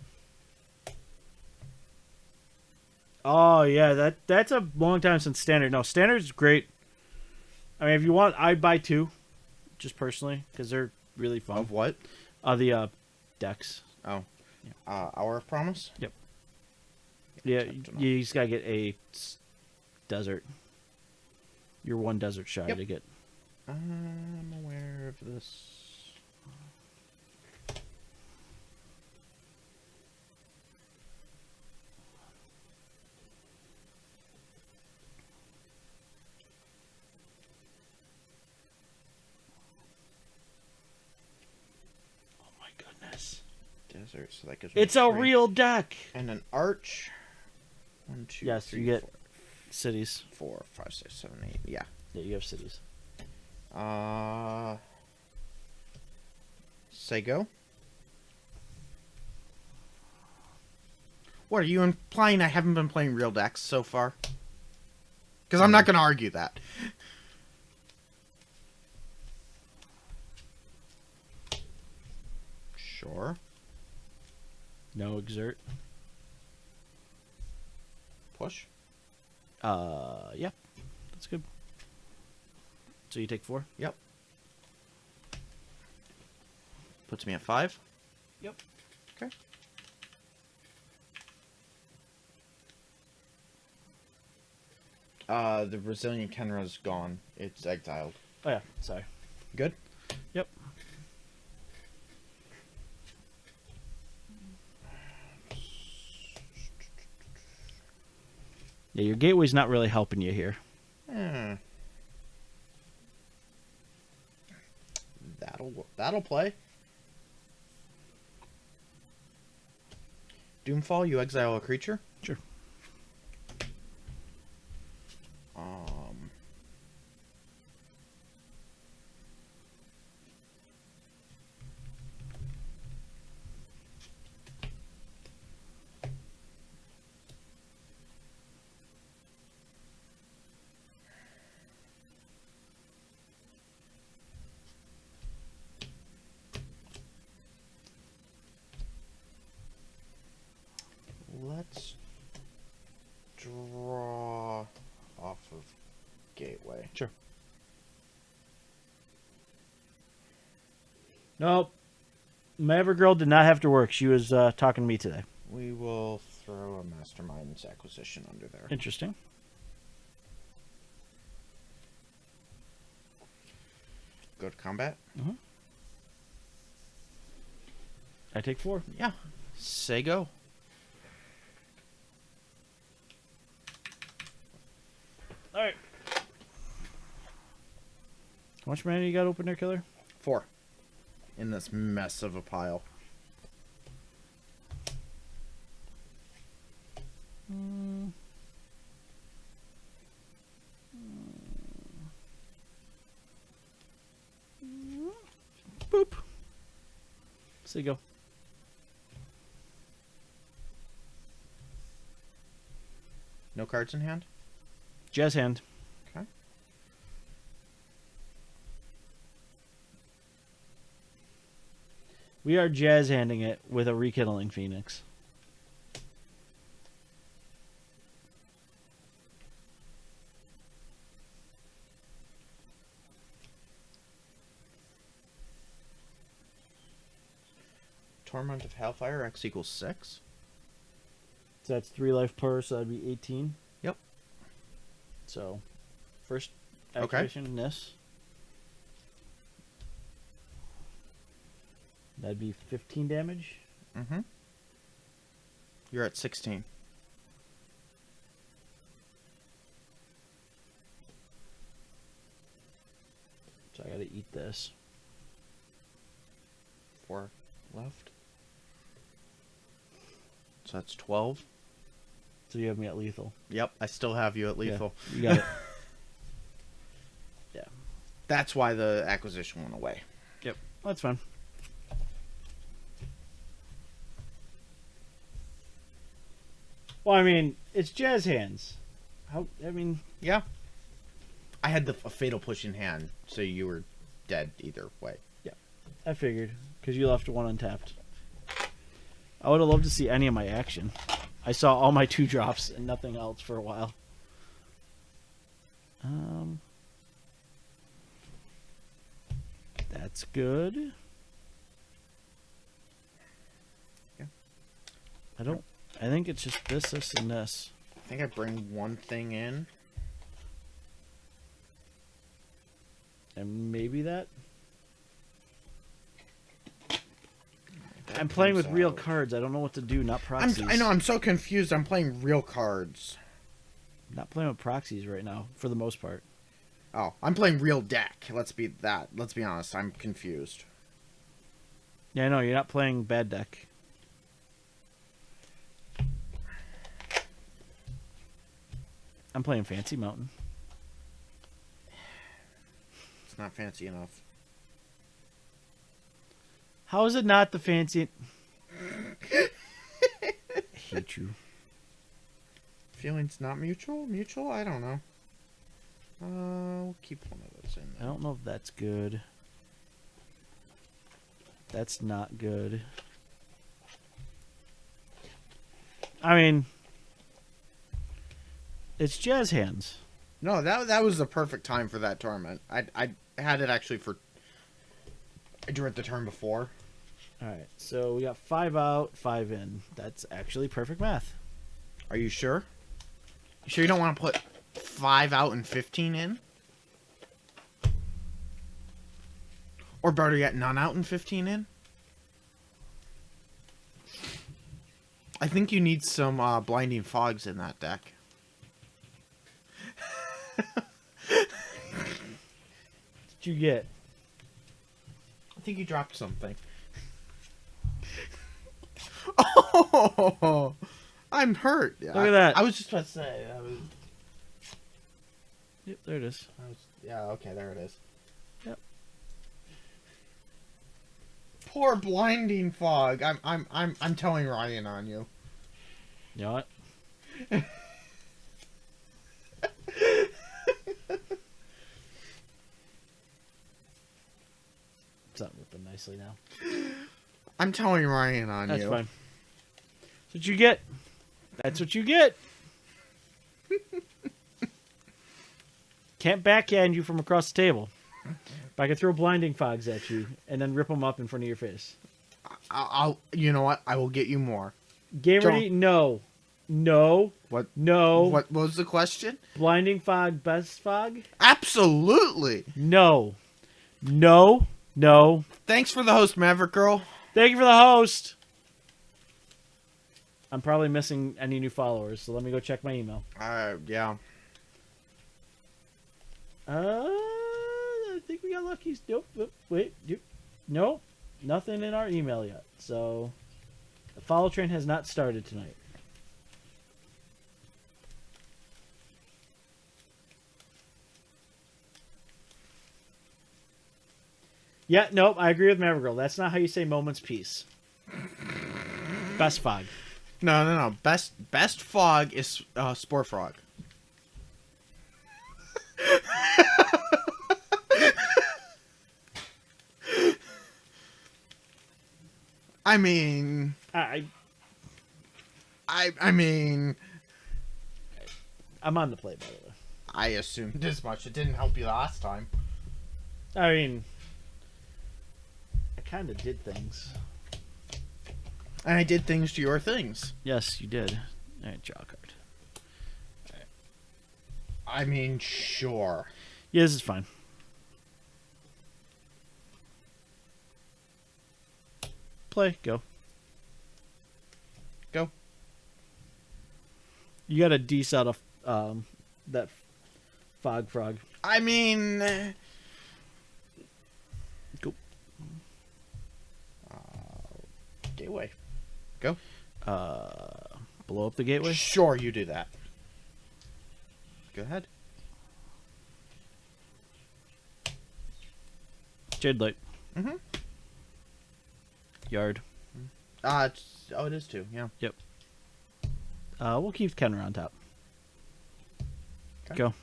S2: Oh yeah, that's a long time since standard. No, standard's great. I mean, if you want, I'd buy 2, just personally, because they're really fun.
S1: Of what?
S2: The decks.
S1: Oh.
S2: Yeah.
S1: Hour of Promise.
S2: Yeah,
S1: Tempting
S2: you just gotta get a desert. You're 1 desert shy
S1: Yep.
S2: to get.
S1: I'm aware of this.
S2: Oh my goodness!
S1: Desert, so that gives me
S2: It's a
S1: 3.
S2: real deck.
S1: And an arch. 1, 2,
S2: Yes,
S1: 3,
S2: you get
S1: 4,
S2: cities.
S1: 4, 5, 6, 7, 8. Yeah.
S2: Yeah, you have cities.
S1: Say go. What, are you implying I haven't been playing real decks so far? Because I'm not going to argue that. Sure.
S2: No exert.
S1: Push.
S2: Yeah, that's good. So you take 4.
S1: Yep. Puts me at 5.
S2: Yep.
S1: Okay. The Brazilian Kenra's gone. It's exiled.
S2: Oh yeah, sorry.
S1: Good?
S2: Yep. Yeah, your gateway's not really helping you here.
S1: That'll play. Doomfall, you exile a creature.
S2: Sure.
S1: Let's draw off of Gateway.
S2: Sure. Nope. Maverick Girl did not have to work. She was talking to me today.
S1: We will throw a Mastermind's Acquisition under there.
S2: Interesting.
S1: Go to combat.
S2: I take 4.
S1: Yeah. Say go.
S2: All right. How much mana you got open there, Killer?
S1: 4. In this mess of a pile.
S2: Boop. So you go.
S1: No cards in hand?
S2: Jazz hand.
S1: Okay.
S2: We are jazz handing it with a rekindling Phoenix.
S1: Torment of Hellfire, X equals 6.
S2: So that's 3 life per, so that'd be 18.
S1: Yep.
S2: So, first
S1: Okay.
S2: activation in this. That'd be 15 damage.
S1: Mm-hmm. You're at 16.
S2: So I gotta eat this.
S1: 4 left. So that's 12.
S2: So you have me at lethal.
S1: Yep, I still have you at lethal.
S2: Yeah, you got it. Yeah.
S1: That's why the acquisition went away.
S2: Yep. That's fine. Well, I mean, it's jazz hands. How? I mean,
S1: Yeah. I had a fatal push in hand, so you were dead either way.
S2: I figured because you left one untapped. I would have loved to see any of my action. I saw all my 2-drops and nothing else for a while. That's good.
S1: Yeah.
S2: I think it's just this, and this.
S1: I think I bring one thing in.
S2: And maybe that. I'm playing with real cards. I don't know what to do, not proxies.
S1: I know, I'm so confused. I'm playing real cards.
S2: Not playing with proxies right now, for the most part.
S1: Oh, I'm playing real deck. Let's be honest. I'm confused.
S2: Yeah, I know, you're not playing bad deck. I'm playing Fancy Mountain.
S1: It's not fancy enough.
S2: How is it not the fancy... I hate you.
S1: Feelings not mutual? Mutual? I don't know. We'll keep one of those in
S2: I
S1: there.
S2: don't know if that's good. That's not good. I mean... It's jazz hands.
S1: No, that was the perfect time for that tournament. I had it actually for... I drew it the turn before.
S2: Alright, so we got 5 out, 5 in. That's actually perfect math.
S1: Are you sure? You sure you don't want to put 5 out and 15 in? Or better yet, none out and 15 in? I think you need some blinding fogs in that deck.
S2: What did you get?
S1: I think you dropped something. Oh, I'm hurt.
S2: Look at that.
S1: I was just about to say.
S2: Yep, there it is.
S1: Yeah. Okay, there it is.
S2: Yep.
S1: Poor blinding fog. I'm telling Ryan on you.
S2: You know what? It's not ripping nicely now.
S1: I'm telling Ryan on
S2: That's
S1: you.
S2: fine. That's what you get. That's what you get. Can't backhand you from across the table. But I can throw blinding fogs at you and then rip them up in front of your face.
S1: I'll. You know what? I will get you more.
S2: Game ready? No. No.
S1: What?
S2: No.
S1: What was the question?
S2: Blinding fog, best fog?
S1: Absolutely.
S2: No. No. No.
S1: Thanks for the host, Maverick Girl.
S2: Thank you for the host. I'm probably missing any new followers, so let me go check my email.
S1: Yeah.
S2: I think we got lucky. Nope. Wait. Nope. Nothing in our email yet. So, the follow train has not started tonight. Yeah, nope. I agree with Maverick Girl. That's not how you say moments peace. Best fog.
S1: No. Best fog is Spore Frog. I mean,
S2: I
S1: mean,
S2: I'm on the play, by the way.
S1: I assumed as much. It didn't help you last time.
S2: I mean, I kind of did things.
S1: And I did things to your things.
S2: Yes, you did. All right, draw a card.
S1: I mean, sure.
S2: Yeah, this is fine. Play, go.
S1: Go.
S2: You got a dece out of that fog frog.
S1: I mean,
S2: Go.
S1: get away. Go.
S2: Blow up the gateway.
S1: Sure, you do that. Go ahead.
S2: Jade light.
S1: Mm-hmm.
S2: Yard.
S1: It is too. Yeah.
S2: We'll keep Kenner on top.
S1: Okay.
S2: Go.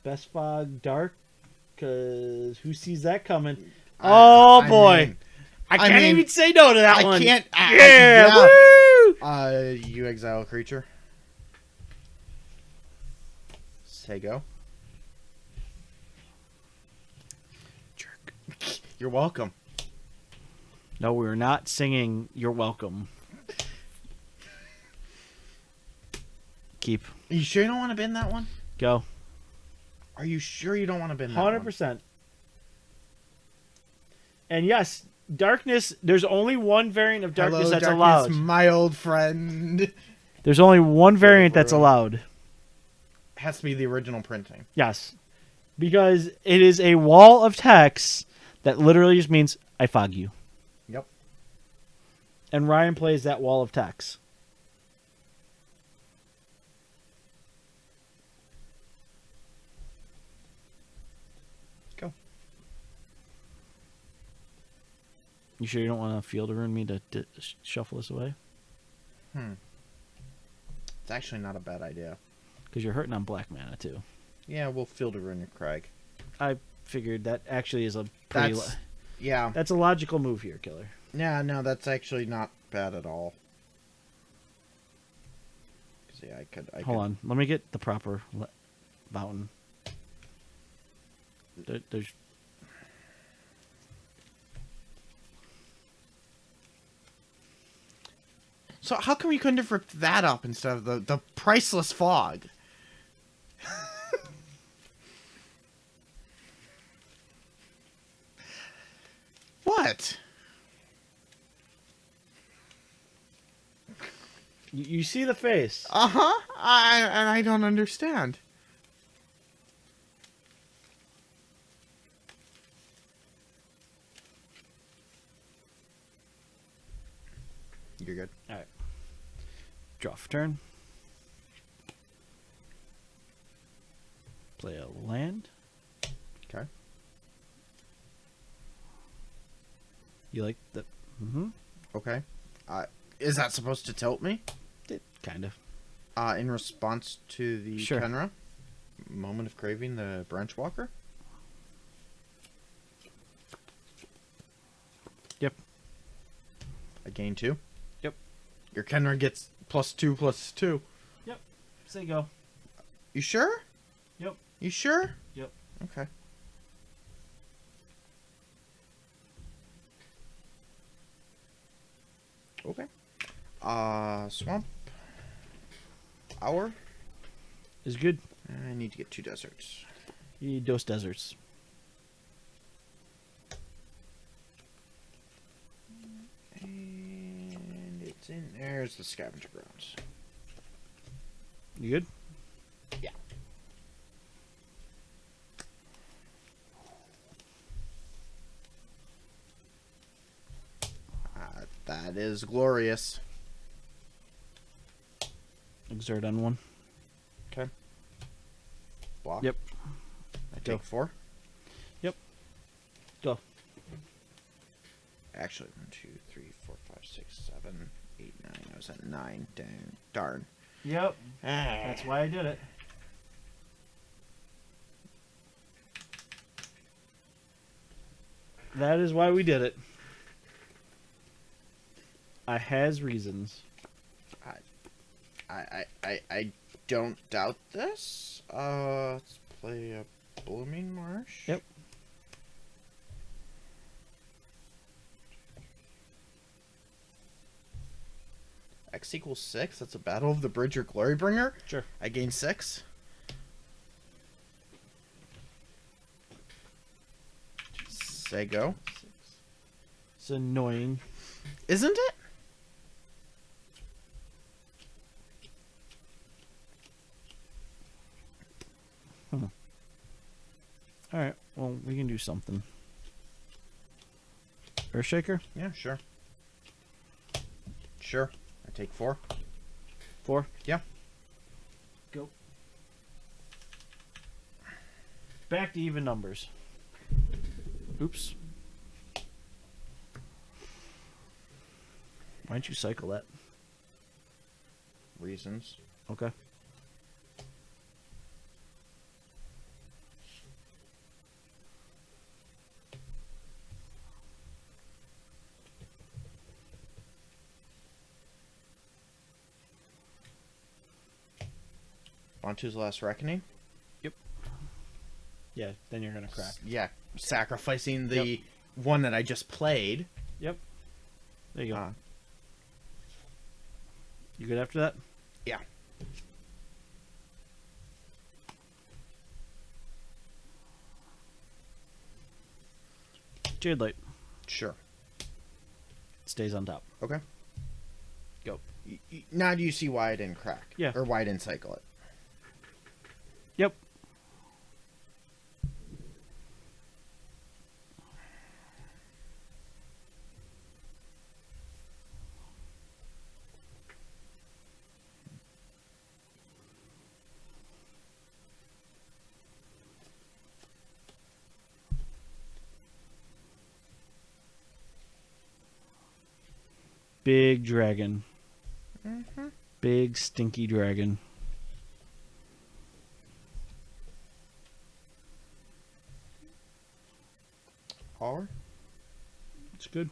S2: Best fog dark, cause who sees that coming? Oh boy, I can't even say no to that
S1: I
S2: one.
S1: can't.
S2: Yeah, woo!
S1: You exile a creature. Say go.
S2: Jerk.
S1: You're welcome.
S2: No, we're not singing. You're welcome. Keep.
S1: Are you sure you don't want to bin that one?
S2: Go.
S1: Are you sure you don't want to bin that one?
S2: 100%. And yes, darkness. There's only one variant of darkness
S1: Hello,
S2: that's
S1: darkness,
S2: allowed.
S1: my old friend.
S2: There's only one variant that's allowed.
S1: Has to be the original printing.
S2: Yes, because it is a wall of text that literally just means I fog you.
S1: Yep.
S2: And Ryan plays that wall of text.
S1: Go.
S2: You sure you don't want to field rune me to shuffle this away?
S1: It's actually not a bad idea.
S2: Because you're hurting on black mana too.
S1: Yeah, we'll field a rune your Craig.
S2: I figured that actually is a pretty.
S1: Yeah.
S2: That's a logical move here, Killer.
S1: Yeah, no, that's actually not bad at all. 'Cause, yeah, I could.
S2: Hold on, let me get the proper fountain. There's.
S1: So how come you couldn't have ripped that up instead of the priceless fog? What?
S2: You see the face.
S1: Uh-huh. I don't understand. You're good.
S2: All right. Draw for turn. Play a land.
S1: Okay.
S2: You like the? Mm-hmm.
S1: Okay. Is that supposed to tilt me?
S2: Kind of.
S1: In response to the
S2: Sure.
S1: Kenra? Moment of Craving, the Branch Walker?
S2: Yep.
S1: I gain 2?
S2: Yep.
S1: Your Kenra gets +2/+2.
S2: Yep. Say go.
S1: You sure?
S2: Yep.
S1: You sure?
S2: Yep.
S1: Okay. Okay. Swamp. Hour.
S2: Is good.
S1: I need to get 2 deserts.
S2: You need those deserts.
S1: And it's in there's the scavenger grounds.
S2: You good?
S1: Yeah. That is glorious.
S2: Exert on one.
S1: Okay. Block.
S2: Yep.
S1: I
S2: Go.
S1: take 4.
S2: Yep. Go.
S1: Actually, 1, 2, 3, 4, 5, 6, 7, 8, 9. I was at 9. Dang. Darn.
S2: Yep.
S1: Ah.
S2: That's why I did it. That is why we did it. I has reasons.
S1: I don't doubt this. Let's play a Blooming Marsh.
S2: Yep.
S1: X equals 6. That's a Battle of the Bridge or Glorybringer.
S2: Sure.
S1: I gain 6. Say go.
S2: It's annoying.
S1: Isn't it?
S2: Alright, well, we can do something. Earthshaker?
S1: Yeah, sure. Sure. I take 4.
S2: 4?
S1: Yeah.
S2: Go. Back to even numbers. Oops. Why don't you cycle that?
S1: Reasons.
S2: Okay.
S1: Bantu's Last Reckoning.
S2: Yeah, then you're gonna crack.
S1: Yeah, sacrificing the one that I just played.
S2: Yep. There you go.
S1: Uh,
S2: You good after that?
S1: yeah.
S2: Jade Light
S1: Sure.
S2: stays on top.
S1: Okay.
S2: Go.
S1: Now do you see why I didn't crack?
S2: Yeah.
S1: Or why I didn't cycle it?
S2: Yep. Big dragon.
S1: Mm-hmm.
S2: Big stinky dragon.
S1: Power?
S2: It's good.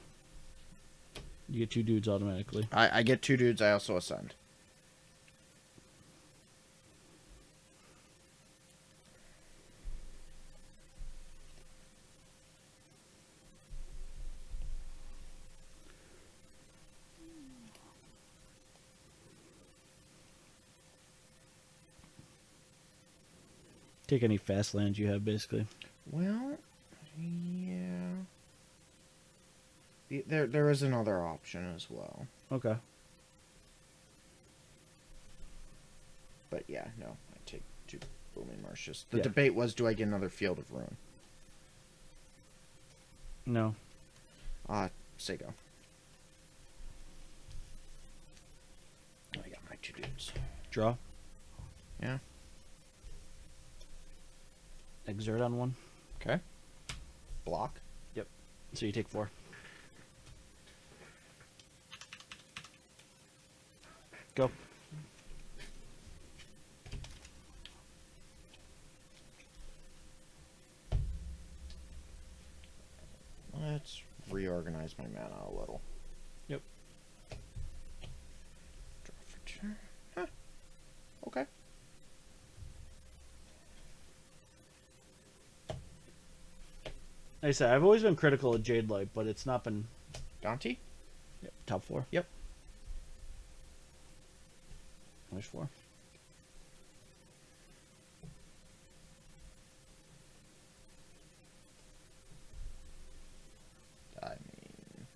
S2: You get 2 dudes automatically.
S1: I get 2 dudes, I also ascend.
S2: Take any fast lands you have, basically.
S1: Well, yeah. There is another option as well.
S2: Okay.
S1: But yeah, no. I take 2 Booming Marshes. The
S2: Yeah.
S1: debate was, do I get another Field of Ruin?
S2: No.
S1: Sego. I got my 2 dudes.
S2: Draw.
S1: Yeah.
S2: Exert on 1.
S1: Okay. Block.
S2: So you take 4. Go.
S1: Let's reorganize my mana a little.
S2: Yep.
S1: Draw for turn. Huh. Okay.
S2: Like I said, I've always been critical of Jade Light, but it's not been
S1: Dante?
S2: top 4.
S1: Yep.
S2: There's 4.
S1: I mean...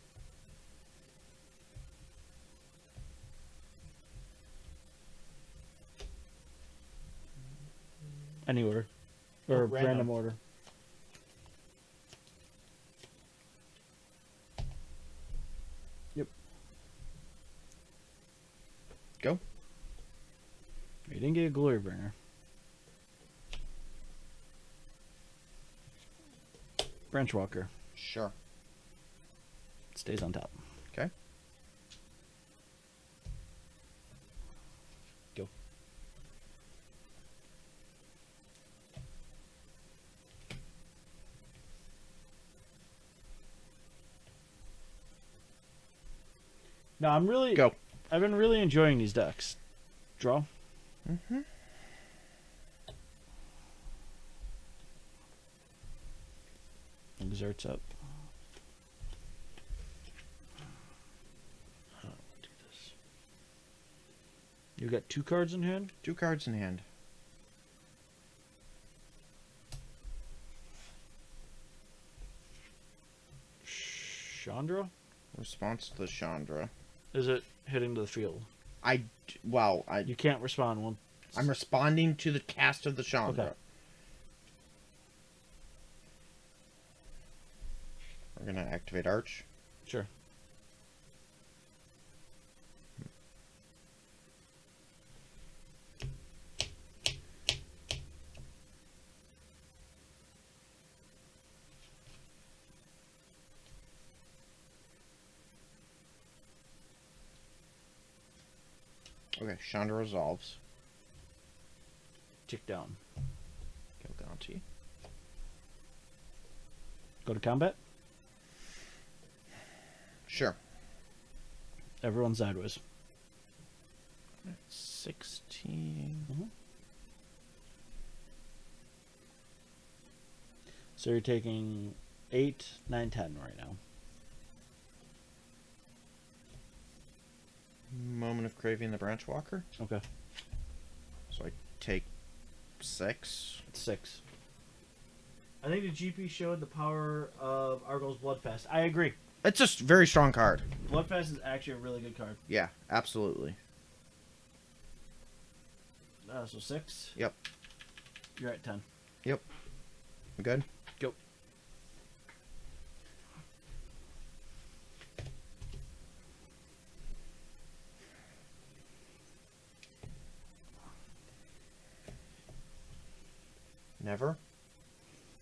S2: Any order. Or
S1: Random.
S2: random order. Yep.
S1: Go.
S2: You didn't get a Glory Bringer. Branchwalker.
S1: Sure.
S2: Stays on top.
S1: Okay.
S2: Go. No, I'm really...
S1: Go.
S2: I've been really enjoying these decks. Draw.
S1: Mm-hmm.
S2: Exerts up. Do this. You got 2 cards in hand?
S1: 2 cards in hand.
S2: Chandra?
S1: Response to the Chandra.
S2: Is it hitting to the field?
S1: Well,
S2: You can't respond one.
S1: I'm responding to the cast of the Chandra.
S2: Okay.
S1: We're gonna activate Arch.
S2: Sure.
S1: Okay, Chandra resolves.
S2: Tick down.
S1: Gilganti.
S2: Go to combat.
S1: Sure.
S2: Everyone sideways.
S1: 16.
S2: Mm-hmm. So you're taking 8, 9, 10 right now.
S1: Moment of Craving the Branch Walker.
S2: Okay.
S1: So I take 6.
S2: 6. I think the GP showed the power of Argos Bloodfest. I agree.
S1: It's just a very strong card.
S2: Bloodfest is actually a really good card.
S1: Yeah, absolutely.
S2: So 6.
S1: Yep.
S2: You're at 10.
S1: Yep. We good?
S2: Go.
S1: Never?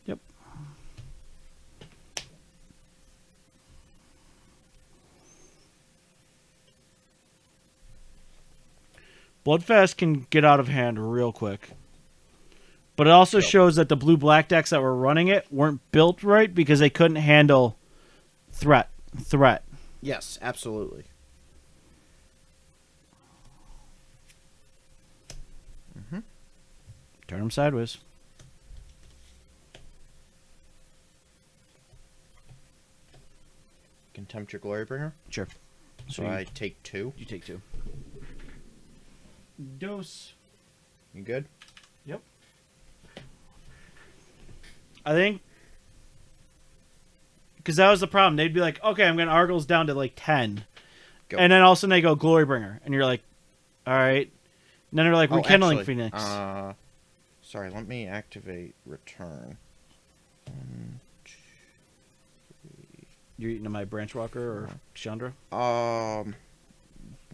S2: Yep. Bloodfest can get out of hand real quick. But it also shows that the blue-black decks that were running it weren't built right because they couldn't handle threat.
S1: Yes, absolutely. Mm-hmm.
S2: Turn them sideways.
S1: Contempt your Glorybringer.
S2: Sure.
S1: So I take 2.
S2: You take 2. Dose.
S1: You good?
S2: Yep. I think because that was the problem. They'd be like, "Okay, I'm going to Argos down to like 10,"
S1: Go.
S2: and then all of a sudden they go Glorybringer, and you're like, "All right." And then they're like Rekindling
S1: actually,
S2: Phoenix.
S1: Sorry, let me activate Return. 1, 2,
S2: You're eating my Branch Walker or Chandra?
S1: 3.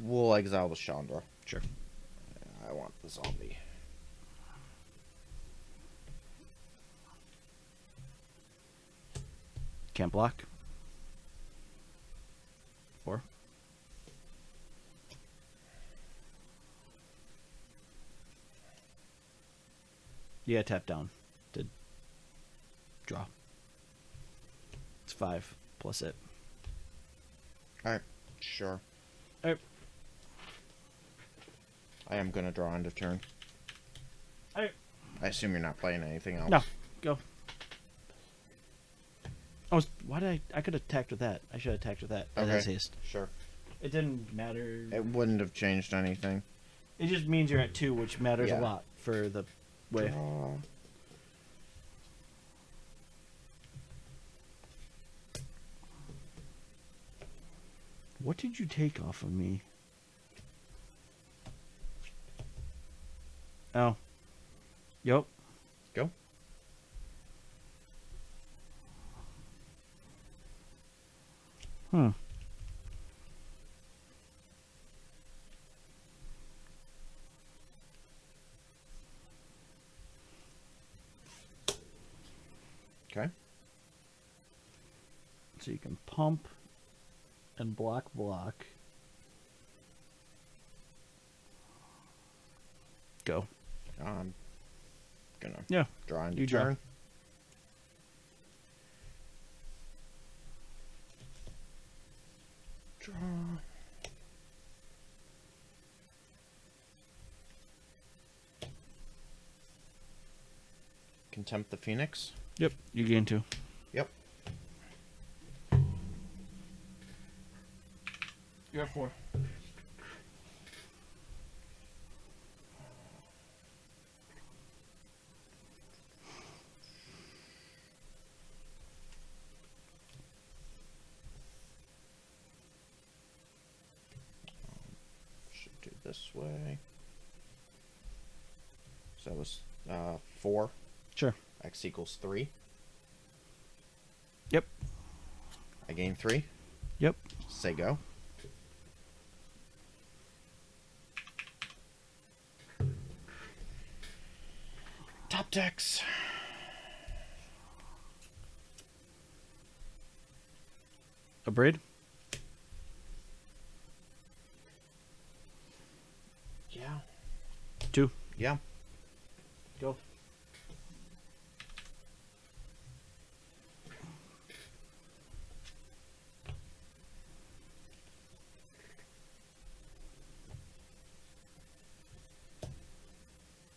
S1: We'll exile the Chandra.
S2: Sure.
S1: I want the zombie.
S2: Can't block. 4. Yeah, tap down to draw. It's 5 plus it.
S1: Alright, sure.
S2: Alright.
S1: I am gonna draw end of turn.
S2: Alright.
S1: I assume you're not playing anything else.
S2: No, go. Why did I could have attacked with that. I should have attacked with that. That has haste.
S1: Sure.
S2: It didn't matter.
S1: It wouldn't have changed anything.
S2: It just means you're at 2, which matters
S1: Yeah.
S2: a lot for the way.
S1: Draw.
S2: What did you take off of me? Oh. Yep.
S1: Go.
S2: Hmm.
S1: Okay.
S2: So you can pump and block. Go.
S1: I'm gonna draw end
S2: you
S1: of
S2: draw.
S1: turn. Draw. Contempt the Phoenix.
S2: Yep. You gain 2.
S1: Yep.
S2: You have 4.
S1: Should do this way. So that was 4.
S2: Sure.
S1: X equals 3.
S2: Yep.
S1: I gain 3.
S2: Yep.
S1: Say go. Top decks.
S2: A braid?
S1: Yeah.
S2: 2.
S1: Yeah.
S2: Go.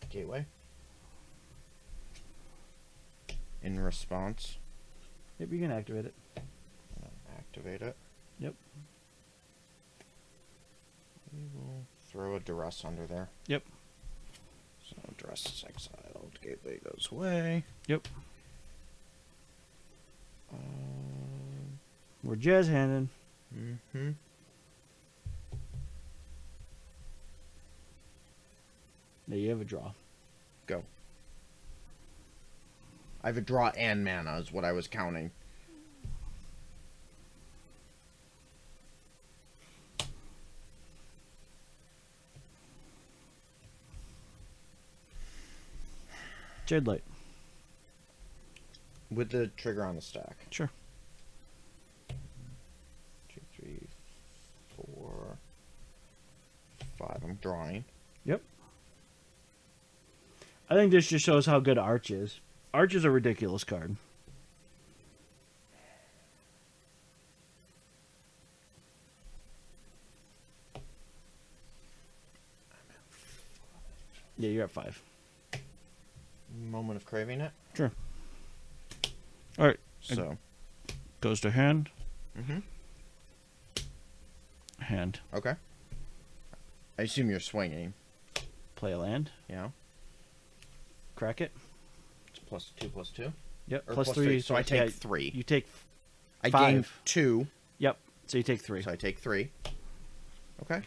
S1: Gateway. In response,
S2: Yep, you can activate it.
S1: activate it.
S2: Yep.
S1: We will throw a duress under there.
S2: Yep.
S1: So duress is exiled. Gateway goes away.
S2: Yep.
S1: Um,
S2: We're jazz handed.
S1: mm-hmm.
S2: There you have a draw.
S1: Go. I have a draw and mana is what I was counting.
S2: Jade Light.
S1: With the trigger on the stack.
S2: Sure.
S1: 2, 3, 4, 5. I'm drawing.
S2: Yep. I think this just shows how good Arch is. Arch is a ridiculous card. Yeah, you're at 5.
S1: Moment of craving it.
S2: Sure. All right.
S1: So.
S2: Goes to hand.
S1: Mm-hmm.
S2: Hand.
S1: Okay. I assume you're swinging.
S2: Play a land.
S1: Yeah.
S2: Crack it.
S1: It's +2/+2.
S2: Yep.
S1: Or
S2: Plus
S1: +3.
S2: 3.
S1: So I take 3.
S2: You take
S1: I
S2: 5.
S1: gain 2.
S2: Yep. So you take 3.
S1: So I take 3. Okay.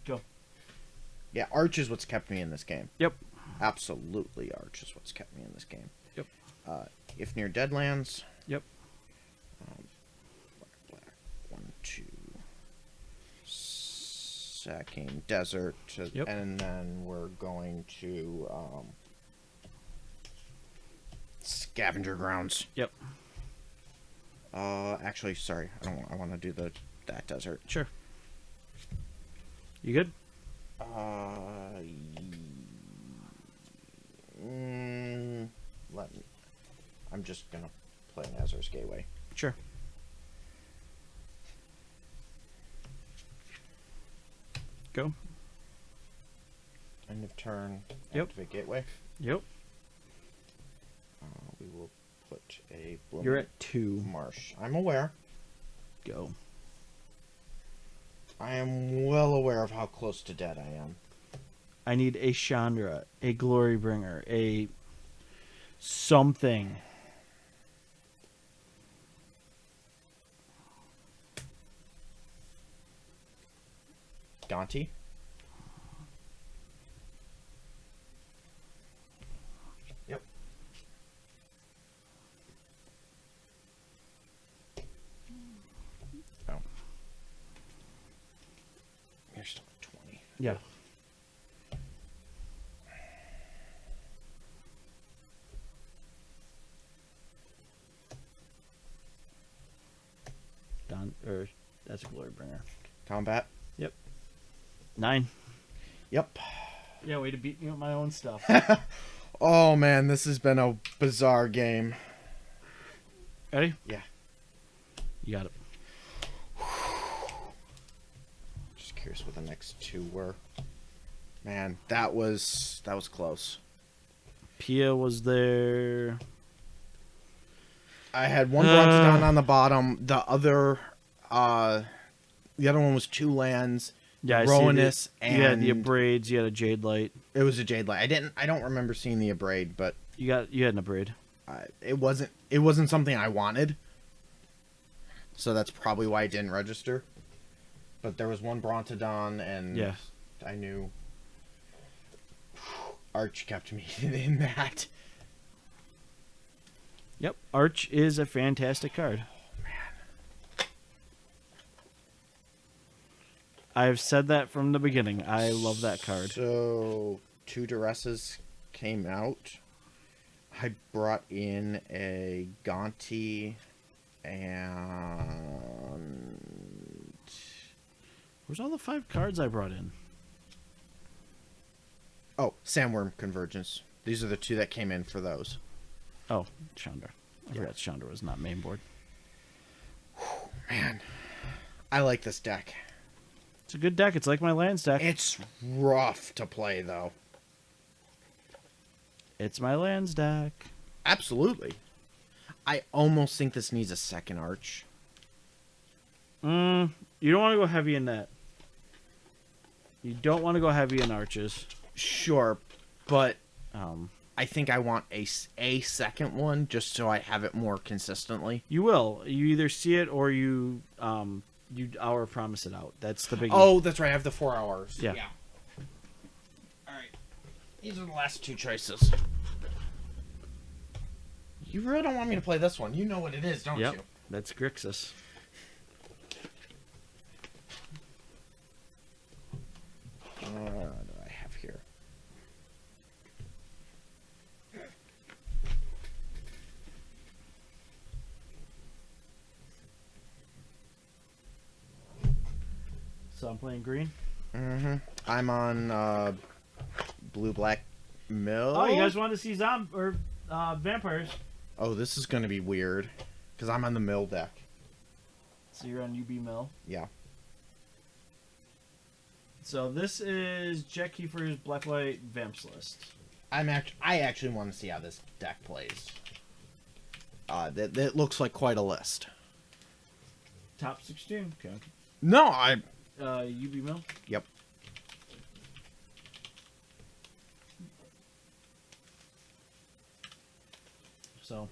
S2: Go.
S1: Yeah, Arch is what's kept me in this game.
S2: Yep.
S1: Absolutely, Arch is what's kept me in this game.
S2: Yep.
S1: If near Deadlands.
S2: Yep.
S1: Black, 1, 2. Sacking Desert.
S2: Yep.
S1: And then we're going to Scavenger Grounds.
S2: Yep.
S1: Actually, sorry. I want to do that desert.
S2: Sure. You good?
S1: Let me. I'm just gonna play Nazar's Gateway.
S2: Sure. Go.
S1: End of turn.
S2: Yep.
S1: Activate Gateway.
S2: Yep.
S1: We will put a Bloom
S2: You're at 2.
S1: Marsh. I'm aware.
S2: Go.
S1: I am well aware of how close to dead I am.
S2: I need a Chandra, a Glorybringer, a something.
S1: Gonti. Yep. Oh. You're still at 20.
S2: Yeah. That's a Glorybringer.
S1: Combat.
S2: 9.
S1: Yep.
S2: Yeah, way to beat me with my own stuff.
S1: Oh man, this has been a bizarre game.
S2: Ready?
S1: Yeah.
S2: You got it.
S1: Just curious what the next 2 were. Man, that was close.
S2: Pia was there.
S1: I had one bronze down on the bottom. The other one was 2 lands.
S2: Yeah, I
S1: Rowanus
S2: see you had the
S1: and
S2: Abrades, you had a Jade Light.
S1: it was a Jade Light. I don't remember seeing the Abrade, but
S2: You had an Abrade.
S1: it wasn't something I wanted. So that's probably why it didn't register. But there was one Brontodon, and
S2: Yeah.
S1: I knew Arch kept me in that.
S2: Yep, Arch is a fantastic card. I've said that from the beginning. I love that card.
S1: So, 2 Duresses came out. I brought in a Gonti and...
S2: Where's all the 5 cards I brought in?
S1: Oh, Sandworm Convergence. These are the 2 that came in for those.
S2: Oh, Chandra. I forgot Chandra was not main board.
S1: Man, I like this deck.
S2: It's a good deck. It's like my lands deck.
S1: It's rough to play, though.
S2: It's my lands deck.
S1: Absolutely. I almost think this needs a second Arch.
S2: You don't want to go heavy in that. You don't want to go heavy in arches.
S1: Sure, but
S2: Um,
S1: I think I want a second one just so I have it more consistently.
S2: you will. You either see it or you hour promise it out. That's the big.
S1: Oh, that's right. I have the 4 hours.
S2: Yeah.
S1: All right. These are the last 2 choices. You really don't want me to play this one. You know what it is, don't
S2: Yep.
S1: you?
S2: That's Grixis.
S1: What do I have here?
S2: So I'm playing green.
S1: Mm-hmm. I'm on blue-black mill.
S2: Oh, you guys want to see vampires?
S1: Oh, this is going to be weird because I'm on the mill deck.
S2: So you're on UB Mill.
S1: Yeah.
S2: So this is Jack Kiefer's Black White Vamps list.
S1: I actually want to see how this deck plays. That looks like quite a list.
S2: Top 16. Okay.
S1: No, I.
S2: UB Mill.
S1: Yep.
S2: So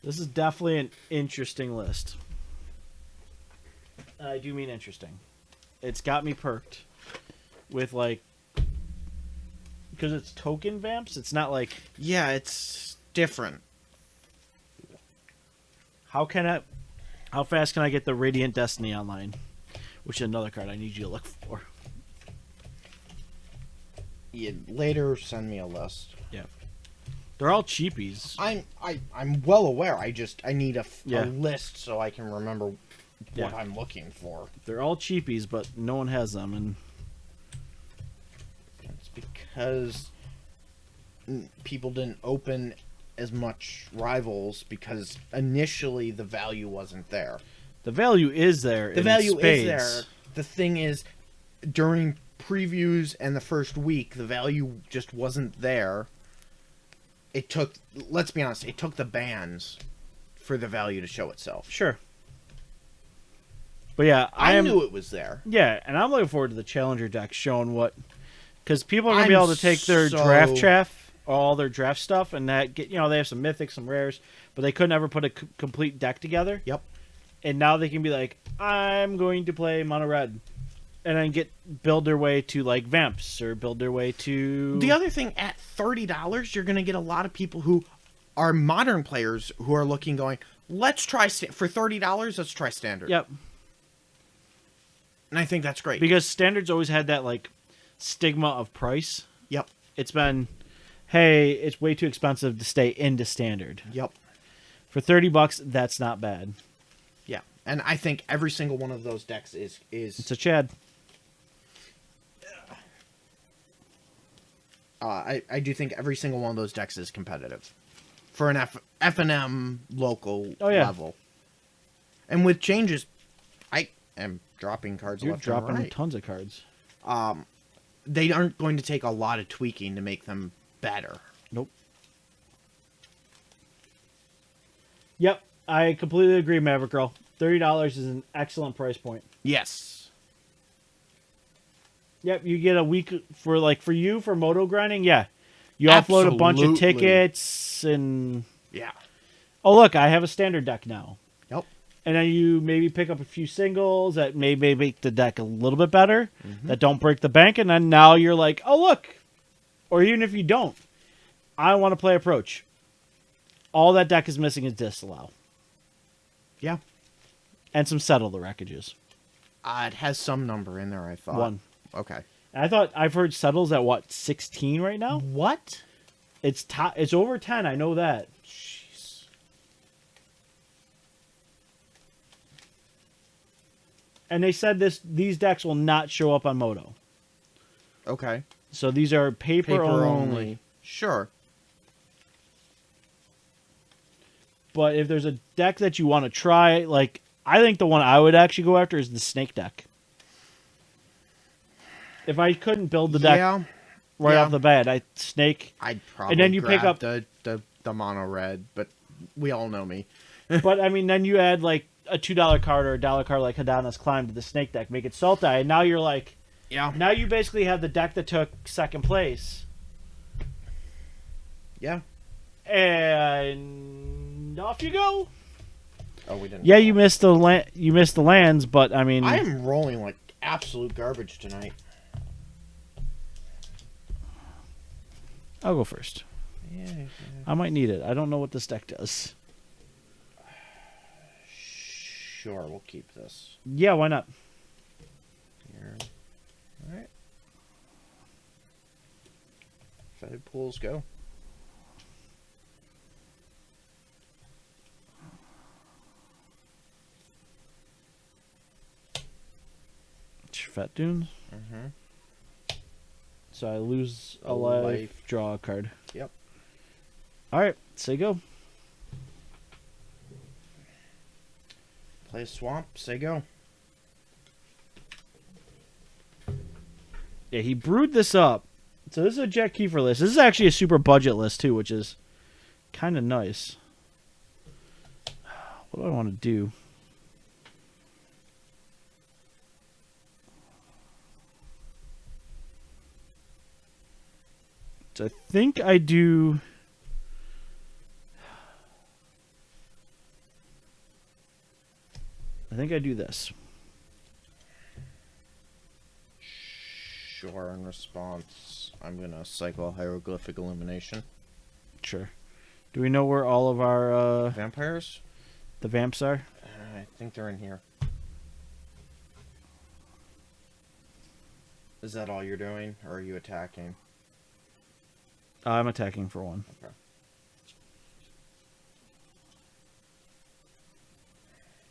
S2: this is definitely an interesting list. I do mean interesting. It's got me perked with because it's token vamps. It's not like
S1: Yeah, it's different.
S2: how fast can I get the Radiant Destiny online, which is another card I need you to look for.
S1: You later send me a list.
S2: Yeah, they're all cheapies.
S1: I'm well aware. I need a
S2: Yeah.
S1: list so I can remember what
S2: Yeah.
S1: I'm looking for.
S2: They're all cheapies, but no one has them, and
S1: It's because people didn't open as much Rivals because initially the value wasn't there.
S2: the value is there.
S1: The
S2: in
S1: value
S2: spades.
S1: is there. The thing is, during previews and the first week, the value just wasn't there. It took, let's be honest, it took the bans for the value to show itself.
S2: Sure. But yeah,
S1: I knew it was there.
S2: Yeah, and I'm looking forward to the Challenger deck showing what, because people are gonna
S1: I'm
S2: be able to take their
S1: so-
S2: draft chaff, all their draft stuff, and that they have some mythics, some rares, but they could never put a complete deck together.
S1: Yep.
S2: And now they can be like, I'm going to play mono red, and then build their way to like vamps or build their way to
S1: The other thing, at $30, you're going to get a lot of people who are modern players who are looking, going, let's try, for $30, let's try Standard.
S2: Yep.
S1: And I think that's great.
S2: Because Standard's always had that like stigma of price.
S1: Yep.
S2: It's been, hey, it's way too expensive to stay into Standard.
S1: Yep.
S2: For $30, that's not bad.
S1: Yeah. And I think every single one of those decks is
S2: It's a Chad.
S1: I do think every single one of those decks is competitive for an F&M local level. And with changes, I am dropping cards
S2: You're
S1: left
S2: dropping
S1: and right.
S2: tons of cards.
S1: They aren't going to take a lot of tweaking to make them better.
S2: Nope. Yep, I completely agree, Maverick Girl. $30 is an excellent price point.
S1: Yes.
S2: Yep, you get a week for moto grinding. Yeah, you offload a bunch of
S1: Absolutely.
S2: tickets and
S1: Yeah.
S2: oh look, I have a standard deck now.
S1: Yep.
S2: And then you maybe pick up a few singles that may make the deck a little bit better, that don't break the bank, and then now you're like, oh look, or even if you don't, I want to play Approach. all that deck is missing is Disallow.
S1: Yeah.
S2: And some Settle the Wreckages.
S1: It has some number in there, I thought.
S2: 1.
S1: Okay.
S2: And I've heard Settle's at what, 16 right now?
S1: What?
S2: It's over 10, I know that.
S1: Jeez.
S2: And they said these decks will not show up on Moto.
S1: Okay.
S2: So these are paper only.
S1: Sure.
S2: But if there's a deck that you want to try, like, I think the one I would actually go after is the Snake deck. If I couldn't build the deck right off the bat, Snake.
S1: I'd probably
S2: And then you pick up
S1: the mono red, but we all know me.
S2: But I mean, then you add like a $2 card or a $1 card like Hadana's Climb to the Snake deck, make it Sultai, and now you're like, now you basically have the deck that took second place.
S1: Yeah.
S2: And off you go.
S1: Oh, we didn't.
S2: Yeah, you missed the lands, but I mean,
S1: I am rolling like absolute garbage tonight.
S2: I'll go first.
S1: Yeah.
S2: I might need it. I don't know what this deck does.
S1: Sure, we'll keep this.
S2: Yeah, why not?
S1: Here. All right. Fetid pools go.
S2: Fat Dunes.
S1: Mm-hmm.
S2: So I lose a
S1: life.
S2: life, draw a card.
S1: Yep.
S2: All right, say go.
S1: Play a swamp. Say go.
S2: Yeah, he brewed this up. So this is a Jack Kiefer list. This is actually a super budget list too, which is kind of nice. What do I want to do? So I think I do. I think I do this.
S1: Sure, in response, I'm going to cycle Hieroglyphic Illumination.
S2: Sure. Do we know where all of our
S1: Vampires?
S2: the vamps are?
S1: I think they're in here. Is that all you're doing, or are you attacking?
S2: I'm attacking for 1.
S1: Okay.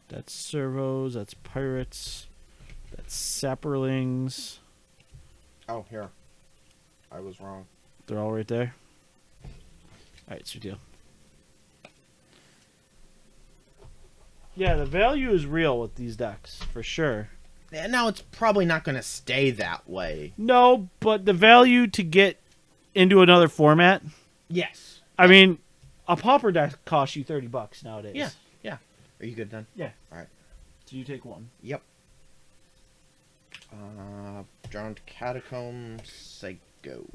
S2: That's servos. That's pirates. That's sapperlings.
S1: Oh, here. I was wrong.
S2: They're all right there. All right, sweet deal. Yeah, the value is real with these decks for sure.
S1: Yeah, now it's probably not going to stay that way.
S2: No, but the value to get into another format.
S1: Yes.
S2: I mean, a pauper deck costs you $30 nowadays.
S1: Yeah. Yeah. Are you good then?
S2: Yeah.
S1: All right.
S2: So you take 1.
S1: Yep. Drowned Catacombs. Say go.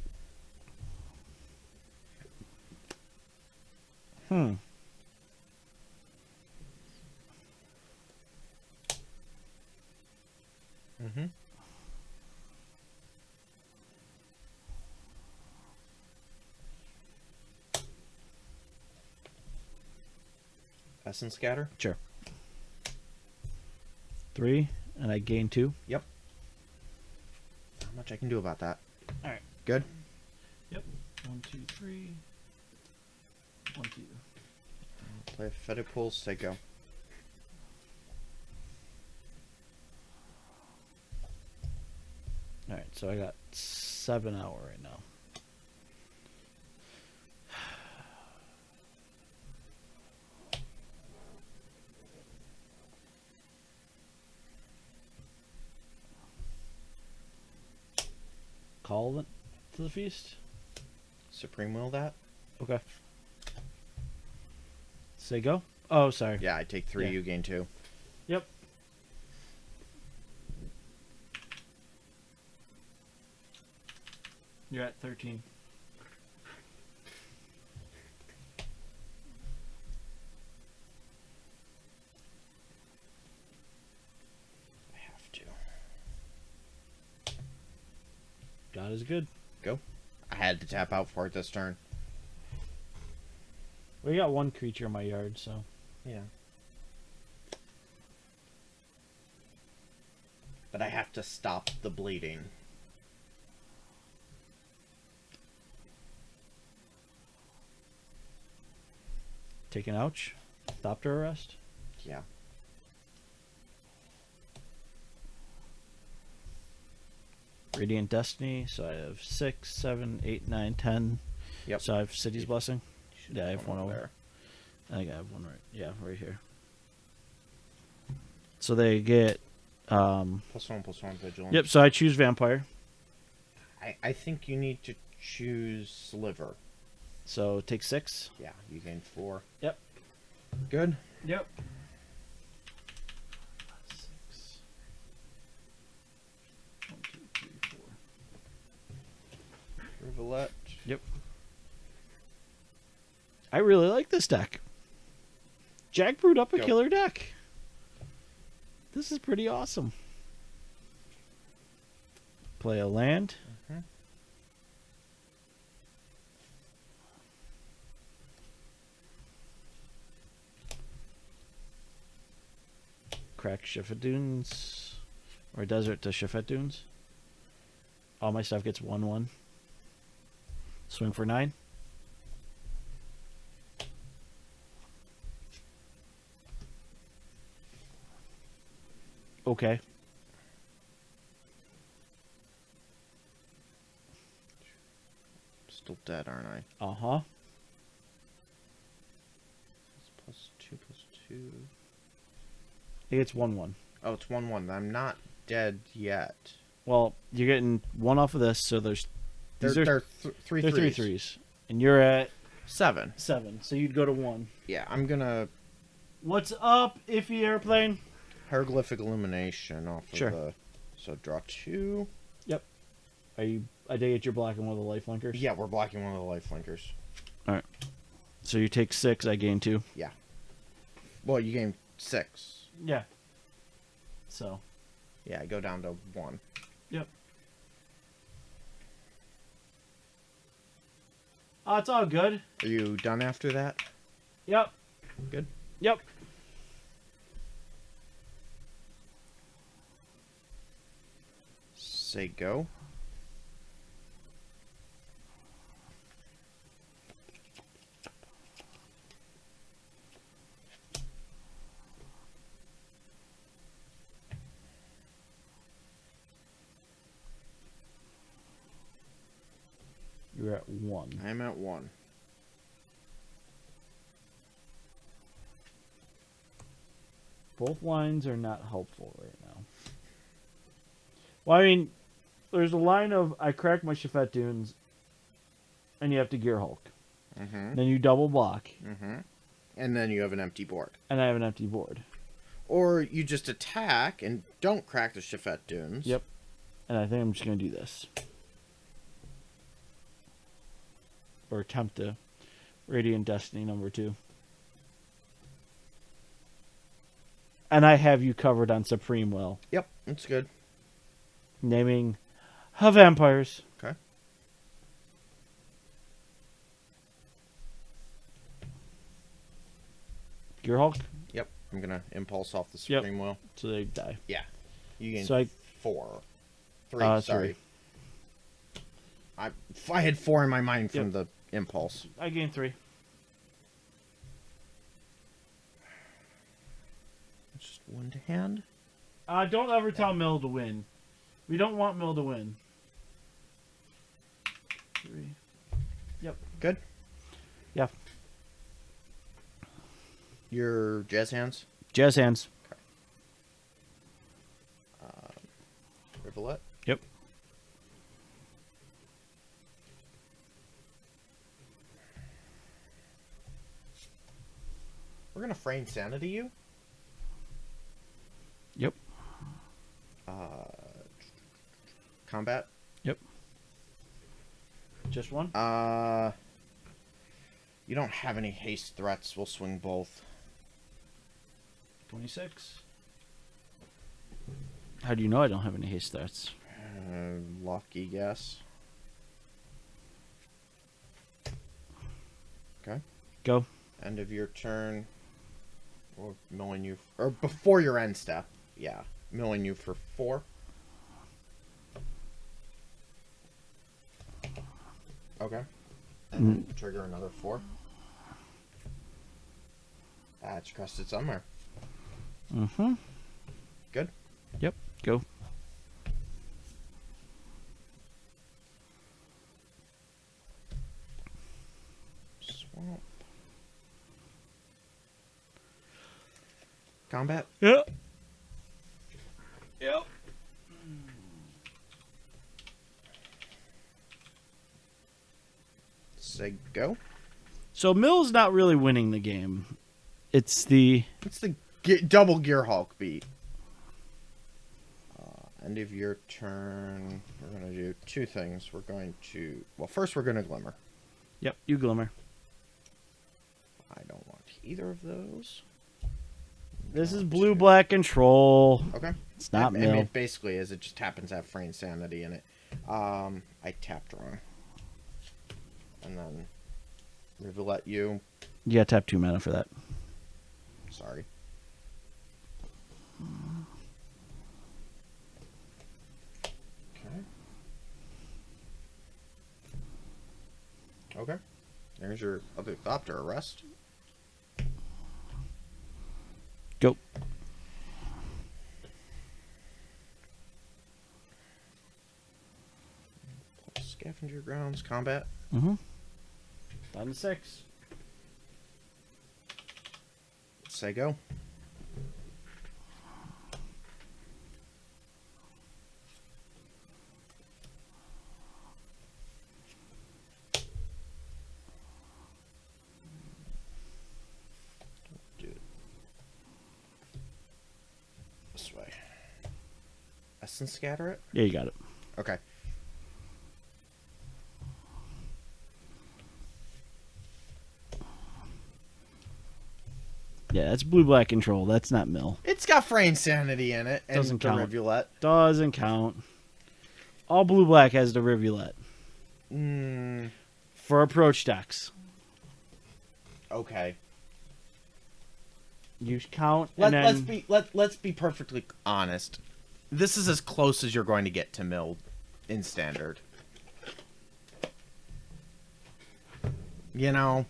S1: Mm-hmm. Essence Scatter?
S2: Sure. 3, and I gain 2.
S1: Yep. Not much I can do about that.
S2: All right.
S1: Good?
S2: Yep. 1, 2, 3. 1, 2.
S1: Play Fetid Pools. Say go.
S2: All right, so I got 7 hour right now. Call it to the feast.
S1: Supreme Will that?
S2: Okay. Say go. Oh, sorry.
S1: Yeah, I take 3,
S2: Yeah.
S1: you gain 2.
S2: Yep. You're at 13.
S1: I have to.
S2: God is good.
S1: Go. I had to tap out for it this turn.
S2: We got one creature in my yard, so.
S1: Yeah. But I have to stop the bleeding.
S2: Take an ouch. Stop to arrest.
S1: Yeah.
S2: Radiant Destiny. So I have 6, 7, 8, 9, 10.
S1: Yep.
S2: So I have City's Blessing.
S1: Should
S2: Yeah, I have one over
S1: there.
S2: I think I have one right. Yeah, right here. So they get.
S1: +1/+1 vigilance.
S2: Yep. So I choose Vampire.
S1: I think you need to choose Sliver.
S2: So take 6.
S1: Yeah, you gain 4.
S2: Yep.
S1: Good.
S2: Yep. 6. 1, 2, 3, 4.
S1: Rivulet.
S2: Yep. I really like this deck. Jack brewed up a
S1: Go.
S2: killer deck. This is pretty awesome. Play a land.
S1: Mhm.
S2: Crack Shifet Dunes. Or Desert to Shifet Dunes. All my stuff gets 1/1. Swing for 9. Okay.
S1: Still dead, aren't I?
S2: Uh-huh.
S1: It's +2/+2.
S2: It gets 1/1.
S1: Oh, it's 1/1. I'm not dead yet.
S2: Well, you're getting 1 off of this, so there's
S1: They're,
S2: these are
S1: they're three
S2: they're
S1: threes.
S2: 3/3s. And you're at
S1: 7.
S2: 7, so you'd go to 1.
S1: Yeah, I'm gonna
S2: What's up, Iffy Airplane?
S1: Hieroglyphic Illumination off
S2: Sure.
S1: of the... So draw 2.
S2: Are you? I take it you're blocking one of the life linkers.
S1: Yeah, we're blocking one of the life linkers.
S2: So you take 6. I gain 2.
S1: Well, you gain 6.
S2: Yeah. So.
S1: Yeah, I go down to 1.
S2: Oh, it's all good.
S1: Are you done after that?
S2: Yep.
S1: Good.
S2: Yep.
S1: Say go.
S2: You're at 1.
S1: I'm at 1.
S2: Both lines are not helpful right now. Well, I mean, there's a line of I crack my Shifet Dunes, and you have to Gear Hulk.
S1: Mm-hmm.
S2: Then you double block,
S1: Mm-hmm. And then you have an empty board.
S2: and I have an empty board.
S1: Or you just attack and don't crack the Shifet Dunes.
S2: Yep. And I think I'm just going to do this. Or attempt to Radiant Destiny number 2. And I have you covered on Supreme Will.
S1: Yep, that's good.
S2: Naming vampires.
S1: Okay.
S2: Gear Hulk,
S1: Yep, I'm gonna impulse off the
S2: Yep.
S1: Supreme Will.
S2: so they die.
S1: You gain
S2: So I
S1: 4. 3,
S2: 3.
S1: sorry. I had 4 in my mind from
S2: Yep.
S1: the impulse.
S2: I gain 3.
S1: Just 1 to hand.
S2: Don't ever tell Mill to win. We don't want Mill to win. 3.
S1: Good.
S2: Yeah.
S1: Your jazz hands.
S2: Jazz hands.
S1: Rivulet.
S2: Yep.
S1: We're gonna Frame Sanity you.
S2: Yep.
S1: Combat.
S2: Just 1?
S1: You don't have any haste threats. We'll swing both.
S2: 26. How do you know I don't have any haste threats?
S1: Lucky guess. Okay.
S2: Go.
S1: End of your turn. Or milling you, or before your end step. Yeah, milling you for 4. Okay. And then trigger another 4. That's Crested Summer.
S3: Mm-hmm.
S1: Good.
S3: Yep. Go.
S1: Swamp. Combat.
S3: Yep. Yep.
S1: Say go.
S3: So Mill's not really winning the game. It's the
S1: It's the double Gear Hulk beat. End of your turn. We're going to do 2 things. We're going to... Well, first we're going to Glimmer.
S3: Yep, you Glimmer.
S1: I don't want either of those.
S3: This is blue black control.
S1: Okay.
S3: It's not
S1: I mean,
S3: Mill.
S1: it basically is. It just happens to have Free Insanity in it. I tapped wrong. And then Rivulet you.
S3: You gotta tap 2 mana for that.
S1: Sorry. Okay. Okay. There's your other Thopter Arrest.
S3: Go.
S1: Scavenger Grounds, Combat.
S3: Mm-hmm.
S2: Down to 6.
S1: Say go. Do it this way. Essence Scatter it?
S3: Yeah, you got it.
S1: Okay.
S3: Yeah, that's blue black control. That's not Mill.
S1: It's got Free Insanity in it. And
S3: Doesn't
S1: the
S3: count.
S1: Rivulet.
S3: Doesn't count. All blue black has the Rivulet
S1: Mm,
S3: for approach decks.
S1: okay.
S3: You count and then
S1: Let's be perfectly honest. This is as close as you're going to get to Mill in Standard. You know,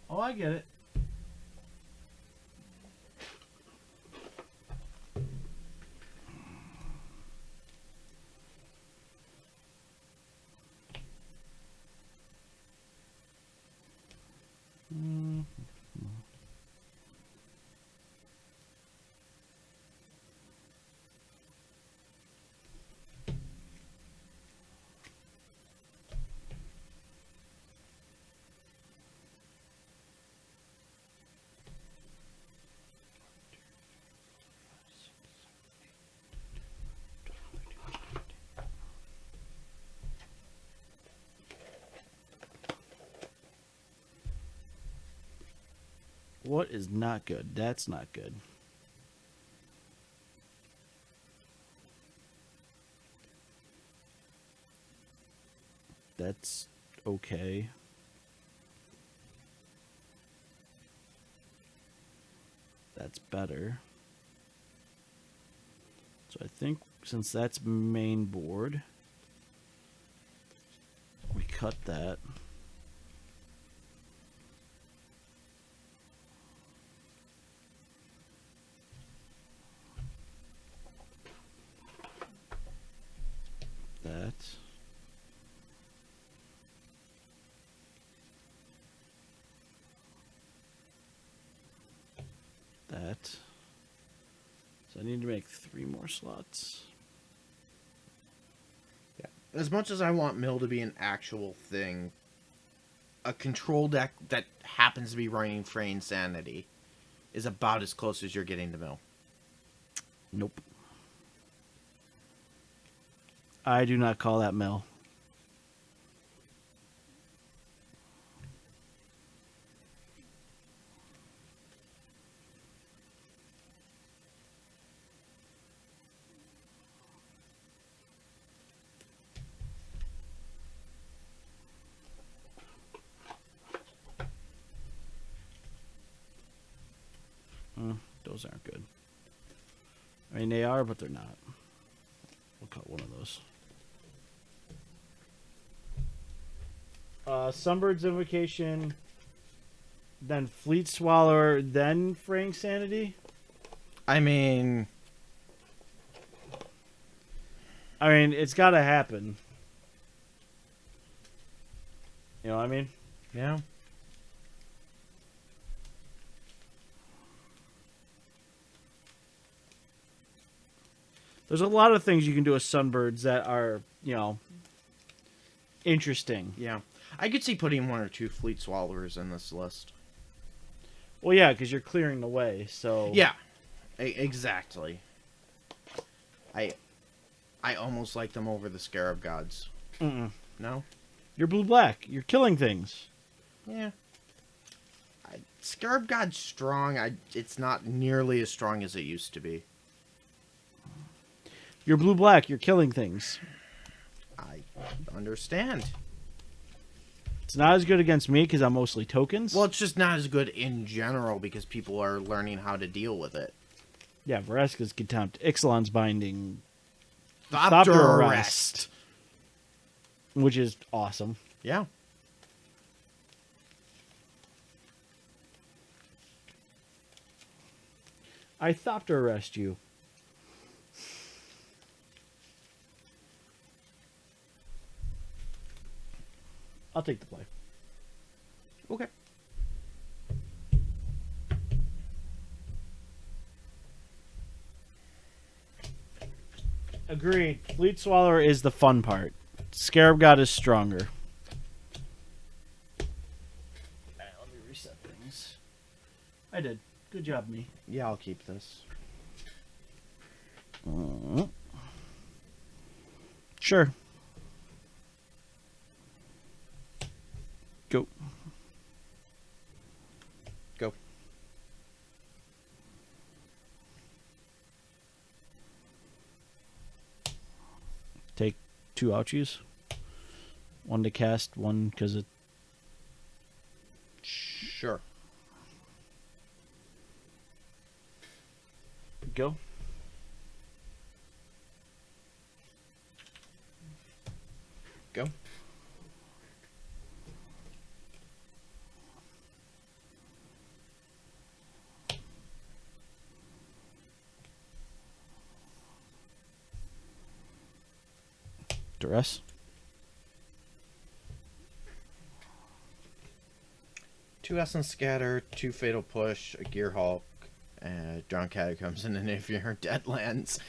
S2: Oh, I get it.
S3: what is not good? That's not good. That's okay. That's better. So I think since that's main board, we cut that. That. That. So I need to make 3 more slots.
S1: as much as I want Mill to be an actual thing, a control deck that happens to be running Free Insanity is about as close as you're getting to Mill.
S3: Nope. I do not call that Mill. Those aren't good. I mean, they are, but they're not. We'll cut one of those.
S2: Sunbird's Invocation, then Fleet Swallower, then Fraying Sanity.
S1: I mean,
S2: It's got to happen. You know what I mean?
S1: yeah.
S2: There's a lot of things you can do with Sunbirds that are, interesting.
S1: Yeah. I could see putting one or two Fleet Swallowers in this list.
S2: Well, yeah, because you're clearing the way, so...
S1: Yeah. Exactly. I almost like them over the Scarab Gods.
S2: Mm-mm.
S1: No?
S2: You're blue-black. You're killing things.
S1: Yeah. Scarab God's strong. It's not nearly as strong as it used to be.
S2: You're blue-black. You're killing things.
S1: I understand.
S2: It's not as good against me because I'm mostly tokens.
S1: Well, it's just not as good in general because people are learning how to deal with it.
S2: Yeah, Vraska's Contempt. Ixalan's Binding,
S1: Thopter
S2: Thopter
S1: Arrest.
S2: which is awesome.
S1: Yeah.
S2: I Thopter Arrest you. I'll take the play.
S1: Okay.
S2: Agreed. Fleet Swallower is the fun part. Scarab God is stronger. Alright, let me reset things. I did. Good job, me.
S1: Yeah, I'll keep this.
S2: Sure. Go.
S1: Go.
S2: Take 2 ouchies. 1 to cast, 1 because it...
S1: Sure.
S2: Go.
S1: Go.
S2: Duress.
S1: 2 Essence Scatter, 2 Fatal Push, a Gear Hulk, Drown Catacombs, and then if you're Deadlands.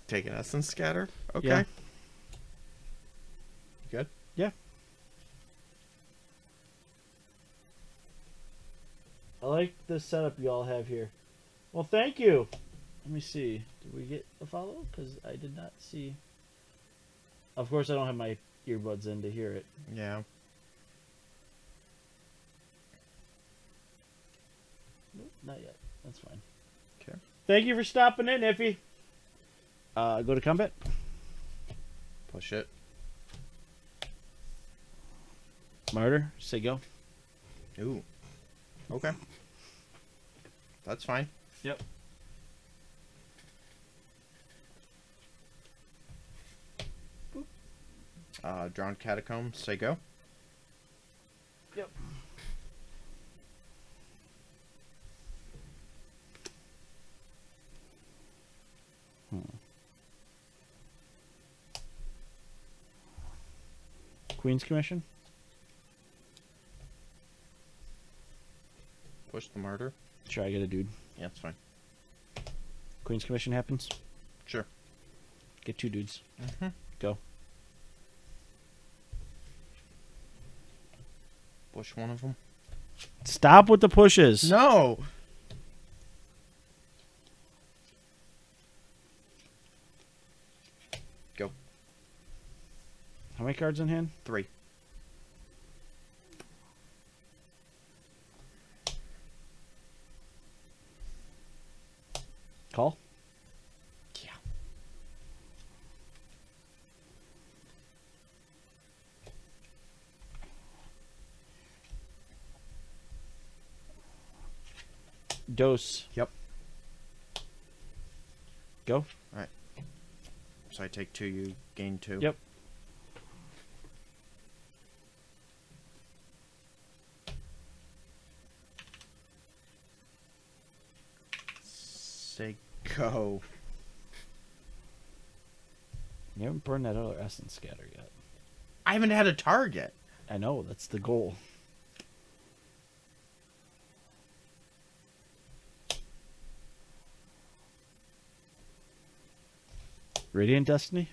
S1: Take an Essence Scatter? Okay.
S2: Yeah.
S1: Good?
S2: Yeah. I like the setup you all have here. Well, thank you. Let me see. Did we get a follow? Because I did not see. Of course, I don't have my earbuds in to hear it.
S1: Yeah.
S2: Nope, not yet. That's fine.
S1: Okay.
S2: Thank you for stopping in, Iffy. Go to combat.
S1: Push it.
S2: Martyr, say go.
S1: Ooh. Okay. That's fine.
S2: Yep.
S1: Drowned Catacombs, say go.
S2: Yep. Queen's Commission.
S1: Push the Martyr.
S2: Sure, I get a dude.
S1: Yeah, that's fine.
S2: Queen's Commission happens.
S1: Sure.
S2: Get 2 dudes.
S1: Mm-hmm.
S2: Go.
S1: Push one of them.
S2: Stop with the pushes.
S1: No! Go.
S2: How many cards in hand?
S1: 3.
S3: Call.
S1: Yeah.
S3: Dose.
S1: Yep.
S3: Go.
S1: So I take 2, you gain 2.
S3: Yep.
S1: Say go.
S3: You haven't burned that other essence scatter yet.
S1: I haven't had a target.
S3: I know, that's the goal. Radiant Destiny?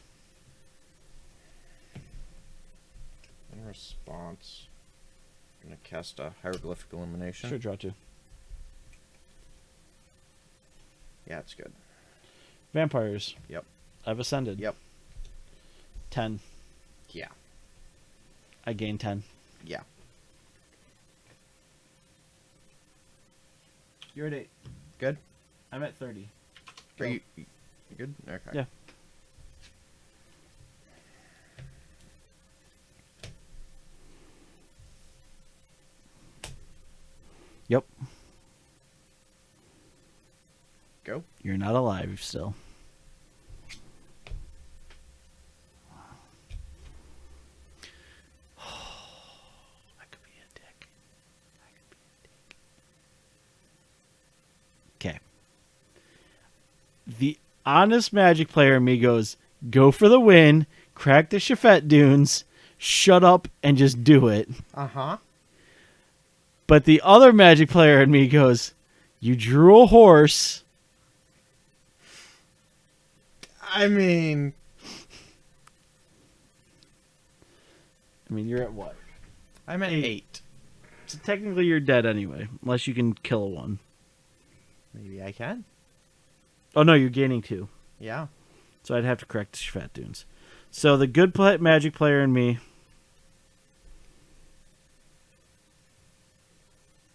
S1: In response, I'm gonna cast a hieroglyphic illumination.
S3: Sure, draw 2.
S1: Yeah, it's good.
S3: Vampires.
S1: Yep.
S3: I've ascended.
S1: Yep.
S3: 10.
S1: Yeah.
S3: I gain 10.
S1: Yeah.
S2: You're at 8.
S1: Good.
S2: I'm at 30.
S1: Are you good? Okay.
S3: Yeah. Yep.
S1: Go.
S3: You're not alive still. I could be a dick. Okay. The honest Magic player in me goes, go for the win, crack the Shafet Dunes, shut up, and just do it.
S1: Uh-huh.
S3: But the other Magic player in me goes, you drew a horse.
S1: I mean,
S3: You're at what?
S1: I'm at 8.
S3: So technically you're dead anyway, unless you can kill a 1.
S1: Maybe I can.
S3: Oh no, you're gaining 2.
S1: Yeah.
S3: So I'd have to correct the Shafat Dunes. So the good Magic player in me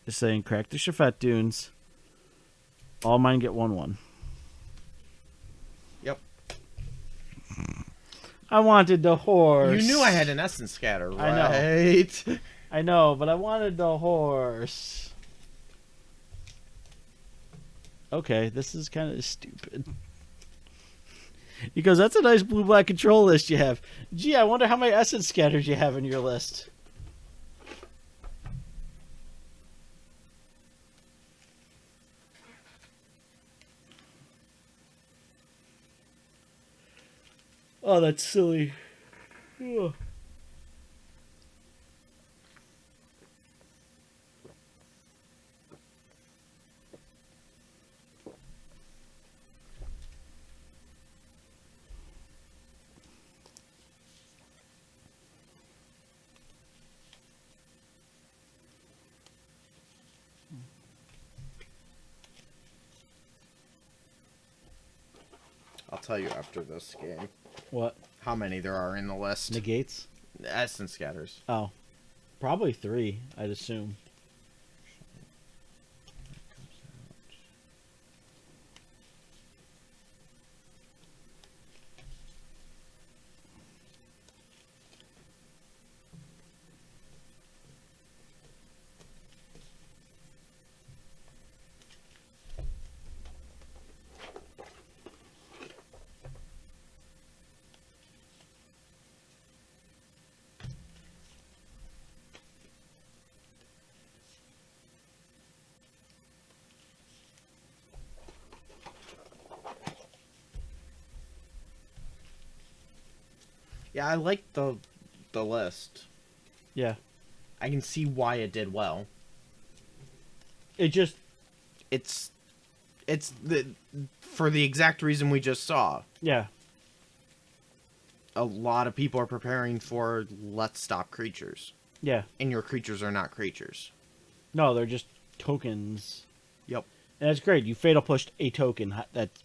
S3: is saying crack the Shafat Dunes. All mine get 1/1.
S1: Yep.
S3: I wanted the horse.
S1: You knew I had an essence scatter, right?
S3: I know. I know, but I wanted the horse. Okay, this is kind of stupid. Because that's a nice blue-black control list you have. Gee, I wonder how many essence scatters you have in your list. Oh, that's silly. Ugh.
S1: I'll tell you after this game
S3: What?
S1: how many there are in the list.
S3: Negates?
S1: Essence scatters.
S3: Oh. Probably 3, I'd assume.
S1: Yeah, I like the list.
S3: Yeah.
S1: I can see why it did well.
S3: It just...
S1: It's for the exact reason we just saw.
S3: Yeah.
S1: A lot of people are preparing for let's stop creatures.
S3: Yeah.
S1: And your creatures are not creatures.
S3: No, they're just tokens.
S1: Yep.
S3: And that's great. You fatal pushed a token. That's...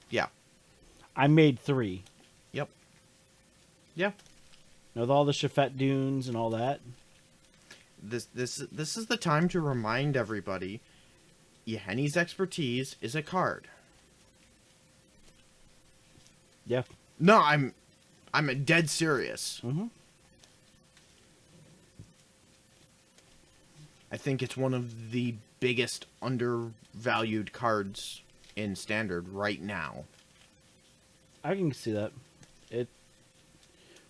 S1: Yeah.
S3: I made 3.
S1: Yep. Yeah.
S3: With all the Shafet Dunes and all that.
S1: This is the time to remind everybody Yeheni's expertise is a card.
S3: Yeah.
S1: No, I'm dead serious.
S3: Mm-hmm.
S1: I think it's one of the biggest undervalued cards in Standard right now.
S3: I can see that. It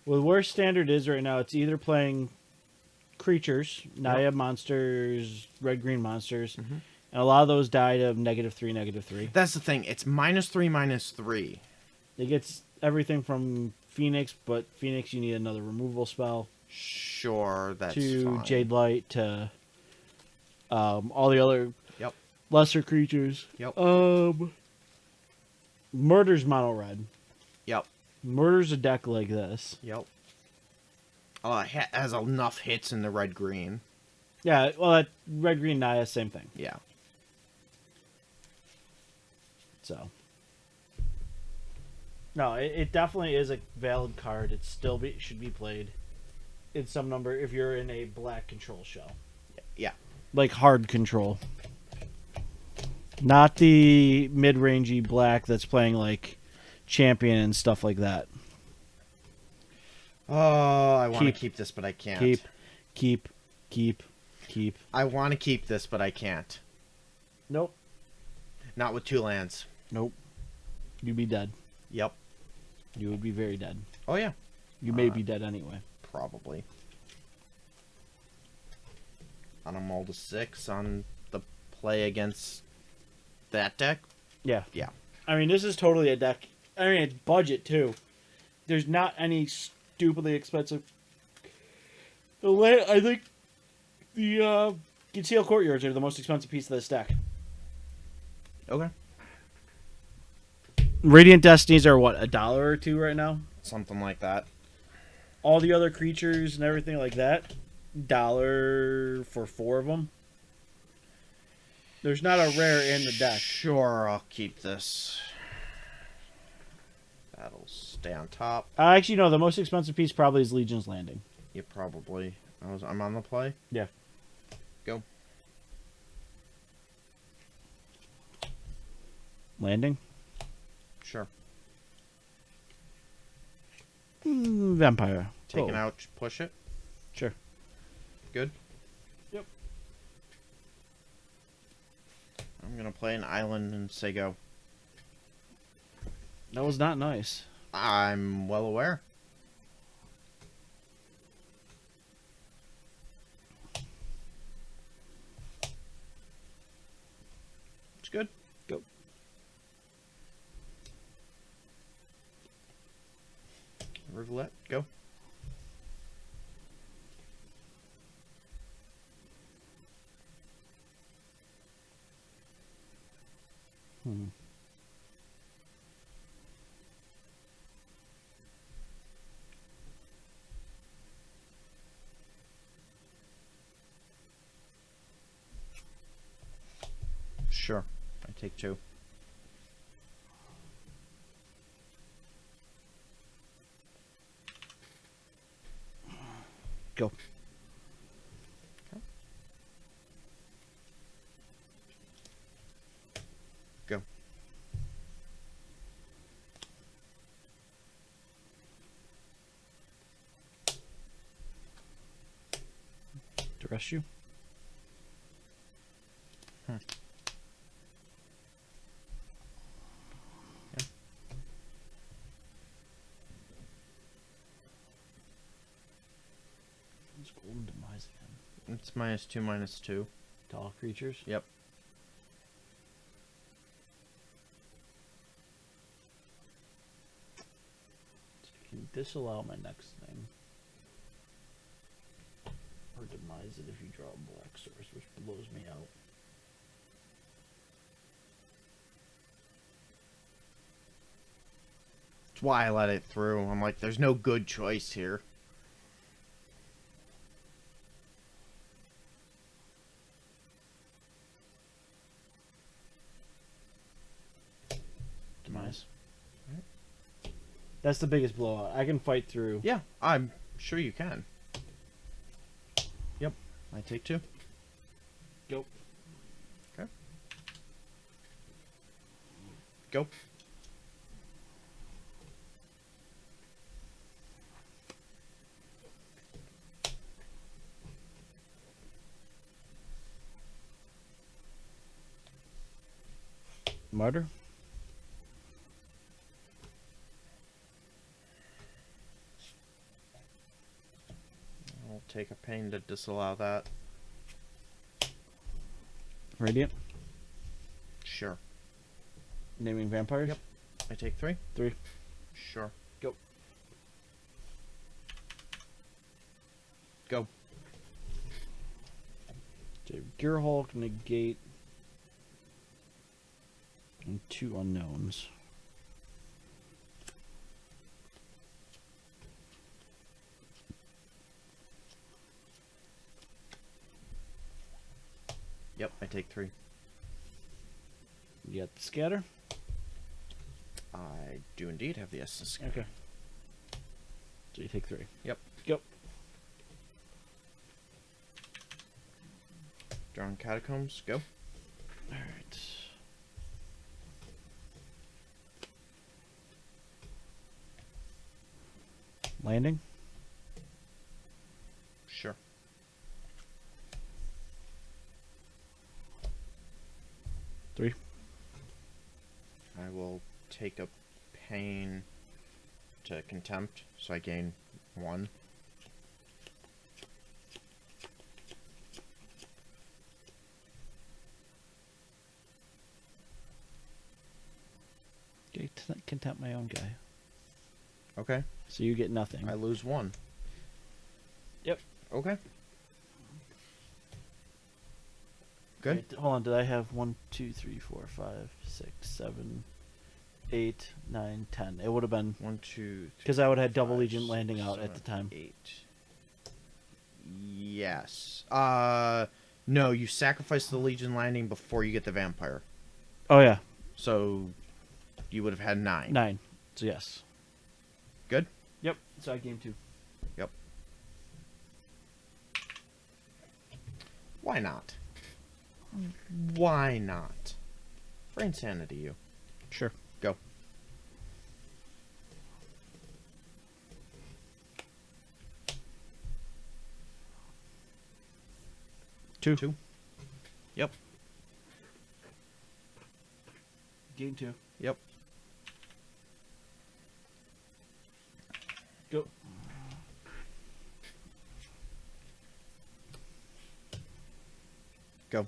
S3: with where Standard is right now, it's either playing creatures, Naya monsters, red green monsters, and a lot of those died of -3, -3.
S1: That's the thing. It's -3/-3.
S3: It gets everything from Phoenix, but Phoenix you need another removal spell,
S1: Sure, that's
S3: to
S1: fine.
S3: Jade Light, to all the other
S1: Yep.
S3: lesser creatures.
S1: Yep.
S3: Murder's mono red.
S1: Yep.
S3: Murder's a deck like this.
S1: Yep. It has enough hits in the red green.
S3: Yeah, well, that red green Naya, same thing.
S1: Yeah.
S3: So, no, it definitely is a valid card. It still should be played in some number if you're in a black control shell,
S1: Yeah.
S3: like hard control, not the mid-rangey black that's playing like champion and stuff like that.
S1: Oh, I want to
S3: Keep.
S1: keep this, but I can't.
S3: Keep.
S1: I want to keep this, but I can't.
S3: Nope.
S1: Not with 2 lands.
S3: Nope. You'd be dead.
S1: Yep.
S3: You would be very dead.
S1: Oh, yeah.
S3: You may be dead anyway.
S1: Probably. On a mold of 6 on the play against that deck?
S3: Yeah.
S1: Yeah.
S3: I mean, this is totally a deck. I mean, it's budget, too. There's not any stupidly expensive. I think the Concealed Courtyards are the most expensive piece of this deck.
S1: Okay.
S3: Radiant Destinies are, what, $1 or $2 right now?
S1: Something like that.
S3: All the other creatures and everything like that, $1 for 4 of them. There's not a rare in the deck.
S1: Sure, I'll keep this. That'll stay on top.
S3: Actually, no, the most expensive piece probably is Legion's Landing.
S1: Yeah, probably. I'm on the play.
S3: Yeah.
S1: Go.
S3: Landing?
S1: Sure.
S3: Vampire.
S1: Taking
S3: Oh,
S1: out, push it.
S3: Sure.
S1: Good.
S3: Yep.
S1: I'm gonna play an island and say go.
S3: That was not nice.
S1: I'm well aware. It's good.
S3: Go.
S1: Rivulet, go. Sure. I take 2.
S3: Go.
S1: Go.
S3: To rush you? It's Golden Demise again.
S1: It's -2/-2.
S3: To all creatures?
S1: Yep.
S3: You can disallow my next thing. Or demise it if you draw a black source, which blows me out.
S1: That's why I let it through. I'm like, there's no good choice here.
S3: Demise. That's the biggest blowout. I can fight through.
S1: Yeah, I'm sure you can. Yep. I take 2.
S3: Go.
S1: Okay. Go.
S3: Martyr.
S1: I'll take a pain to disallow that.
S3: Radiant.
S1: Sure.
S3: Naming vampires.
S1: Yep. I take 3.
S3: 3.
S1: Sure.
S3: Go.
S1: Go.
S3: Gearhulk, negate, and 2 unknowns.
S1: Yep, I take 3.
S3: You got the scatter.
S1: I do indeed have the essence.
S3: Okay. So you take 3.
S1: Yep.
S3: Go.
S1: Drawing Catacombs. Go.
S3: Alright. Landing.
S1: Sure.
S3: Three.
S1: I will take a pain to contempt, so I gain 1.
S3: Okay, contempt my own guy.
S1: Okay.
S3: So you get nothing.
S1: I lose 1.
S3: Yep.
S1: Okay. Good.
S3: Wait, hold on, did I have 1, 2, 3, 4, 5, 6, 7, 8, 9, 10? It would have been
S1: 1, 2,
S3: because I would have had double
S1: 5,
S3: Legion
S1: 6,
S3: landing out
S1: 7,
S3: at the time.
S1: 8. Yes. No, you sacrifice the Legion landing before you get the vampire.
S3: Oh yeah,
S1: So you would have had 9.
S3: 9. So yes.
S1: Good?
S3: Yep. So I game 2.
S1: Yep. Why not? Why not? For insanity, you.
S3: Sure.
S1: Go. Two. Yep.
S3: Game 2.
S1: Yep.
S3: Go.
S1: Go.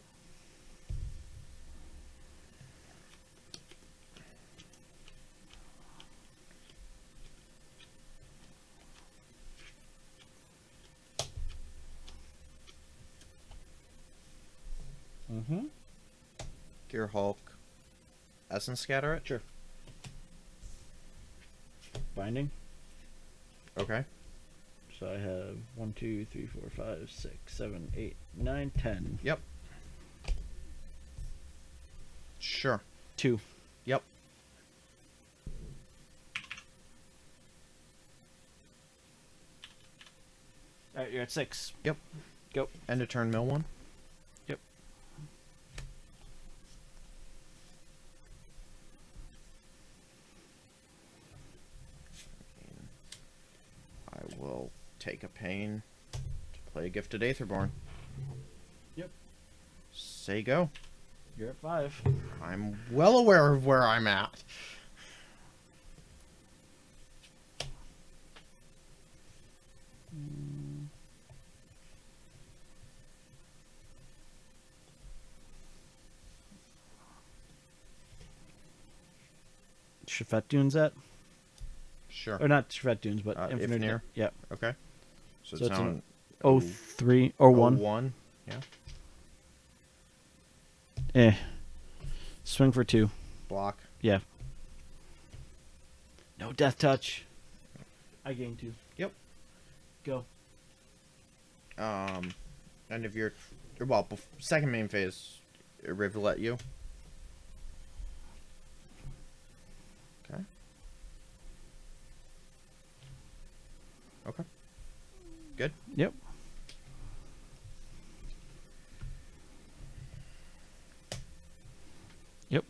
S3: Mm-hmm.
S1: Gear Hulk. Essence Scatter it?
S3: Sure. Binding.
S1: Okay.
S3: So I have 1, 2, 3, 4, 5, 6, 7, 8, 9, 10.
S1: Yep. Sure.
S3: 2.
S1: Yep.
S3: Alright, you're at 6.
S1: Yep.
S3: Go.
S1: End of turn, mill 1.
S3: Yep.
S1: I will take a pain to play Gifted Aetherborn.
S3: Yep.
S1: Say go.
S3: You're at 5.
S1: I'm well aware of where I'm at.
S3: Shafet Dunes at?
S1: Sure.
S3: Or not Shafet Dunes, but Infinite.
S1: Ifnir?
S3: Yep.
S1: Okay. So,
S3: So
S1: it's
S3: it's
S1: now
S3: an 03 or 1.
S1: 1. Yeah.
S3: Eh. Swing for 2.
S1: Block.
S3: Yeah. No death touch. I gain 2.
S1: Yep.
S3: Go.
S1: End of your... Well, second main phase. Rivulet you. Okay. Okay. Good.
S3: Yep. Yep.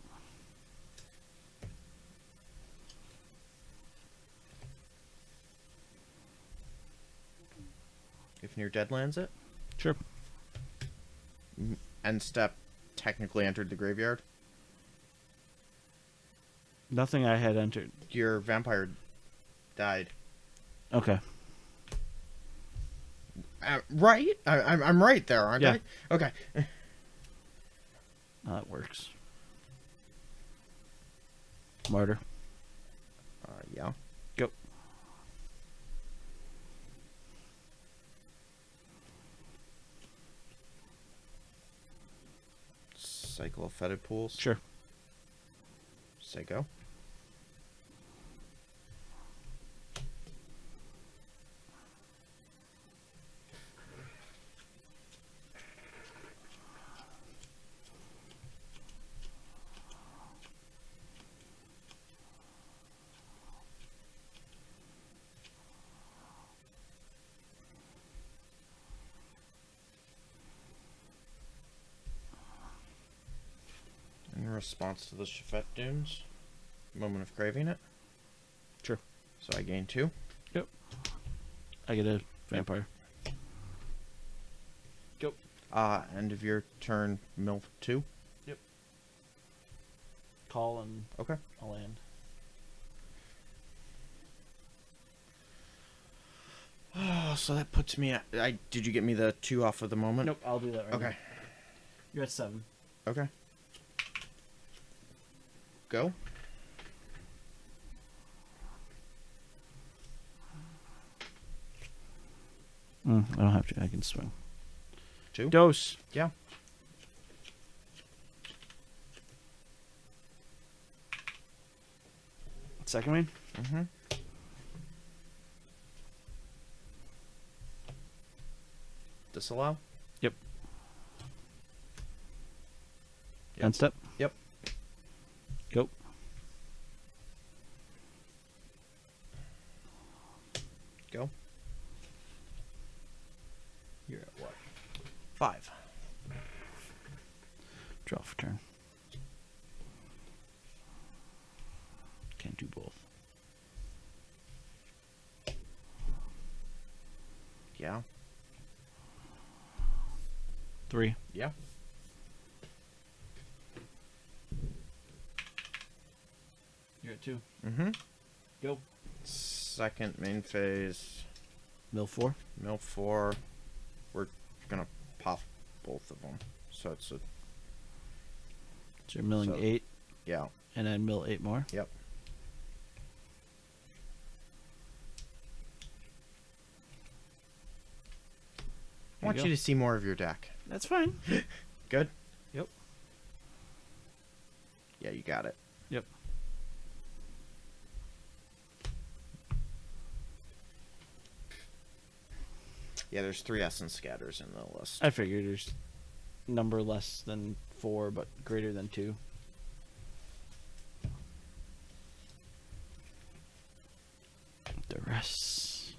S1: If near dead lands it.
S3: Sure.
S1: End step technically entered the graveyard.
S3: Nothing I had entered.
S1: Your vampire died.
S3: Okay.
S1: Right? I'm right there, aren't
S3: Yeah.
S1: I? Okay.
S3: That works. Martyr.
S1: Yeah.
S3: Go.
S1: Cycle of fetid pools.
S3: Sure.
S1: Say go. In response to the Shafet Dunes, moment of craving it.
S3: Sure.
S1: So I gain 2.
S3: I get a vampire. Go.
S1: End of your turn, mill 2.
S3: Call and
S1: Okay.
S3: I'll land.
S1: Oh, so that puts me at. Did you get me the 2 off of the moment?
S3: Nope, I'll do that right now.
S1: Okay.
S3: You're at 7.
S1: Okay. Go.
S3: I don't have to. I can swing.
S1: 2.
S3: Dose.
S1: Yeah.
S3: Second main.
S1: Mm-hmm. Disallow?
S3: Yep.
S1: Yep.
S3: End step.
S1: Yep.
S3: Go.
S1: Go.
S2: You're at what?
S1: 5.
S3: Draw for turn. Can't do both.
S1: Yeah.
S3: 3.
S1: Yeah.
S2: You're at 2.
S1: Mm-hmm.
S2: Go.
S1: Second main phase.
S3: Mill 4.
S1: Mill 4. We're gonna pop both of them. So it's a.
S3: So you're milling
S1: So-
S3: 8
S1: Yeah.
S3: and then mill 8 more.
S1: Yep. I want
S3: you
S1: you
S3: go.
S1: to see more of your deck.
S3: That's fine.
S1: Good?
S3: Yep.
S1: Yeah, you got it.
S3: Yep.
S1: Yeah, there's 3 Essence Scatters in the list.
S3: I figured there's number less than 4 but greater than 2. Duress.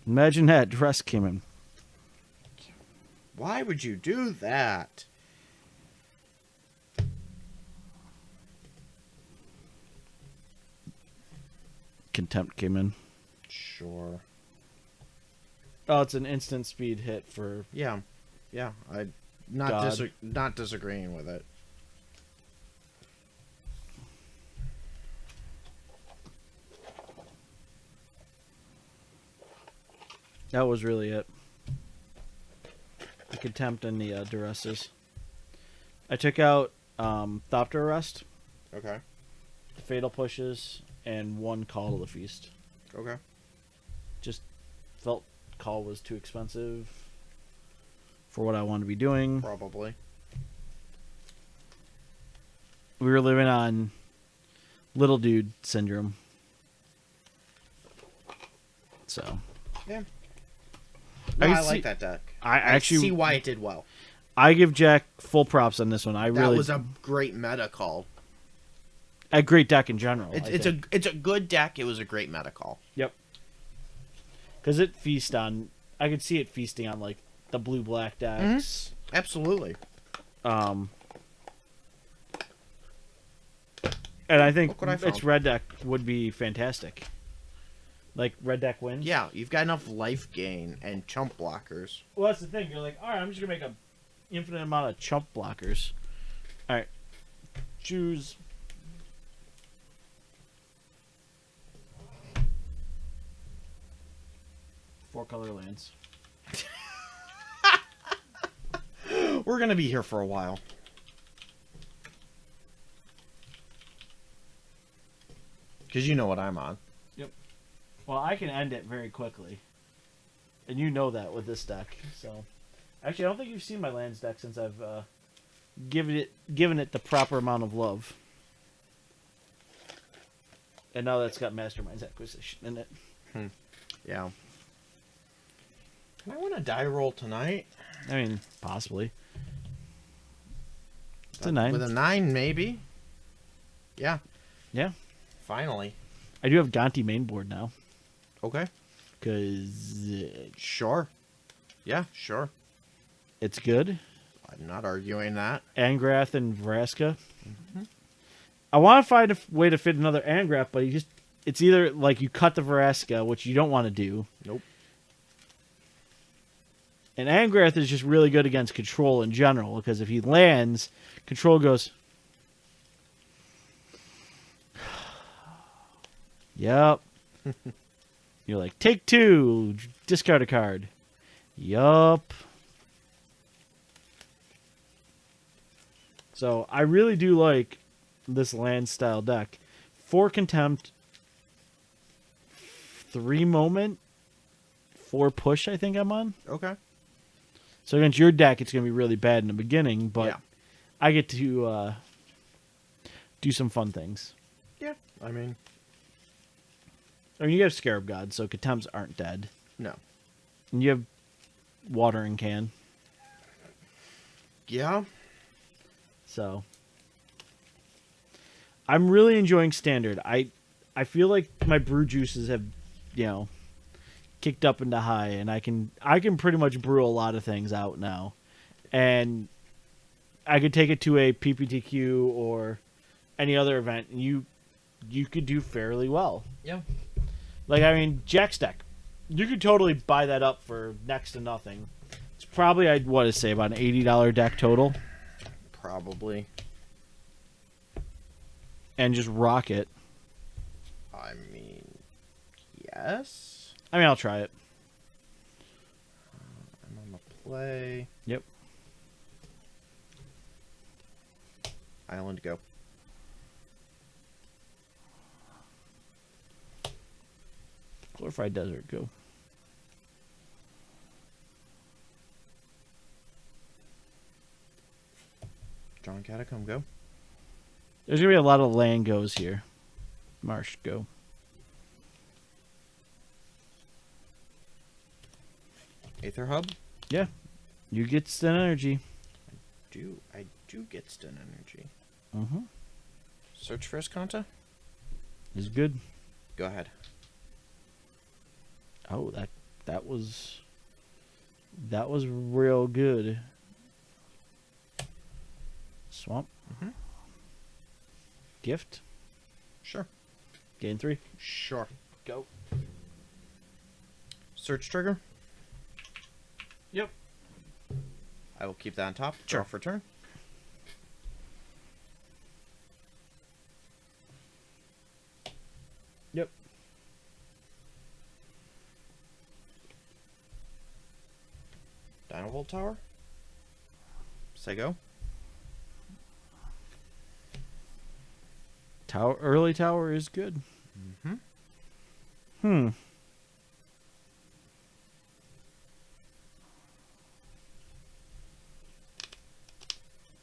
S3: Imagine that. Duress came in.
S1: Why would you do that?
S3: Contempt came in.
S1: Sure.
S3: Oh, it's an instant speed hit for.
S1: Yeah. Yeah. I'm
S3: God.
S1: not disagreeing with it.
S3: That was really it. The contempt and the duresses. I took out Thopter Arrest,
S1: Okay.
S3: the Fatal Pushes, and 1 Call to the Feast.
S1: Okay.
S3: Just felt Call was too expensive for what I wanted to be doing.
S1: Probably.
S3: We were living on Little Dude Syndrome. So.
S1: Yeah.
S3: I
S1: No, I
S3: can
S1: like
S3: see-
S1: that deck.
S3: I actually
S1: see why it did well.
S3: I give Jack full props on this one. I
S1: That
S3: really
S1: was a great meta call.
S3: a great deck in general.
S1: It's a good deck. It was a great meta call.
S3: Yep. Because it feasts on. I could see it feasting on like the blue black decks.
S1: Absolutely.
S3: And I think
S1: Look what I found.
S3: its red deck would be fantastic. Like red deck wins.
S1: Yeah, you've got enough life gain and chump blockers.
S3: Well, that's the thing. You're like, all right, I'm just gonna make a infinite amount of chump blockers. All right, choose
S2: 4-color lands.
S1: We're gonna be here for a while. Because you know what I'm on.
S2: Well, I can end it very quickly. And you know that with this deck. So, actually, I don't think you've seen my lands deck since I've given it the proper amount of love. And now that's got Mastermind's Acquisition in it.
S1: Yeah. Can I win a die roll tonight?
S3: I mean, possibly. It's a 9.
S1: With a 9, maybe. Yeah.
S3: Yeah.
S1: Finally.
S3: I do have Gonti mainboard now.
S1: Okay.
S3: Because
S1: Sure. Yeah, sure.
S3: it's good.
S1: I'm not arguing that.
S3: Angrath and Vraska. I want to find a way to fit another Angrath, but it's either like you cut the Vraska, which you don't want to do.
S1: Nope.
S3: And Angrath is just really good against control in general, because if he lands, control goes. Yep. You're like, take 2, discard a card. Yup. So I really do like this land style deck. 4 contempt, 3 moment, 4 push, I think I'm on.
S1: Okay.
S3: So against your deck, it's going to be really bad in the beginning, but
S1: Yeah.
S3: I get to do some fun things.
S1: Yeah. I mean,
S3: You have Scarab God, so contempts aren't dead.
S1: no.
S3: And you have Watering Can,
S1: Yeah.
S3: so I'm really enjoying Standard. I feel like my brew juices have, kicked up into high, and I can pretty much brew a lot of things out now, and I could take it to a PPTQ or any other event, and you could do fairly well.
S1: Yeah.
S3: Like, I mean, Jack's deck, you could totally buy that up for next to nothing. It's probably, I'd want to say, about an $80 deck total,
S1: Probably.
S3: and just rock it.
S1: I mean, yes.
S3: I mean, I'll try it.
S1: I'm on the play.
S3: Yep.
S1: Island go.
S3: Glorified Desert, go.
S1: John Catacomb go.
S3: There's going to be a lot of land goes here. Marsh, go.
S1: Aether Hub.
S3: Yeah. You get stun energy.
S1: I do get stun energy.
S3: Mm-hmm.
S1: Search for Escanta.
S3: Is good.
S1: Go ahead.
S3: Oh, that was real good. Swamp.
S1: Mhm.
S3: Gift.
S1: Sure.
S3: Gain 3.
S1: Sure.
S3: Go.
S1: Search trigger.
S2: Yep.
S1: I will keep that on top.
S3: Sure.
S1: Draw for turn.
S3: Yep.
S1: Dynavolt Tower. Say go.
S3: Early tower is good.
S1: Mm-hmm.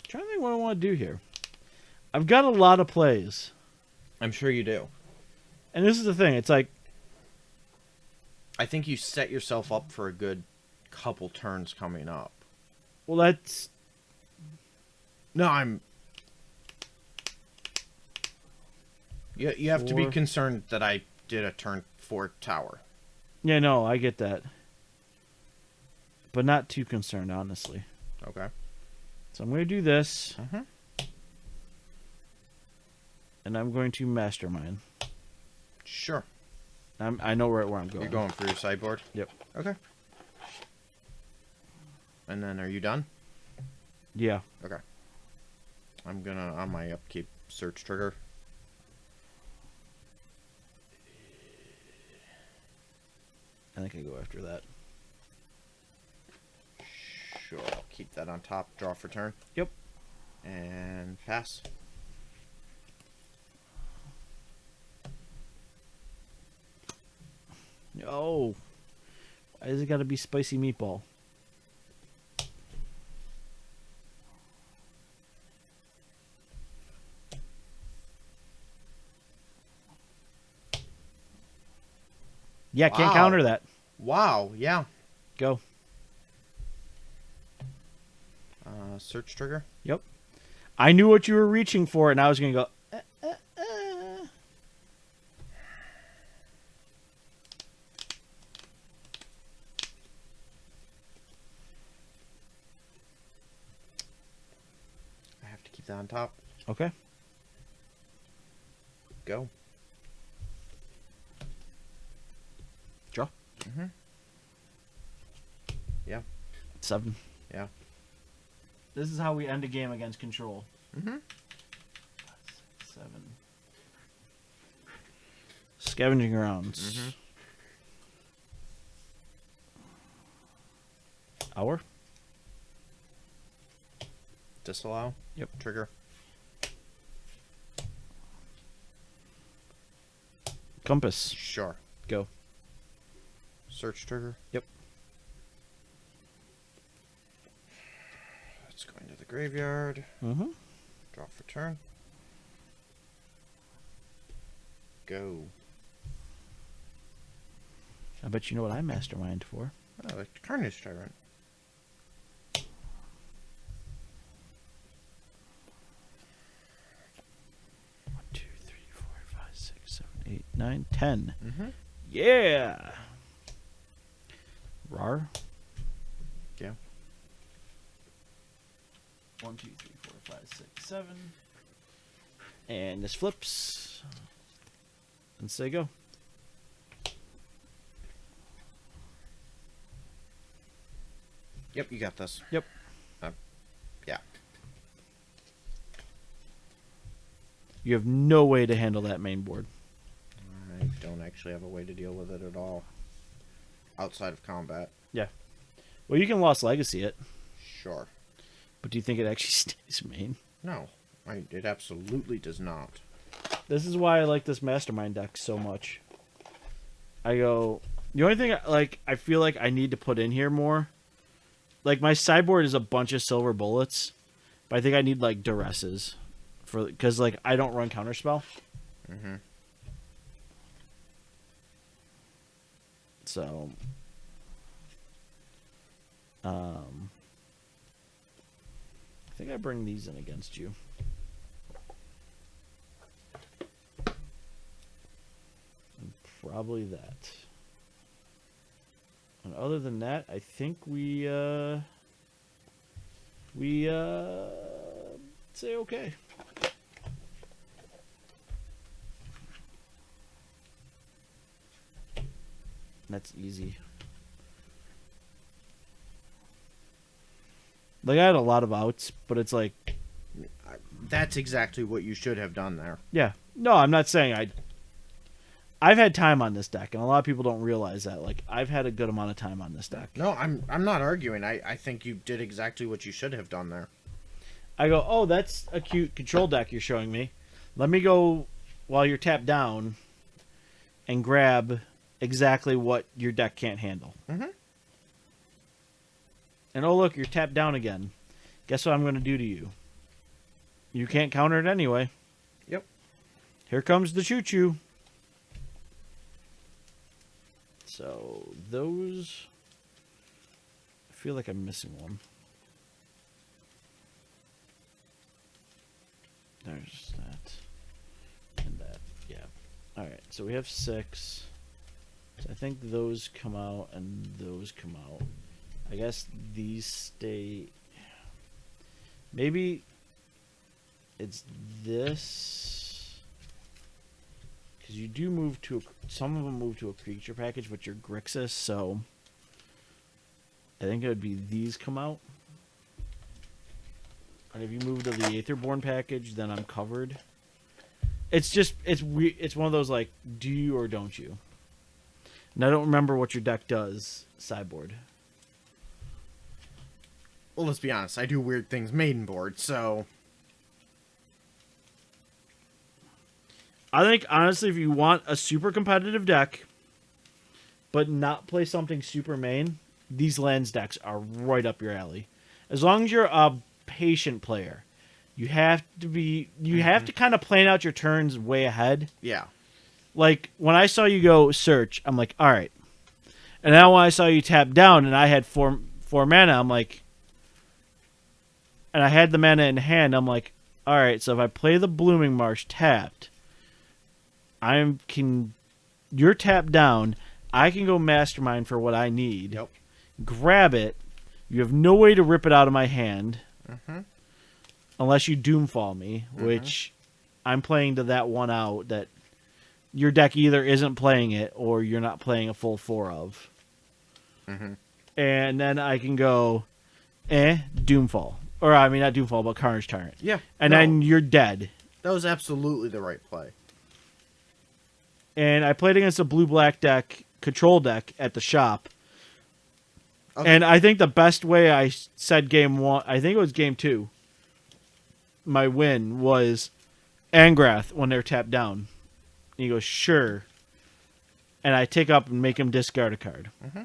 S3: Trying to think what I want to do here. I've got a lot of plays.
S1: I'm sure you do.
S3: And this is the thing. It's like,
S1: I think you set yourself up for a good couple turns coming up.
S3: well, that's...
S1: No, I'm... You have to be
S3: 4.
S1: concerned that I did a turn 4 tower.
S3: Yeah, no, I get that. But not too concerned, honestly.
S1: Okay.
S3: So I'm going to do this,
S1: Mm-hmm.
S3: and I'm going to Mastermind.
S1: Sure.
S3: I know where I'm going.
S1: You're going for your sideboard?
S3: Yep.
S1: Okay. And then are you done?
S3: Yeah.
S1: Okay. I'm gonna, on my upkeep, search trigger.
S3: I think I go after that.
S1: Sure, I'll keep that on top. Draw for turn.
S3: Yep.
S1: And pass.
S3: Oh. Why does it got to be spicy meatball? Yeah, can't
S1: Wow.
S3: counter that.
S1: Wow, yeah.
S3: Go.
S1: Search trigger.
S3: Yep. I knew what you were reaching for, and I was going to go.
S1: I have to keep that on top.
S3: Okay.
S1: Go.
S3: Draw.
S1: Mm-hmm. Yeah.
S3: 7.
S1: Yeah.
S2: This is how we end a game against control.
S1: Mm-hmm.
S2: 7.
S3: Scavenging grounds.
S1: Mhm.
S3: Hour.
S1: Disallow.
S3: Yep.
S1: Trigger.
S3: Compass.
S1: Sure.
S3: Go.
S1: Search trigger.
S3: Yep.
S1: Let's go into the graveyard.
S3: Mm-hmm.
S1: Draw for turn. Go.
S3: I bet you know what I mastermind for.
S1: Oh, the Carnage Tyrant.
S3: One, 2, 3, 4, 5, 6, 7, 8, 9, 10.
S1: Mm-hmm.
S3: Yeah. Rar.
S1: Yeah.
S2: 1, 2, 3, 4, 5, 6, 7.
S3: And this flips. And say go.
S1: Yep, you got this.
S3: Yep.
S1: Yeah.
S3: You have no way to handle that main board.
S1: I don't actually have a way to deal with it at all. Outside of combat.
S3: Well, you can Lost Legacy it,
S1: Sure.
S3: but do you think it actually stays main?
S1: No. It absolutely does not.
S3: This is why I like this Mastermind deck so much. I go... The only thing, I feel like I need to put in here more... Like, my sideboard is a bunch of silver bullets, but I think I need, duresses. Because, I don't run Counterspell.
S1: Mm-hmm.
S3: So... I think I bring these in against you. And probably that. And other than that, I think we say okay. That's easy. I had a lot of outs, but it's like,
S1: That's exactly what you should have done there.
S3: yeah. No, I'm not saying I've had time on this deck, and a lot of people don't realize that. I've had a good amount of time on this deck.
S1: No, I'm not arguing. I think you did exactly what you should have done there.
S3: I go, oh, that's a cute control deck you're showing me. Let me go while you're tapped down and grab exactly what your deck can't handle.
S1: Mhm.
S3: And oh, look, you're tapped down again. Guess what I'm going to do to you? You can't counter it anyway.
S1: Yep.
S3: Here comes the choo-choo. So, those... I feel like I'm missing one. There's that. And that. Yeah. Alright, so we have 6. So I think those come out and those come out. I guess these stay... Maybe it's this... Because you do move to... Some of them move to a creature package, but you're Grixis, so... I think it would be these come out. And if you move to the Aetherborn package, then I'm covered. It's just... It's one of those, do you or don't you? And I don't remember what your deck does, sideboard.
S1: Well, let's be honest. I do weird things maiden board, so
S3: I think, honestly, if you want a super competitive deck, but not play something super main, these lands decks are right up your alley. As long as you're a patient player, you have to kind of plan out your turns way ahead.
S1: yeah.
S3: Like, when I saw you go search, I'm like, all right. And now when I saw you tap down and I had four mana, I'm like, and I had the mana in hand, I'm like, all right, so if I play the Blooming Marsh tapped, you're tapped down, I can go Mastermind for what I need.
S1: Yep.
S3: Grab it. You have no way to rip it out of my hand.
S1: Mm-hmm.
S3: Unless you Doomfall me, which I'm playing to that one out that your deck either isn't playing it or you're not playing a full 4 of.
S1: Mm-hmm.
S3: And then I can go, Doomfall. Or, I mean, not Doomfall, but Carnage Tyrant.
S1: Yeah.
S3: And then you're dead.
S1: That was absolutely the right play.
S3: And I played against a blue-black deck, control deck, at the shop.
S1: Okay.
S3: And I think the best way I said game 1, I think it was game 2, my win was Angrath when they're tapped down. And he goes, sure. And I take up and make him discard a card.
S1: Mm-hmm.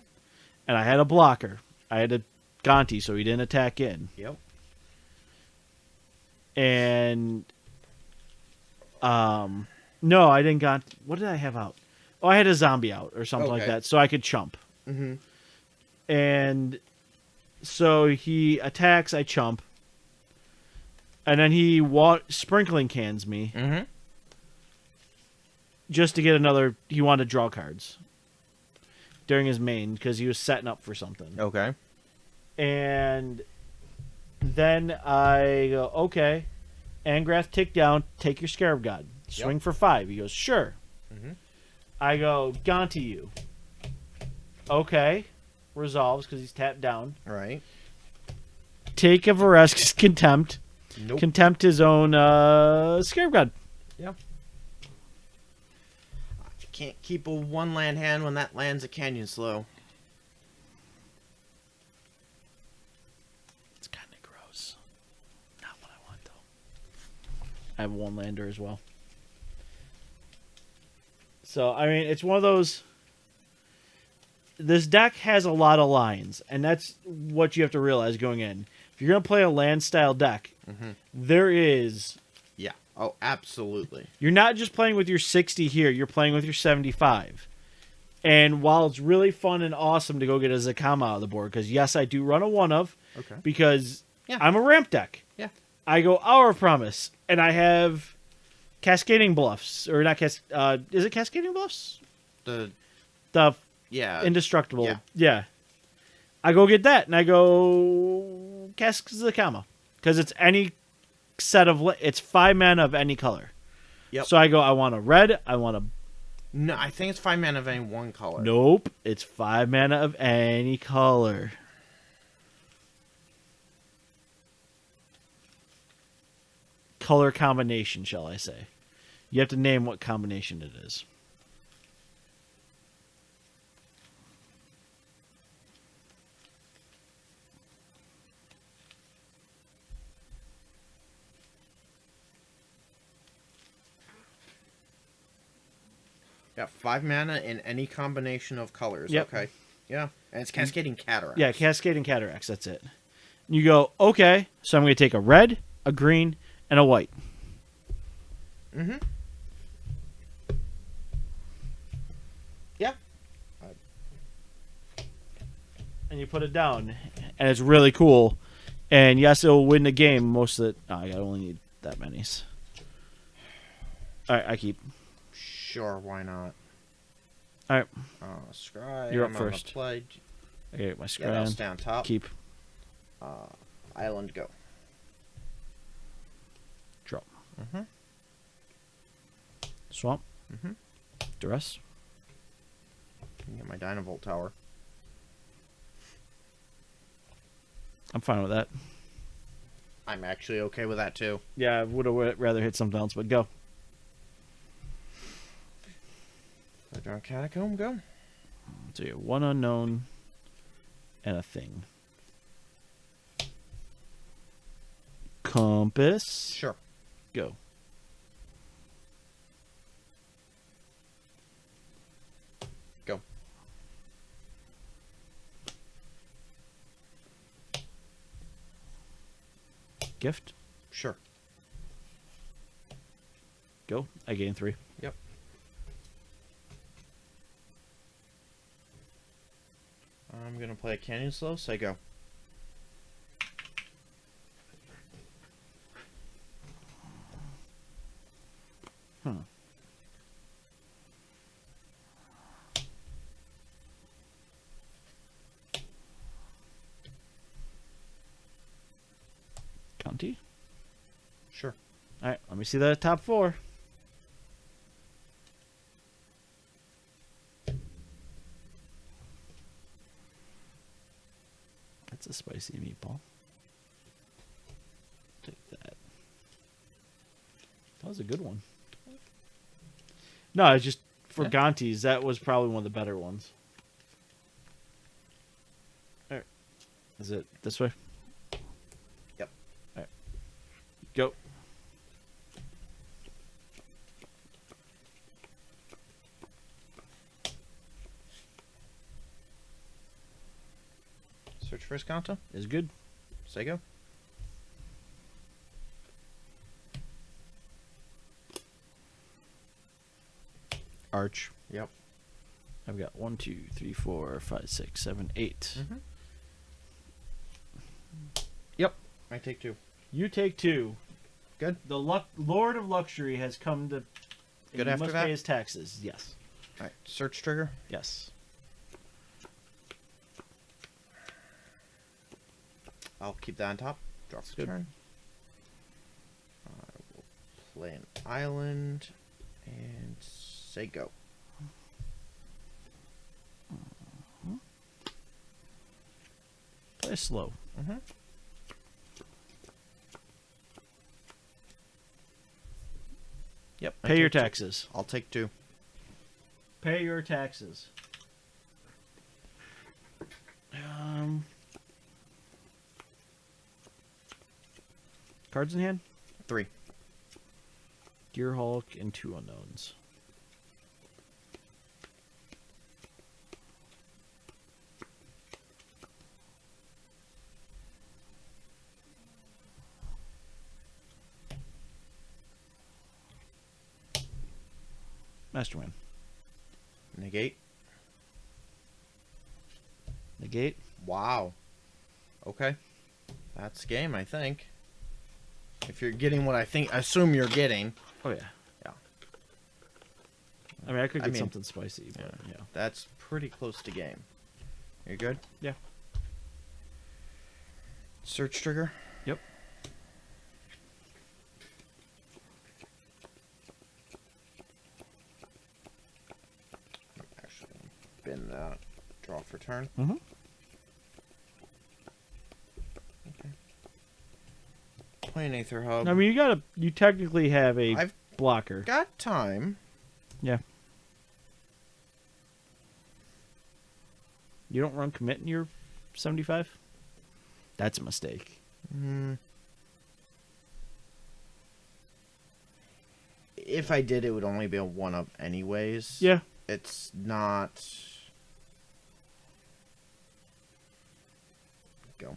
S3: And I had a blocker. I had a Gonti, so he didn't attack in.
S1: Yep.
S3: And no, I didn't got. What did I have out? Oh, I had a zombie out or something like
S1: Okay.
S3: that, so I could chump.
S1: Mm-hmm.
S3: And so he attacks, I chump, and then he sprinkling cans me
S1: Mm-hmm.
S3: just to get another. He wanted to draw cards during his main because he was setting up for something.
S1: Okay.
S3: And then I go, okay. Angrath, tick down, take your Scarab God. Swing for 5. He goes, sure.
S1: Mhm.
S3: I go, Gonti you. Okay. Resolves because he's tapped down.
S1: Right.
S3: Take a Varesk's Contempt.
S1: Nope.
S3: Contempt his own Scarab God.
S1: You can't keep a one land hand when that land's a Canyon Slow.
S3: It's kind of gross. Not what I want, though. I have one lander as well. So, I mean, it's one of those... This deck has a lot of lines, and that's what you have to realize going in. If you're going to play a land-style deck, there is...
S1: Yeah. Oh, absolutely.
S3: You're not just playing with your 60 here, you're playing with your 75. And while it's really fun and awesome to go get a Zakama out of the board, because yes, I do run a 1-of,
S1: Okay.
S3: because
S1: Yeah.
S3: I'm a ramp deck.
S1: Yeah.
S3: I go Hour of Promise, and I have Cascading Bluffs, or not is it Cascading Bluffs?
S1: The
S3: The Indestructible.
S1: yeah.
S3: Yeah. I go get that, and I go cast Zakama, because it's any set of it's 5 mana of any color.
S1: Yep.
S3: So I go, I want a red, I want a
S1: No, I think it's 5 mana of any one color.
S3: nope, it's 5 mana of any color. Color combination, shall I say? You have to name what combination it is.
S1: Yeah, 5 mana in any combination of colors.
S3: Yep.
S1: Okay. Yeah. And it's Cascading Cataracts.
S3: Yeah, Cascading Cataracts, that's it. You go, okay, so I'm going to take a red, a green, and a white.
S1: Mm-hmm. Yeah.
S3: And you put it down, and it's really cool. And yes, it'll win the game. Most of it, I only need that many. All right, I keep.
S1: Sure, why not?
S3: All right,
S1: Scry.
S3: You're up
S1: I'm on the
S3: first.
S1: play.
S3: I get my
S1: Yeah, that'll
S3: scram.
S1: stay on top.
S3: Keep.
S1: Island go.
S3: Drop.
S1: Mm-hmm.
S3: Swamp.
S1: Mm-hmm.
S3: Duress.
S1: Get my Dynavolt Tower.
S3: I'm fine with that.
S1: I'm actually okay with that too.
S3: Yeah, I would have rather hit something else, but go.
S1: Dark Catacomb, go.
S3: So you have one unknown and a thing. Compass.
S1: Sure.
S3: Go.
S1: Go.
S3: Gift.
S1: Sure.
S3: Go. I gain 3.
S1: Yep. I'm gonna play a Canyon Slow, so I go.
S3: Conti.
S1: Sure.
S3: All right. Let me see that top 4. That's a spicy meatball. Take that. That was a good one. No, it's just for
S1: Yeah.
S3: Gonti's, that was probably one of the better ones. All right. Is it this way?
S1: Yep.
S3: All right. Go.
S1: Search for Escanto.
S3: Is good.
S1: Say go.
S3: Arch.
S1: Yep.
S3: I've got 1, 2, 3, 4, 5, 6, 7, 8.
S1: Mm-hmm. Yep. I take 2.
S3: You take 2.
S1: Good.
S3: The Lord of Luxury has come to.
S1: Good
S3: he
S1: after
S3: must
S1: that?
S3: pay his taxes. Yes.
S1: All right. Search trigger.
S3: Yes.
S1: I'll keep that on top. Draw for
S3: good.
S1: turn. I will play an island and say go.
S3: Play slow.
S1: Mm-hmm. Yep. I
S3: Pay your
S1: take 2.
S3: taxes.
S1: I'll take 2.
S3: Pay your taxes. Cards in hand?
S1: 3.
S3: Gearhulk and 2 unknowns. Mastermind.
S1: Negate.
S3: Negate.
S1: Wow. Okay. That's game, I think. If you're getting what I assume you're getting.
S3: Oh, yeah.
S1: Yeah.
S3: I mean, I could
S1: I
S3: get
S1: mean,
S3: something spicy, but yeah.
S1: That's pretty close to game. You good?
S3: Yeah.
S1: Search trigger.
S3: Yep.
S1: I'm actually going to bin that. Draw for turn.
S3: Mm-hmm.
S1: Play an Aether Hub.
S3: I mean, you technically have a
S1: I've
S3: blocker.
S1: got time.
S3: Yeah. You don't run commit in your 75? That's a mistake.
S1: If I did, it would only be a 1-up anyways.
S3: Yeah.
S1: It's not... Go.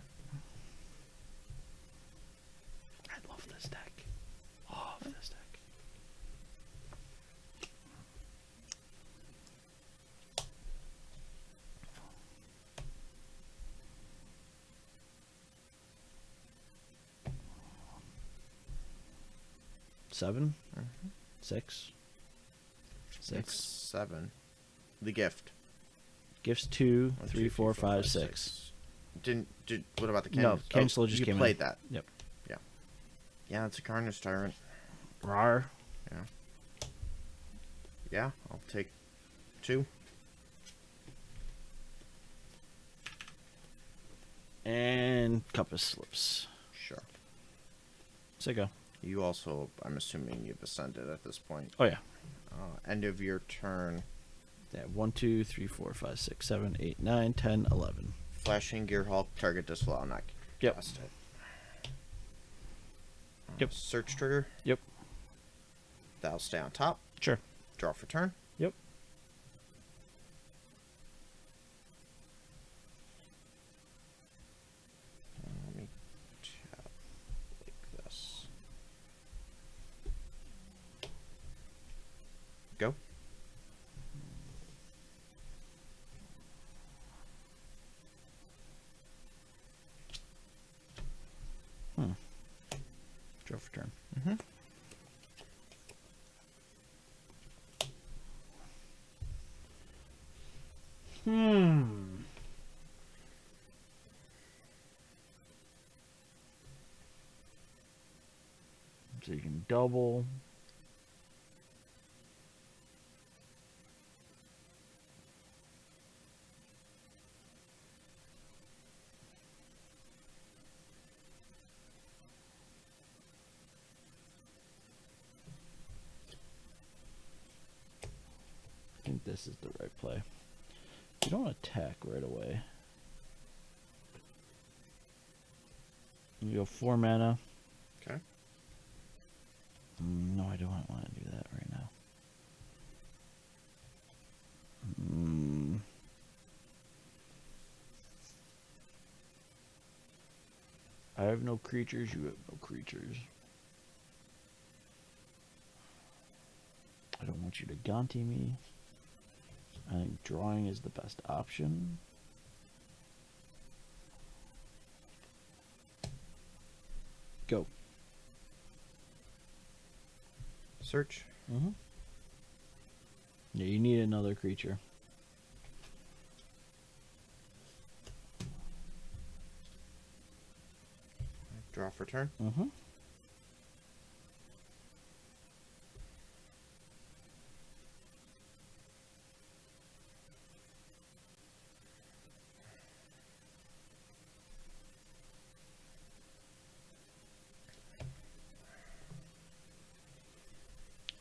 S3: I love this deck. Love this deck. Seven?
S1: Mhm.
S3: 6? 6.
S1: 7. The gift.
S3: Gifts 2,
S1: 1,
S3: 3,
S1: 2,
S3: 4, 5, 6.
S1: What about the
S3: No,
S1: Canyon?
S3: Cancel just
S1: you
S3: came in.
S1: played that.
S3: Yep.
S1: Yeah. Yeah, it's a Carnage Tyrant.
S3: Rar.
S1: Yeah, I'll take 2.
S3: And Compass Slips.
S1: Sure.
S3: So go.
S1: You also, I'm assuming you've ascended at this point.
S3: Oh, yeah.
S1: End of your turn.
S3: Yeah, 1, 2, 3, 4, 5, 6, 7, 8, 9, 10, 11.
S1: Flashing Gear Hulk, target disavow, not
S3: Yep.
S1: cast it.
S3: Yep.
S1: Search trigger.
S3: Yep.
S1: That'll stay on top.
S3: Sure.
S1: Draw for turn.
S3: Yep.
S1: Let me tap like this. Go.
S3: Draw for turn.
S1: Mm-hmm.
S3: So you can double. I think this is the right play. You don't attack right away. You go 4 mana.
S1: Okay.
S3: No, I don't want to do that right now. I have no creatures, you have no creatures. I don't want you to Gonti me. I think drawing is the best option. Go.
S1: Search.
S3: Mm-hmm. Yeah, you need another creature.
S1: Draw for turn.
S3: Mm-hmm.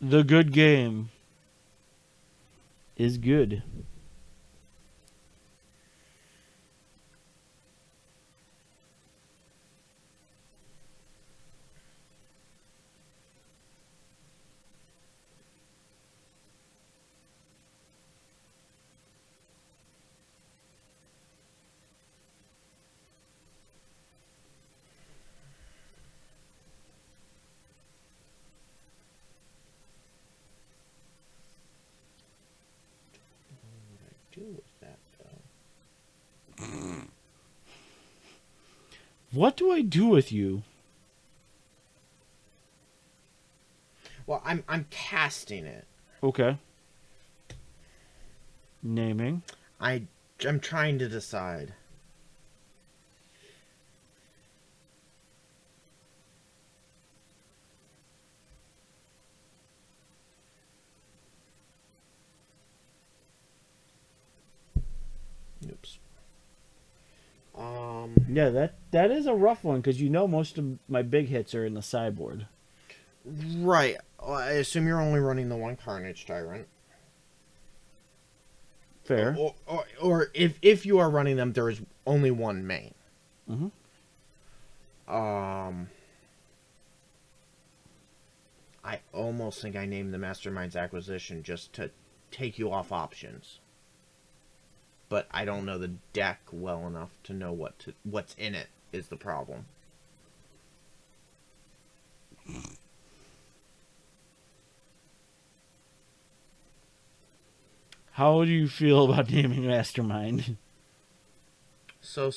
S3: The good game is good.
S1: What do I do with that though?
S3: What do I do with you?
S1: Well, I'm casting it.
S3: Okay. Naming.
S1: I'm trying to decide. Oops.
S3: Yeah, that is a rough one because you know most of my big hits are in the sideboard.
S1: Right. Well, I assume you're only running the one Carnage Tyrant.
S3: Fair.
S1: Or if you are running them, there is only one main.
S3: Mm-hmm.
S1: I almost think I named the Mastermind's Acquisition just to take you off options. But I don't know the deck well enough to know what's in it is the problem.
S3: How do you feel about naming Mastermind?
S1: So.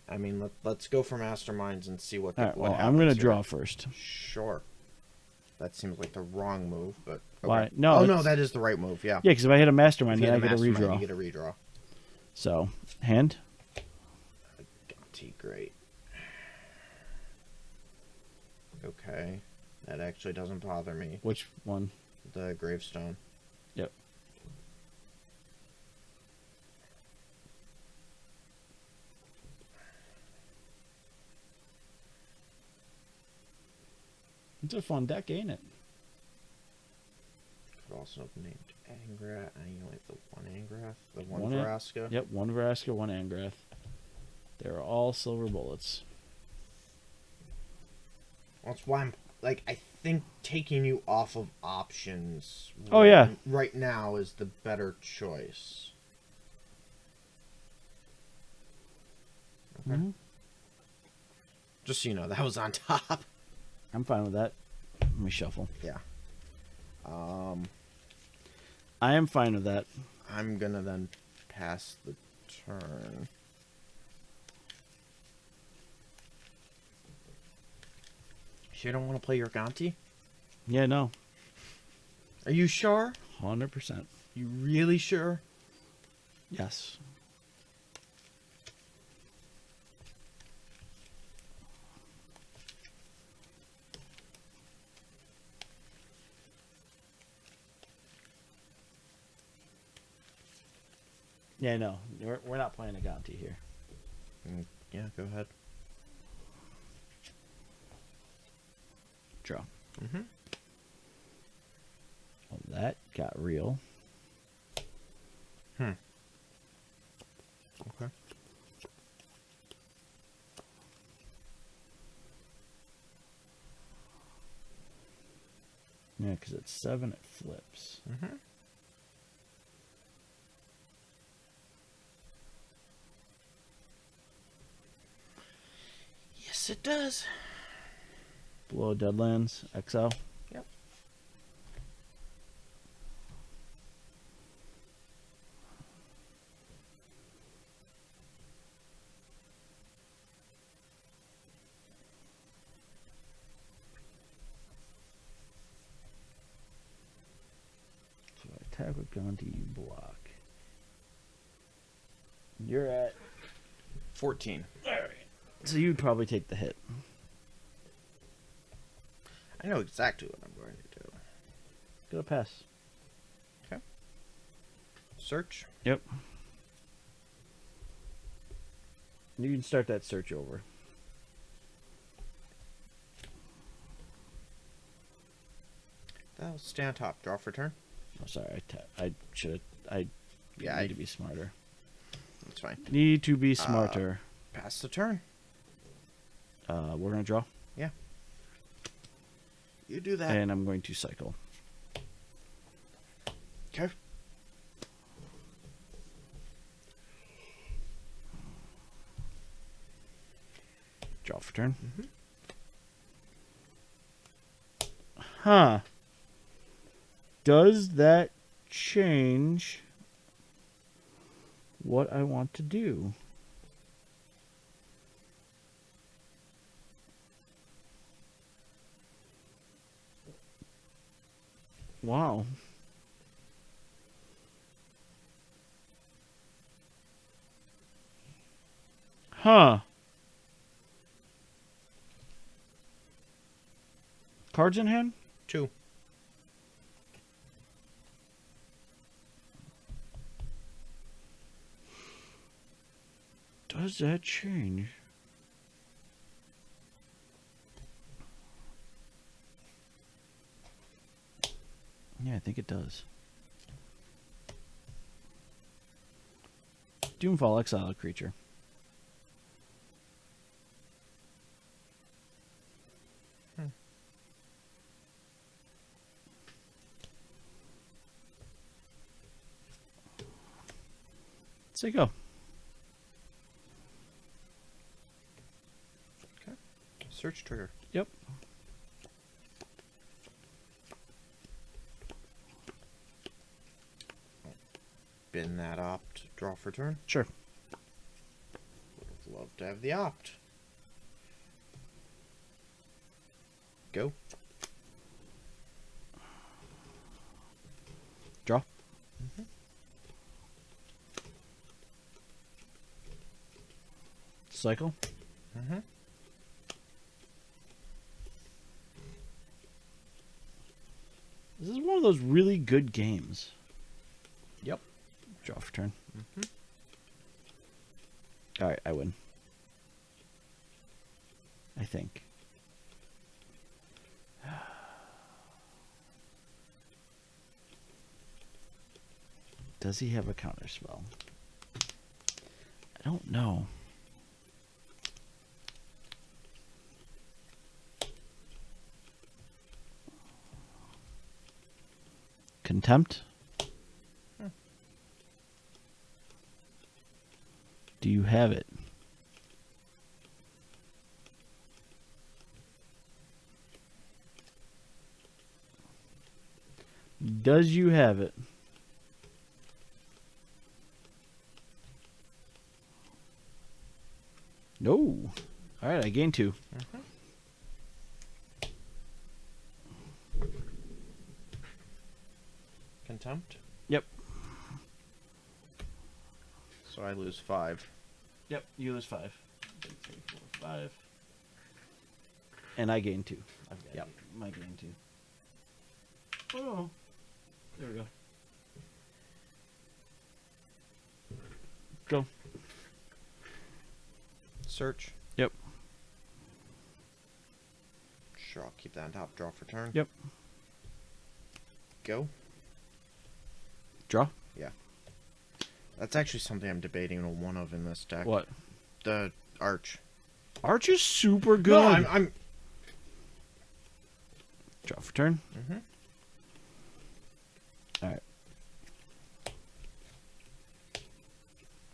S1: I mean, let's go for Masterminds and see what.
S3: All right,
S1: what
S3: well, I'm going to
S1: happens
S3: draw
S1: here.
S3: first.
S1: Sure. That seems like the wrong move, but okay.
S3: Why? No,
S1: Oh no,
S3: it's-
S1: that is the right move. Yeah.
S3: Yeah, because if I hit a Mastermind,
S1: If you
S3: then I
S1: hit
S3: get a
S1: Mastermind,
S3: redraw.
S1: You get a redraw.
S3: So, hand.
S1: Gonti, great. Okay, that actually doesn't bother me.
S3: Which one?
S1: The Gravestone.
S3: Yep. It's a fun deck, ain't it?
S1: Could also have named Angrath. I you like the one Angrath, the one
S3: One
S1: Vraska.
S3: Yep, one Vraska, one Angrath. They're all silver bullets.
S1: That's why I'm like I think taking you off of options.
S3: Oh, yeah.
S1: Right now is the better choice. Okay.
S3: Mhm.
S1: Just so you know, that was on top.
S3: I'm fine with that. Let me shuffle.
S1: Yeah.
S3: I am fine with that.
S1: I'm gonna then pass the turn. You don't want to play your Gonti?
S3: Yeah, no.
S1: Are you sure?
S3: 100%.
S1: You really sure?
S3: Yes. Yeah, no. We're not playing a Gonti here.
S1: Yeah, go ahead.
S3: Draw.
S1: Mm-hmm.
S3: Well, that got real.
S1: Okay.
S3: Yeah, because at 7 it flips.
S1: Mm-hmm. Yes, it does.
S3: Below Deadlands, exile.
S1: Yep.
S3: So I attack with Gonti, you block. You're at
S1: 14.
S3: Alright. So you'd probably take the hit.
S1: I know exactly what I'm going to do.
S3: Go pass.
S1: Search.
S3: Yep. You can start that search over.
S1: That'll stay on top. Draw for turn.
S3: Oh, sorry. I should. I
S1: Yeah,
S3: need to be smarter.
S1: That's fine.
S3: Need to be smarter.
S1: Pass the turn.
S3: We're gonna draw,
S1: You do that.
S3: and I'm going to cycle.
S1: Okay.
S3: Draw for turn.
S1: Mhm.
S3: Huh. Does that change what I want to do? Wow. Huh. Cards in hand?
S1: 2.
S3: Does that change? Yeah, I think it does. Doomfall, exile a creature. Say go.
S1: Search trigger.
S3: Yep.
S1: Bin that opt. Draw for turn.
S3: Sure.
S1: Would have loved to have the opt. Go.
S3: Draw. Cycle.
S1: Mm-hmm.
S3: This is one of those really good games.
S1: Yep.
S3: Draw for turn.
S1: Mm-hmm.
S3: Alright, I win. I think. Does he have a counter spell? I don't know. Contempt? Do you have it? Does you have it? No. All right, I gained 2.
S1: Contempt.
S3: Yep.
S1: So I lose 5.
S3: Yep, you lose 5. 3, 4, 5. And I gain 2. I've got
S1: Yep.
S3: my gain 2. Oh. There we go. Go.
S1: Search.
S3: Yep.
S1: Sure, I'll keep that on top. Draw for turn.
S3: Yep.
S1: Go.
S3: Draw.
S1: That's actually something I'm debating on one of in this deck.
S3: What?
S1: The Arch.
S3: Arch is super good.
S1: No, I'm
S3: Draw for turn.
S1: Mhm.
S3: All right.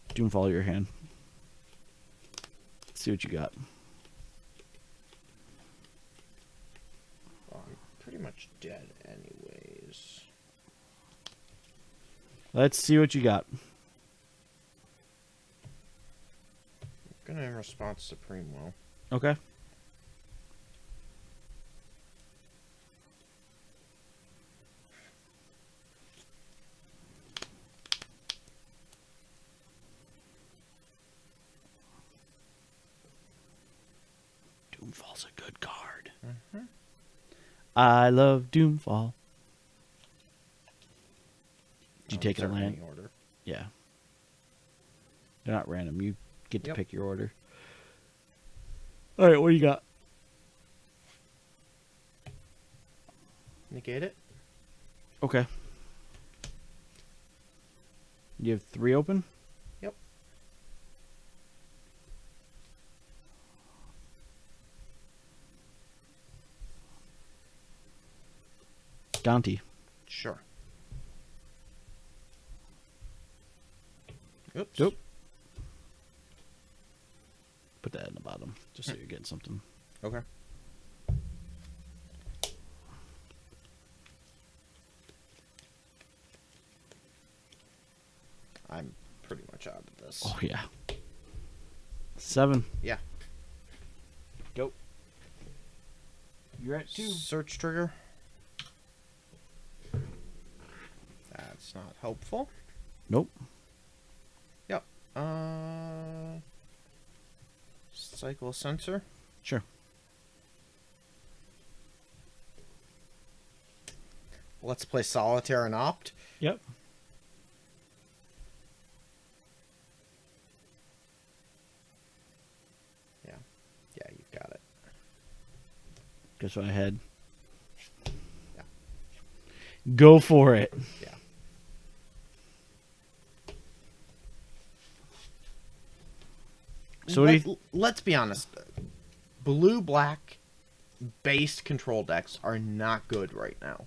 S3: Doomfall your hand. Let's see what you got.
S1: well, I'm pretty much dead anyways.
S3: Let's see what you got.
S1: Gonna in response Supreme Will.
S3: Okay. Doomfall's a good card.
S1: Mhm.
S3: I love Doomfall. Did you take a
S1: Start
S3: land?
S1: any order.
S3: Yeah. They're not random. You get to
S1: Yep.
S3: pick your order. All right, what do you got?
S1: Negate it.
S3: Okay. You have 3 open?
S1: Yep.
S3: Dante.
S1: Sure. Oops.
S3: Nope. Put that in the bottom, just so you're getting something.
S1: Okay. I'm pretty much out of this.
S3: Oh, yeah. 7.
S1: Yeah.
S3: Go. You're at 2.
S1: Search trigger. That's not helpful.
S3: Nope.
S1: Yep. Cycle sensor.
S3: Sure.
S1: Let's play solitaire and opt.
S3: Yep.
S1: Yeah. Yeah, you've got it.
S3: Guess what I had?
S1: Yeah.
S3: Go for it.
S1: Yeah.
S3: So what do you
S1: Let's be honest. Blue-black based control decks are not good right now.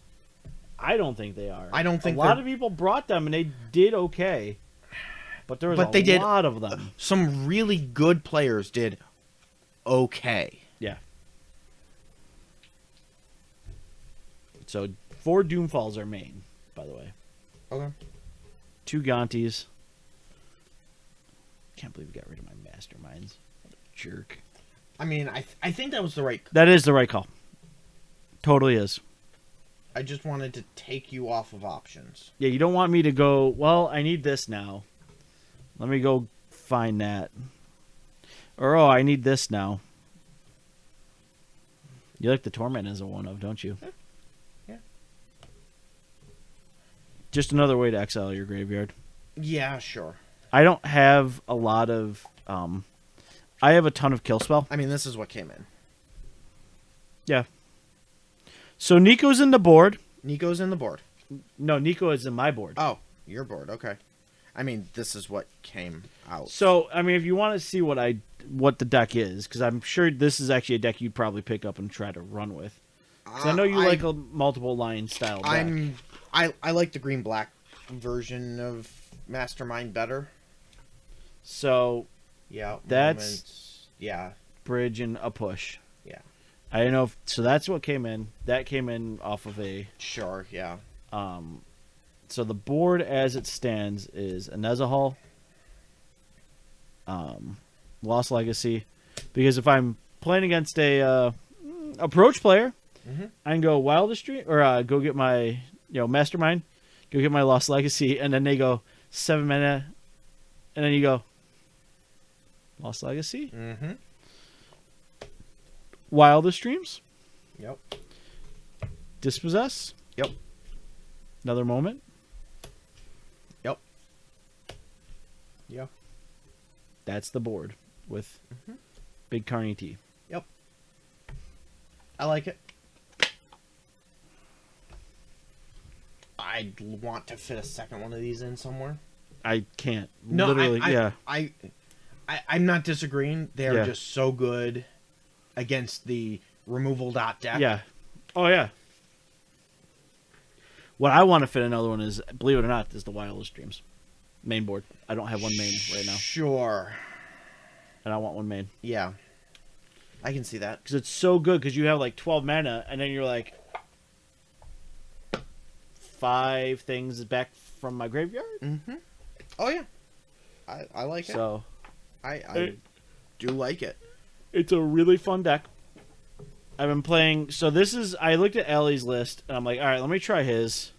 S3: I don't think they are.
S1: I don't think
S3: a lot
S1: they're-
S3: of people brought them and they did okay, but there was
S1: But
S3: a
S1: they did-
S3: lot of them.
S1: Some really good players did okay.
S3: Yeah. So 4 Doomfalls are main, by the way.
S1: Okay.
S3: 2 Gontis. Can't believe we got rid of my masterminds. What a jerk.
S1: I mean, I think that was the right.
S3: That is the right call. Totally is.
S1: I just wanted to take you off of options.
S3: Yeah, you don't want me to go, well, I need this now. Let me go find that. Or, oh, I need this now. You like the Torment as a one of, don't you?
S1: Yeah.
S3: Just another way to exile your graveyard.
S1: Yeah, sure.
S3: I don't have a lot of... I have a ton of kill spell.
S1: I mean, this is what came in.
S3: Yeah. So Nico's in the board.
S1: Nico's in the board.
S3: No, Nico is in my board.
S1: Oh, Your board, okay. I mean, this is what came out.
S3: So, I mean, if you want to see what the deck is, because I'm sure this is actually a deck you'd probably pick up and try to run with. Because I know you like a multiple line style deck.
S1: I like the green black version of Mastermind better.
S3: So
S1: Yeah,
S3: that's
S1: moments, yeah.
S3: bridge and a push.
S1: Yeah.
S3: I don't know if so. That's what came in. That came in off of a.
S1: Sure, yeah.
S3: So the board as it stands is a Nezahal, Lost Legacy, because if I'm playing against a approach player,
S1: Mhm.
S3: I can go Wildest Dream or go get my Mastermind, go get my Lost Legacy, and then they go 7 mana, and then you go Lost Legacy,
S1: Mm-hmm.
S3: Wildest Dreams,
S1: Yep.
S3: Dispossess,
S1: Yep.
S3: Another Moment,
S1: Yep. Yeah.
S3: that's the board with
S1: Mhm.
S3: Big Carney T.
S1: I like it. I'd want to fit a second one of these in somewhere.
S3: I can't.
S1: No,
S3: Literally,
S1: I,
S3: yeah.
S1: I'm not disagreeing. They're
S3: Yeah.
S1: just so good against the removal dot deck.
S3: Yeah. Oh, yeah. What I want to fit another one is, believe it or not, is the Wildest Dreams. Main board. I don't have one main right now.
S1: Sure.
S3: And I want one main.
S1: Yeah. I can see that.
S3: Because it's so good because you have like 12 mana and then you're like 5 things back from my graveyard.
S1: Mm-hmm. Oh, yeah. I like it.
S3: So
S1: I do like it.
S3: it's a really fun deck. I've been playing. So this is. I looked at Ellie's list and I'm like, all right, let me try his.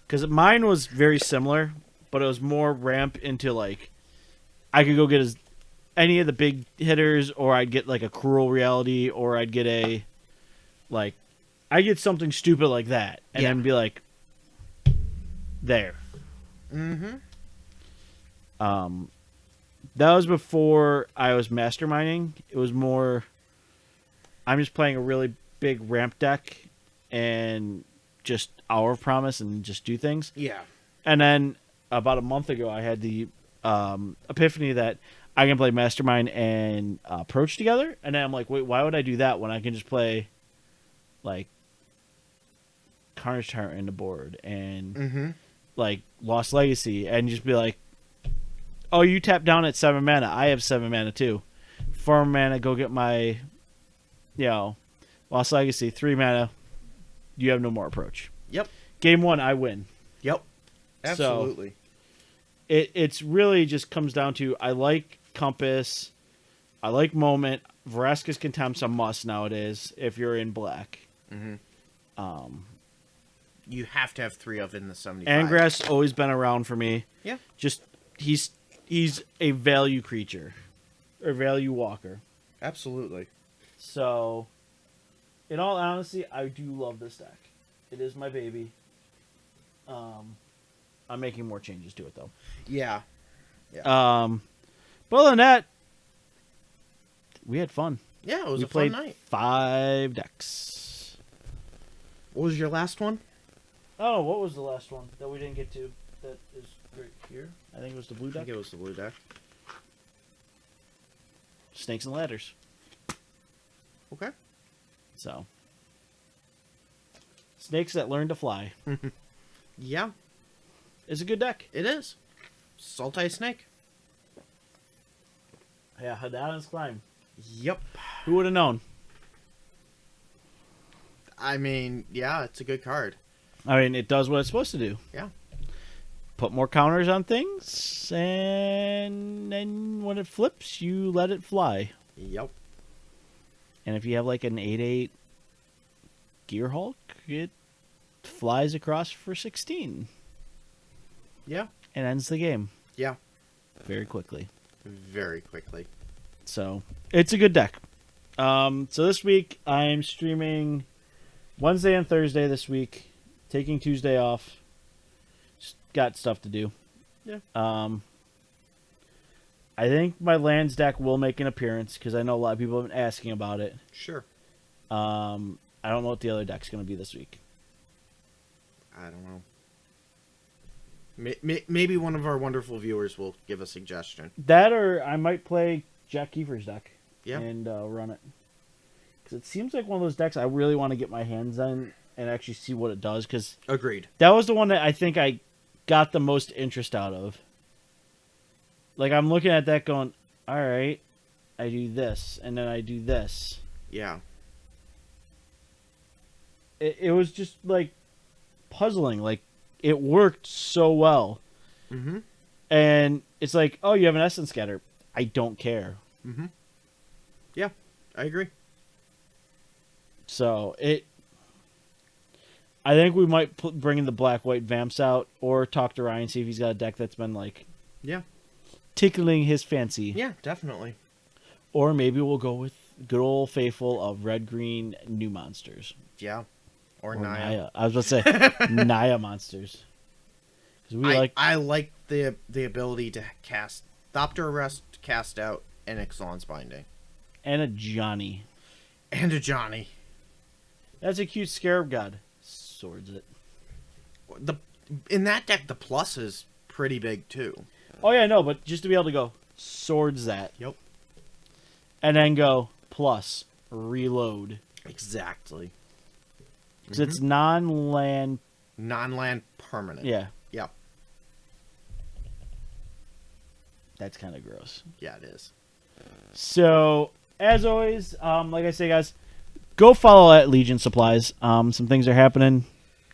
S3: Because mine was very similar, but it was more ramp into like I could go get any of the big hitters, or I'd get like a Cruel Reality, or I'd get I get something stupid like that, and
S1: Yeah.
S3: then be like, there.
S1: Mm-hmm.
S3: That was before I was masterminding. It was more, I'm just playing a really big ramp deck and just Hour of Promise and just do things.
S1: Yeah.
S3: And then about a month ago, I had the epiphany that I can play Mastermind and Approach together. And then I'm like, wait, why would I do that when I can just play like Carnage Tyrant in the board and
S1: Mm-hmm.
S3: like Lost Legacy and just be like, oh, you tap down at 7 mana. I have 7 mana too. 4 mana, go get my, Lost Legacy. 3 mana, you have no more Approach.
S1: Yep.
S3: Game 1, I win.
S1: Yep. Absolutely.
S3: It's really just comes down to I like Compass, I like Moment. Vraska's Contempt's a must nowadays if you're in black.
S1: Mm-hmm. You have to have 3 of in the 75.
S3: Angrass always been around for me.
S1: Yeah.
S3: Just he's a value creature or value walker.
S1: Absolutely.
S3: So, in all honesty, I do love this deck. It is my baby. I'm making more changes to it though.
S1: Yeah.
S3: But other than that, we had fun.
S1: Yeah, it was
S3: We
S1: a fun
S3: played
S1: night.
S3: 5 decks.
S1: What was your last one?
S3: Oh, what was the last one that we didn't get to? That is right here. I think it was the blue
S1: I
S3: deck.
S1: think it was the blue deck.
S3: Snakes and Ladders.
S1: Okay.
S3: So, snakes that learn to fly.
S1: Yeah,
S3: It's a good deck.
S1: it is. Sultai Snake.
S3: Yeah, Hadana's Climb.
S1: Yep.
S3: Who would have known?
S1: I mean, yeah, it's a good card.
S3: I mean, it does what it's supposed to do.
S1: Yeah.
S3: Put more counters on things, and then when it flips, you let it fly.
S1: Yep.
S3: And if you have like an 8/8 Gear Hulk, it flies across for 16
S1: Yeah.
S3: and ends the game
S1: Yeah.
S3: very quickly.
S1: Very quickly.
S3: So it's a good deck. So this week I'm streaming Wednesday and Thursday this week, taking Tuesday off. Just got stuff to do.
S1: Yeah.
S3: I think my lands deck will make an appearance because I know a lot of people have been asking about it.
S1: Sure.
S3: I don't know what the other deck's going to be this week.
S1: I don't know. Maybe one of our wonderful viewers will give a suggestion.
S3: That or I might play Jack Kiefer's deck.
S1: Yeah.
S3: And run it. Because it seems like one of those decks I really want to get my hands on and actually see what it does. Because
S1: Agreed.
S3: that was the one that I think I got the most interest out of. Like, I'm looking at that going, all right, I do this, and then I do this.
S1: Yeah.
S3: It was just, like, puzzling. Like, it worked so well.
S1: Mm-hmm.
S3: And it's like, oh, you have an Essence Scatter. I don't care.
S1: Mm-hmm. Yeah, I agree.
S3: So, I think we might bring in the black-white Vamps out, or talk to Ryan, see if he's got a deck that's been, like...
S1: Yeah.
S3: Tickling his fancy.
S1: Yeah, definitely.
S3: Or maybe we'll go with good old faithful of red-green new monsters.
S1: Yeah. Or
S3: Or
S1: Naya.
S3: Naya. I was about to say Naya monsters. Because
S1: I like the ability to cast Thopter Arrest, cast out, and Ixalan's Binding.
S3: and a Johnny.
S1: And a Johnny.
S3: That's a cute scarab god. Swords it.
S1: In that deck, the plus is pretty big, too.
S3: Oh yeah, no, but just to be able to go swords that.
S1: Yep.
S3: And then go plus reload.
S1: Exactly.
S3: Because it's non-land.
S1: Non-land permanent.
S3: Yeah,
S1: Yep.
S3: that's kind of gross.
S1: Yeah, it is.
S3: So, as always, like I say, guys, go follow at Legion Supplies. Some things are happening.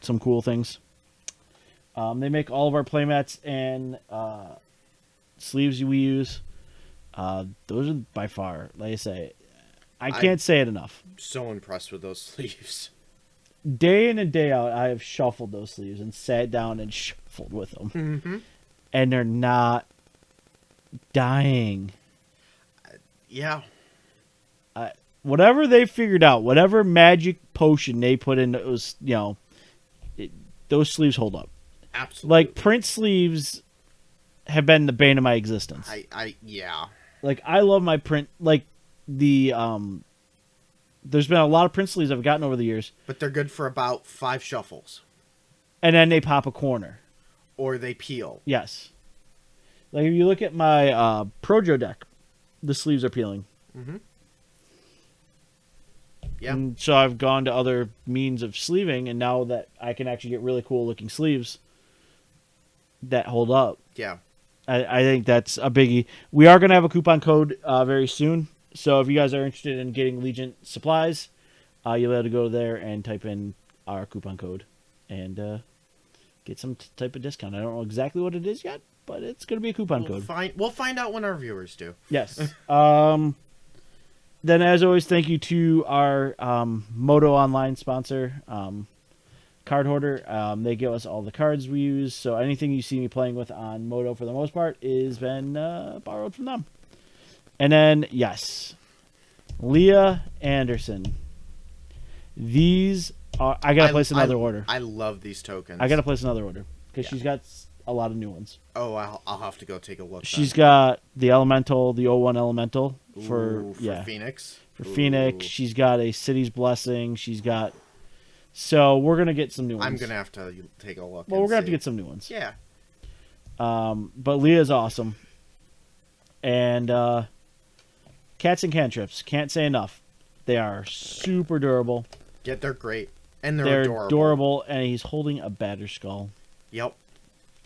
S3: Some cool things. They make all of our playmats and sleeves we use. Those are by far, like I say, I can't say it enough.
S1: So impressed with those sleeves.
S3: Day in and day out, I have shuffled those sleeves and sat down and shuffled with them.
S1: Mm-hmm.
S3: And they're not dying.
S1: Yeah.
S3: Whatever they figured out, whatever magic potion they put in those, those sleeves hold up.
S1: Absolutely.
S3: Like, print sleeves have been the bane of my existence.
S1: Yeah.
S3: Like, I love my print, like, there's been a lot of print sleeves I've gotten over the years,
S1: But they're good for about 5 shuffles.
S3: and then they pop a corner.
S1: Or they peel.
S3: Yes. Like, if you look at my Projo deck, the sleeves are peeling.
S1: Mm-hmm. Yeah.
S3: And so I've gone to other means of sleeving, and now that I can actually get really cool looking sleeves that hold up,
S1: Yeah.
S3: I think that's a biggie. We are going to have a coupon code very soon. So if you guys are interested in getting Legion supplies, you'll be able to go there and type in our coupon code and get some type of discount. I don't know exactly what it is yet, but it's going to be a coupon code.
S1: We'll find out when our viewers do.
S3: Yes. Then, as always, thank you to our Moto Online sponsor, Card Hoarder. They give us all the cards we use, so anything you see me playing with on Moto, for the most part, is been borrowed from them. And then, yes, Leah Anderson. These are... I got to place another order.
S1: I love these tokens.
S3: I got to place another order, because she's got a lot of new ones.
S1: Oh, I'll have to go take a look.
S3: She's got the Elemental, the 01 Elemental for
S1: Phoenix.
S3: For Phoenix, she's got a City's Blessing. She's got... So we're gonna get some new ones.
S1: I'm gonna have to take a look.
S3: Well, we're gonna have to get some new ones.
S1: Yeah.
S3: But Leah's awesome. And Cats and Cantrips, can't say enough. They are super durable.
S1: Yeah, they're great, and
S3: They're
S1: adorable.
S3: and he's holding a Batter Skull.
S1: Yep.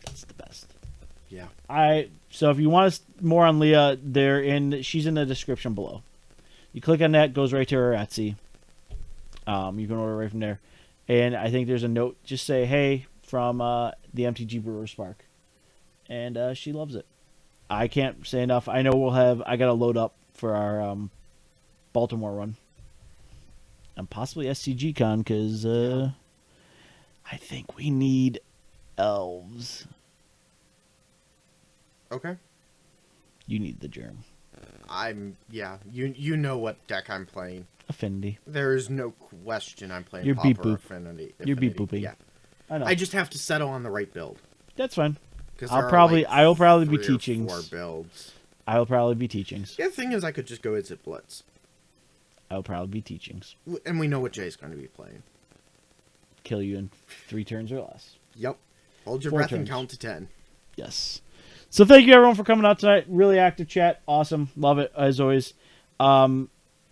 S3: That's the best.
S1: Yeah.
S3: So if you want us more on Leah, she's in the description below. You click on that, goes right to her Etsy. You can order right from there. And I think there's a note, just say, hey, from the MTG Brewer Spark. And she loves it. I can't say enough. I know I got to load up for our Baltimore run. And possibly SCG Con, because I think we need elves.
S1: Okay.
S3: You need the germ.
S1: You know what deck I'm playing.
S3: Affinity.
S1: There is no question I'm playing
S3: You're beep
S1: Pauper
S3: boop.
S1: Affinity.
S3: You're beep booping.
S1: Yeah.
S3: I know.
S1: I just have to settle on the right build.
S3: That's fine.
S1: Because
S3: I will probably be
S1: 3 or
S3: teaching.
S1: 4 builds.
S3: I will probably be teachings.
S1: The other thing is I could just go Izzet Blitz.
S3: I will probably be teachings.
S1: And we know what Jay's going to be playing.
S3: Kill you in 3 turns or less.
S1: Yep. Hold your
S3: 4
S1: breath and
S3: turns.
S1: count to 10.
S3: Yes. So thank you everyone for coming out tonight. Really active chat. Awesome. Love it as always.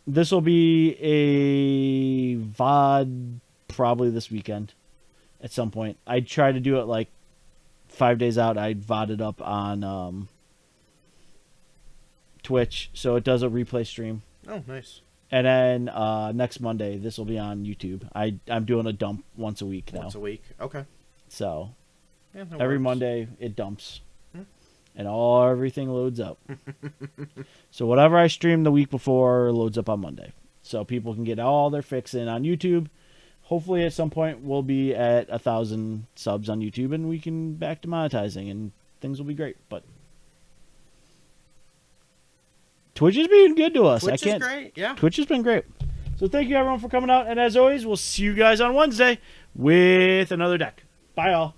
S3: This will be a VOD probably this weekend at some point. I try to do it like 5 days out. I VOD it up on Twitch, so it does a replay stream.
S1: Oh, nice.
S3: And then next Monday, this will be on YouTube. I'm doing a dump once a week now.
S1: Once a week. Okay.
S3: So
S1: Yeah, that
S3: every
S1: works.
S3: Monday it dumps,
S1: Hmm.
S3: and everything loads up. So whatever I streamed the week before loads up on Monday, so people can get all their fix in on YouTube. Hopefully, at some point, we'll be at 1,000 subs on YouTube, and we can back to monetizing, and things will be great. But Twitch is being good to us.
S1: Twitch is great. Yeah.
S3: Twitch has been great. So thank you everyone for coming out, and as always, we'll see you guys on Wednesday with another deck. Bye all.